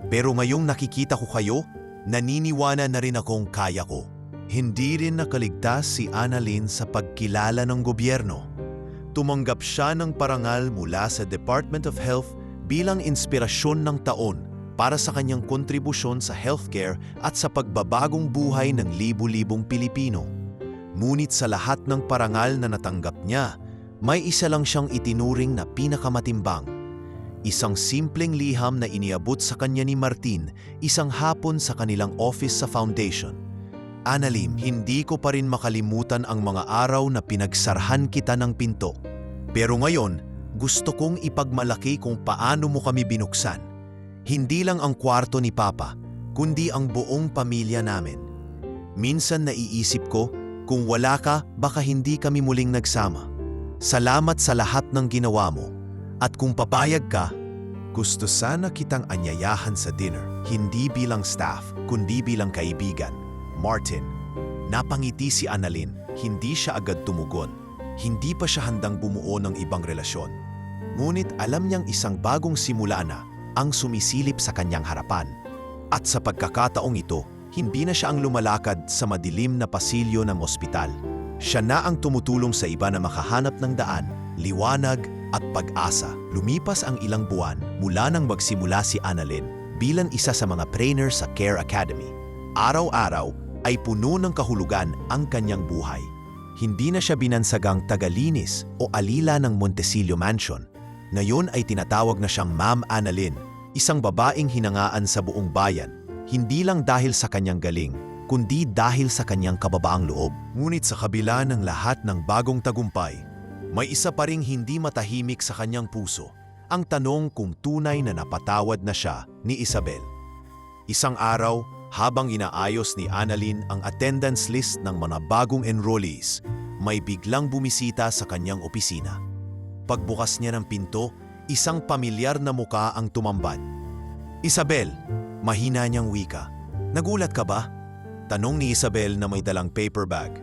Pero ngayong nakikita ko kayo, naniniwala na rin akong kaya ko. Hindi rin nakaligtas si Annalyn sa pagkilala ng gobyerno. Tumanggap siya ng parangal mula sa Department of Health bilang inspirasyon ng taon para sa kanyang kontribusyon sa healthcare at sa pagbabagong buhay ng libu-libong Pilipino. Ngunit sa lahat ng parangal na natanggap niya, may isa lang siyang itinuring na pinakamatimbang. Isang simpleng liham na iniabot sa kanya ni Martin isang hapon sa kanilang office sa foundation. Annalyn, hindi ko pa rin makalimutan ang mga araw na pinagsarhan kita ng pinto. Pero ngayon, gusto kong ipagmalaki kung paano mo kami binuksan. Hindi lang ang kwarto ni Papa, kundi ang buong pamilya namin. Minsan naiisip ko, kung wala ka, baka hindi kami muling nagsama. Salamat sa lahat ng ginawa mo. At kung papayag ka, gusto sana kitang anyayahan sa dinner, hindi bilang staff, kundi bilang kaibigan. Martin. Napangiti si Annalyn, hindi siya agad tumugon. Hindi pa siya handang bumuo ng ibang relasyon. Ngunit alam niyang isang bagong simula na ang sumisilip sa kanyang harapan. At sa pagkakataong ito, hindi na siya ang lumalakad sa madilim na pasilyo ng ospital. Siya na ang tumutulong sa iba na makahanap ng daan, liwanag at pag-asa. Lumipas ang ilang buwan mula nang magsimula si Annalyn bilang isa sa mga trainer sa Care Academy. Araw-araw ay puno ng kahulugan ang kanyang buhay. Hindi na siya binansagang tagalinis o alila ng Montesilio Mansion. Ngayon ay tinatawag na siyang Ma'am Annalyn, isang babaeng hinangaan sa buong bayan, hindi lang dahil sa kanyang galing, kundi dahil sa kanyang kababaang loob. Ngunit sa kabila ng lahat ng bagong tagumpay, may isa pa ring hindi matahimik sa kanyang puso, ang tanong kung tunay na napatawad na siya ni Isabel. Isang araw, habang inaayos ni Annalyn ang attendance list ng mga bagong enrollees, may biglang bumisita sa kanyang opisina. Pagbukas niya ng pinto, isang pamilyar na muka ang tumambad. "Isabel," mahina niyang wika. "Nagulat ka ba?" Tanong ni Isabel na may dalang paper bag.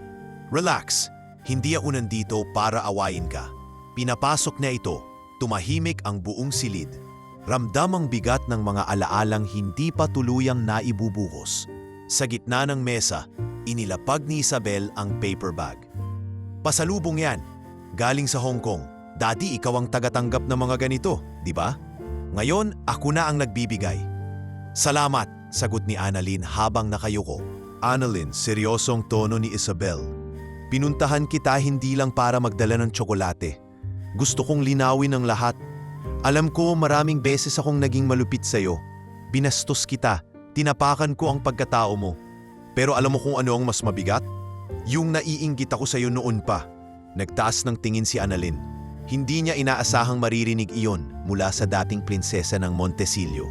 "Relax, hindi ako nandito para awayin ka." Pinapasok niya ito, tumahimik ang buong silid. Ramdam ang bigat ng mga alaalang hindi pa tuluyang naibubuhos. Sa gitna ng mesa, inilapag ni Isabel ang paper bag. "Pasalubong yan. Galing sa Hong Kong. Dati ikaw ang tagatanggap ng mga ganito, di ba? Ngayon, ako na ang nagbibigay." "Salamat," sagot ni Annalyn habang nakayuko. Annalyn, seryosong tono ni Isabel. "Pinuntahan kita hindi lang para magdala ng tsokolate. Gusto kong linawin ang lahat. Alam ko maraming beses akong naging malupit sa'yo. Binastos kita, tinapakan ko ang pagkatao mo. Pero alam mo kung ano ang mas mabigat? Yung naiinggit ako sa'yo noon pa." Nagtaas ng tingin si Annalyn. Hindi niya inaasahang maririnig iyon mula sa dating prinsesa ng Montesillo.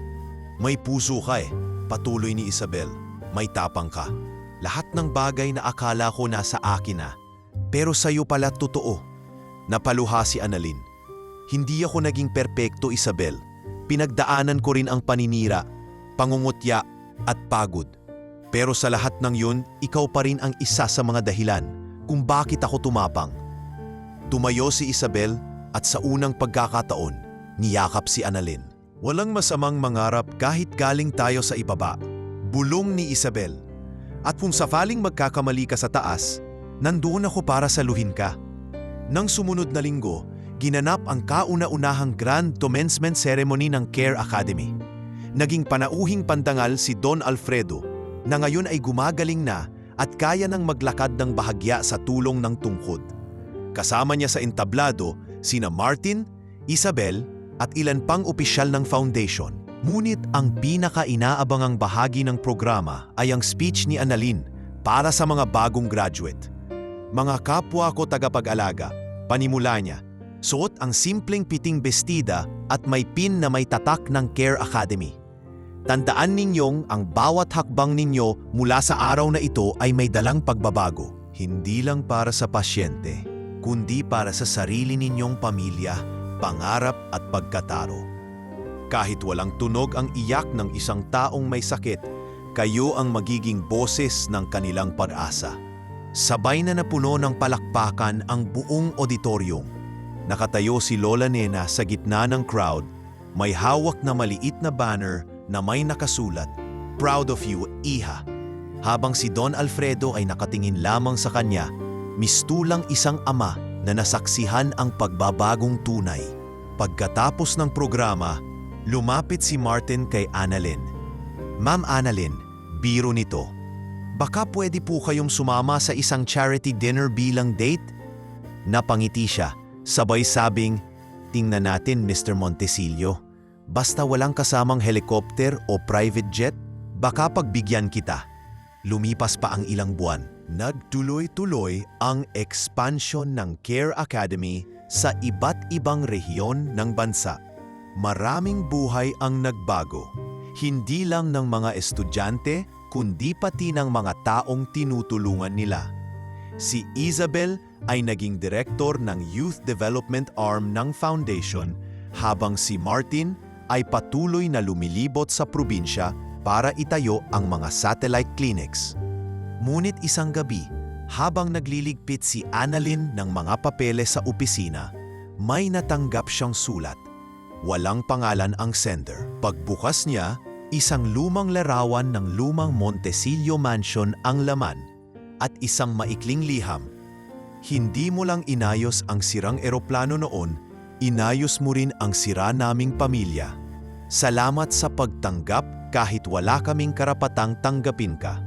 "May puso ka eh," patuloy ni Isabel. "May tapang ka. Lahat ng bagay na akala ko nasa akin na, pero sa'yo pala totoo." Napaluha si Annalyn. "Hindi ako naging perpekto, Isabel. Pinagdaanan ko rin ang paninira, pangungutya at pagod. Pero sa lahat ng yun, ikaw pa rin ang isa sa mga dahilan kung bakit ako tumapang." Tumayo si Isabel at sa unang pagkakataon, niyakap si Annalyn. "Walang masamang mangarap kahit galing tayo sa ibaba," bulong ni Isabel. "At kung sakaling magkakamali ka sa taas, nandoon ako para saluhin ka." Nang sumunod na linggo, ginanap ang kauna-unahang Grand Commencement Ceremony ng Care Academy. Naging panauhing pandangal si Don Alfredo, na ngayon ay gumagaling na at kaya nang maglakad ng bahagya sa tulong ng tungkod. Kasama niya sa entablado sina Martin, Isabel at ilan pang opisyal ng foundation. Ngunit ang pinaka-inaabangang bahagi ng programa ay ang speech ni Annalyn para sa mga bagong graduate. "Mga kapwa ko tagapag-alaga," panimula niya, suot ang simpleng piting bestida at may pin na may tatak ng Care Academy. "Tandaan ninyong ang bawat hakbang ninyo mula sa araw na ito ay may dalang pagbabago. Hindi lang para sa pasyente, kundi para sa sarili ninyong pamilya, pangarap at pagkataro. Kahit walang tunog ang iyak ng isang taong may sakit, kayo ang magiging boses ng kanilang pag-asa." Sabay na napuno ng palakpakan ang buong auditorium. Nakatayo si Lola Nena sa gitna ng crowd, may hawak na maliit na banner na may nakasulat, "Proud of you, Iha." Habang si Don Alfredo ay nakatingin lamang sa kanya, mistulang isang ama na nasaksihan ang pagbabagong tunay. Pagkatapos ng programa, lumapit si Martin kay Annalyn. "Ma'am Annalyn, biro nito. Baka pwede po kayong sumama sa isang charity dinner bilang date?" Napangiti siya, sabay sabing, "Tingnan natin, Mr. Montesillo. Basta walang kasamang helicopter o private jet, baka pagbigyan kita." Lumipas pa ang ilang buwan. Nagtuloy-tuloy ang expansion ng Care Academy sa iba't ibang rehiyon ng bansa. Maraming buhay ang nagbago, hindi lang ng mga estudyante, kundi pati ng mga taong tinutulungan nila. Si Isabel ay naging direktor ng Youth Development Arm ng Foundation, habang si Martin ay patuloy na lumilibot sa probinsya para itayo ang mga satellite clinics. Ngunit isang gabi, habang nagliligpit si Annalyn ng mga papeles sa opisina, may natanggap siyang sulat. Walang pangalan ang sender. Pagbukas niya, isang lumang larawan ng lumang Montesillo Mansion ang laman at isang maikling liham. "Hindi mo lang inayos ang sirang eroplano noon, inayos mo rin ang sira naming pamilya. Salamat sa pagtanggap kahit wala kaming karapatang tanggapin ka."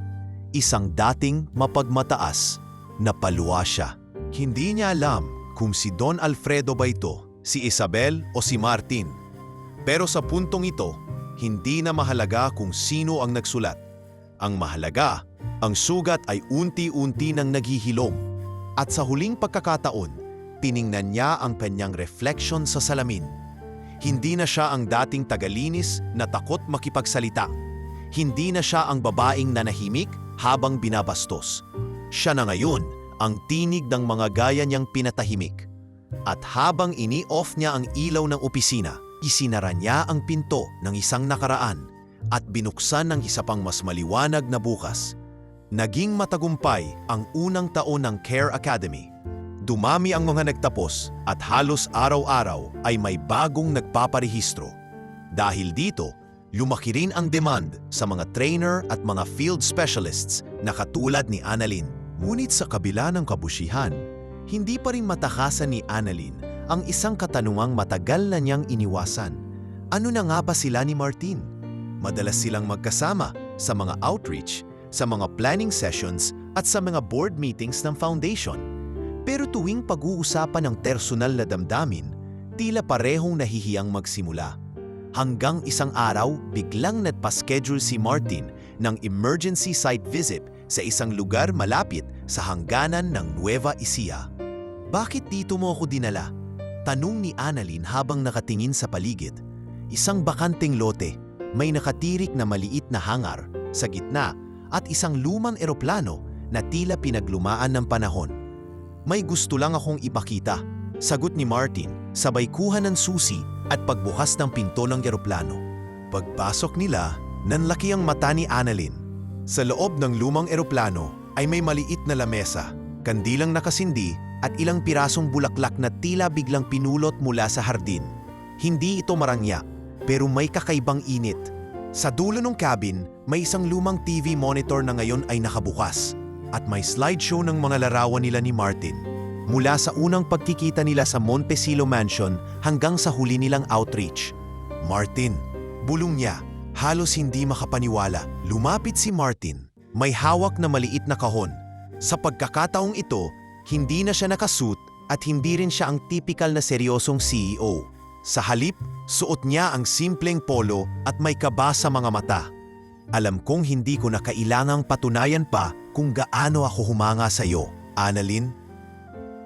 Isang dating mapagmataas na paluwa siya. Hindi niya alam kung si Don Alfredo ba ito, si Isabel o si Martin. Pero sa puntong ito, hindi na mahalaga kung sino ang nagsulat. Ang mahalaga, ang sugat ay unti-unti nang naghihilom. At sa huling pagkakataon, tiningnan niya ang kanyang reflection sa salamin. Hindi na siya ang dating tagalinis na takot makipagsalita. Hindi na siya ang babaeng nanahimik habang binabastos. Siya na ngayon ang tinig ng mga gaya niyang pinatahimik. At habang ini-off niya ang ilaw ng opisina, isinara niya ang pinto ng isang nakaraan at binuksan ng isa pang mas maliwanag na bukas. Naging matagumpay ang unang taon ng Care Academy. Dumami ang mga nagtapos at halos araw-araw ay may bagong nagpaparehistro. Dahil dito, lumaki rin ang demand sa mga trainer at mga field specialists na katulad ni Annalyn. Ngunit sa kabila ng kabusihan, hindi pa rin matakasan ni Annalyn ang isang katanungang matagal na niyang iniwasan. Ano na nga ba sila ni Martin? Madalas silang magkasama sa mga outreach, sa mga planning sessions at sa mga board meetings ng foundation. Pero tuwing pag-uusapan ng personal na damdamin, tila parehong nahihiyang magsimula. Hanggang isang araw, biglang nagpa-schedule si Martin ng emergency site visit sa isang lugar malapit sa hangganan ng Nueva Ecija. "Bakit dito mo ako dinala?" tanong ni Annalyn habang nakatingin sa paligid. Isang bakanting lote, may nakatirik na maliit na hangar sa gitna at isang lumang eroplano na tila pinaglumaan ng panahon. "May gusto lang akong ipakita," sagot ni Martin, sabay kuha ng susi at pagbukas ng pinto ng eroplano. Pagpasok nila, nanlaki ang mata ni Annalyn. Sa loob ng lumang eroplano ay may maliit na lamesa, kandilang nakasindi at ilang pirasong bulaklak na tila biglang pinulot mula sa hardin. Hindi ito marangya, pero may kakaibang init. Sa dulo ng cabin, may isang lumang TV monitor na ngayon ay nakabukas at may slideshow ng mga larawan nila ni Martin. Mula sa unang pagkikita nila sa Montecillo Mansion hanggang sa huli nilang outreach. "Martin," bulong niya, halos hindi makapaniwala. Lumapit si Martin, may hawak na maliit na kahon. Sa pagkakataong ito, hindi na siya nakasuit at hindi rin siya ang tipikal na seryosong CEO. Sa halip, suot niya ang simpleng polo at may kaba sa mga mata. "Alam kong hindi ko na kailangang patunayan pa kung gaano ako humanga sa iyo, Annalyn.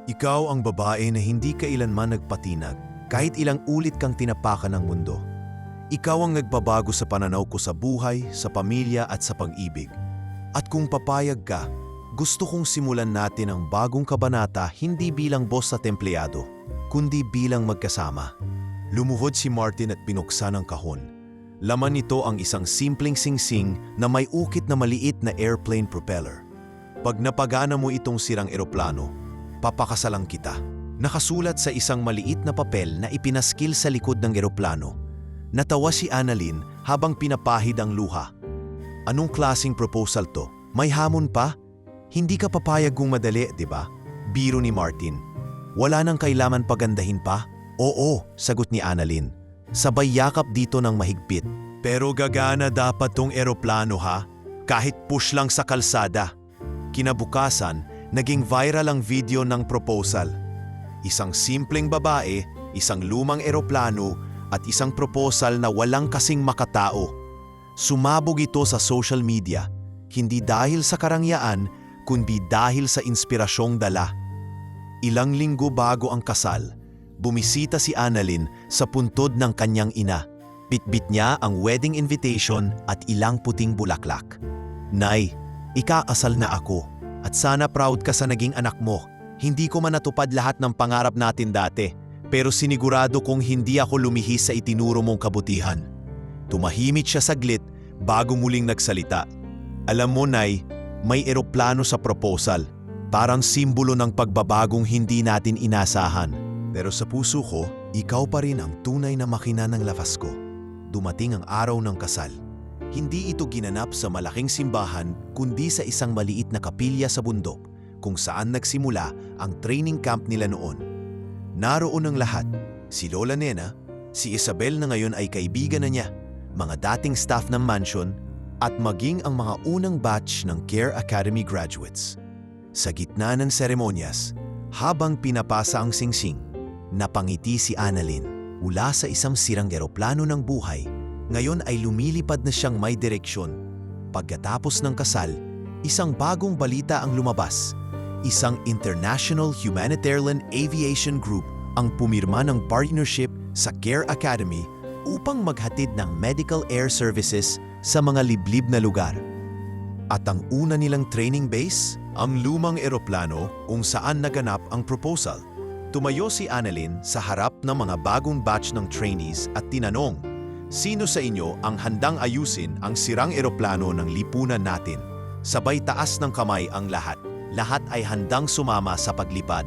Ikaw ang babae na hindi kailanman nagpatinag kahit ilang ulit kang tinapakan ng mundo. Ikaw ang nagbabago sa pananaw ko sa buhay, sa pamilya at sa pag-ibig. At kung papayag ka, gusto kong simulan natin ang bagong kabanata hindi bilang boss at empleyado, kundi bilang magkasama." Lumuhod si Martin at binuksan ang kahon. Laman nito ang isang simpleng singsing na may ukit na maliit na airplane propeller. "Pag napagana mo itong sirang eroplano, papakasalang kita." Nakasulat sa isang maliit na papel na ipinaskil sa likod ng eroplano. Natawa si Annalyn habang pinapahid ang luha. "Anong klaseng proposal to? May hamon pa? Hindi ka papayag kung madali, di ba?" Biro ni Martin. "Wala nang kailangan pagandahin pa?" "Oo," sagot ni Annalyn. Sabay yakap dito ng mahigpit. "Pero gagana dapat tong eroplano ha? Kahit push lang sa kalsada." Kinabukasan, naging viral ang video ng proposal. Isang simpleng babae, isang lumang eroplano at isang proposal na walang kasing makatao. Sumabog ito sa social media, hindi dahil sa karangyaan, kundi dahil sa inspirasyong dala. Ilang linggo bago ang kasal, bumisita si Annalyn sa puntod ng kanyang ina. Bitbit niya ang wedding invitation at ilang puting bulaklak. "Nay, ikakasal na ako at sana proud ka sa naging anak mo. Hindi ko man natupad lahat ng pangarap natin dati, pero sinigurado kong hindi ako lumihis sa itinuro mong kabutihan." Tumahimik siya saglit bago muling nagsalita. "Alam mo, Nay, may eroplano sa proposal. Parang simbolo ng pagbabagong hindi natin inasahan. Pero sa puso ko, ikaw pa rin ang tunay na makina ng lakas ko." Dumating ang araw ng kasal. Hindi ito ginanap sa malaking simbahan kundi sa isang maliit na kapilya sa bundok kung saan nagsimula ang training camp nila noon. Naroon ang lahat, si Lola Nena, si Isabel na ngayon ay kaibigan na niya, mga dating staff ng mansion, at maging ang mga unang batch ng Care Academy graduates. Sa gitna ng seremonyas, habang pinapasa ang singsing, Napangiti si Annalyn. Mula sa isang sirang eroplano ng buhay, ngayon ay lumilipad na siyang may direksyon. Pagkatapos ng kasal, isang bagong balita ang lumabas. Isang International Humanitarian Aviation Group ang pumirma ng partnership sa Care Academy upang maghatid ng medical air services sa mga liblib na lugar. At ang una nilang training base, ang lumang eroplano kung saan naganap ang proposal. Tumayo si Annalyn sa harap ng mga bagong batch ng trainees at tinanong, "Sino sa inyo ang handang ayusin ang sirang eroplano ng lipunan natin?" Sabay taas ng kamay ang lahat. Lahat ay handang sumama sa paglipad.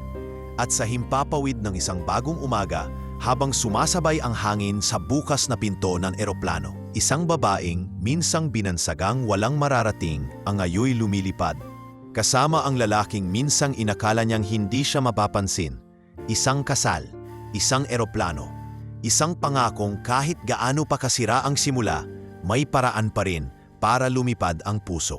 At sa himpapawid ng isang bagong umaga, habang sumasabay ang hangin sa bukas na pinto ng eroplano, isang babaeng minsang binansagang walang mararating ang ayo'y lumilipad. Kasama ang lalaking minsang inakala niyang hindi siya mapapansin. Isang kasal, isang eroplano, isang pangakong kahit gaano pa kasira ang simula, may paraan pa rin para lumipad ang puso.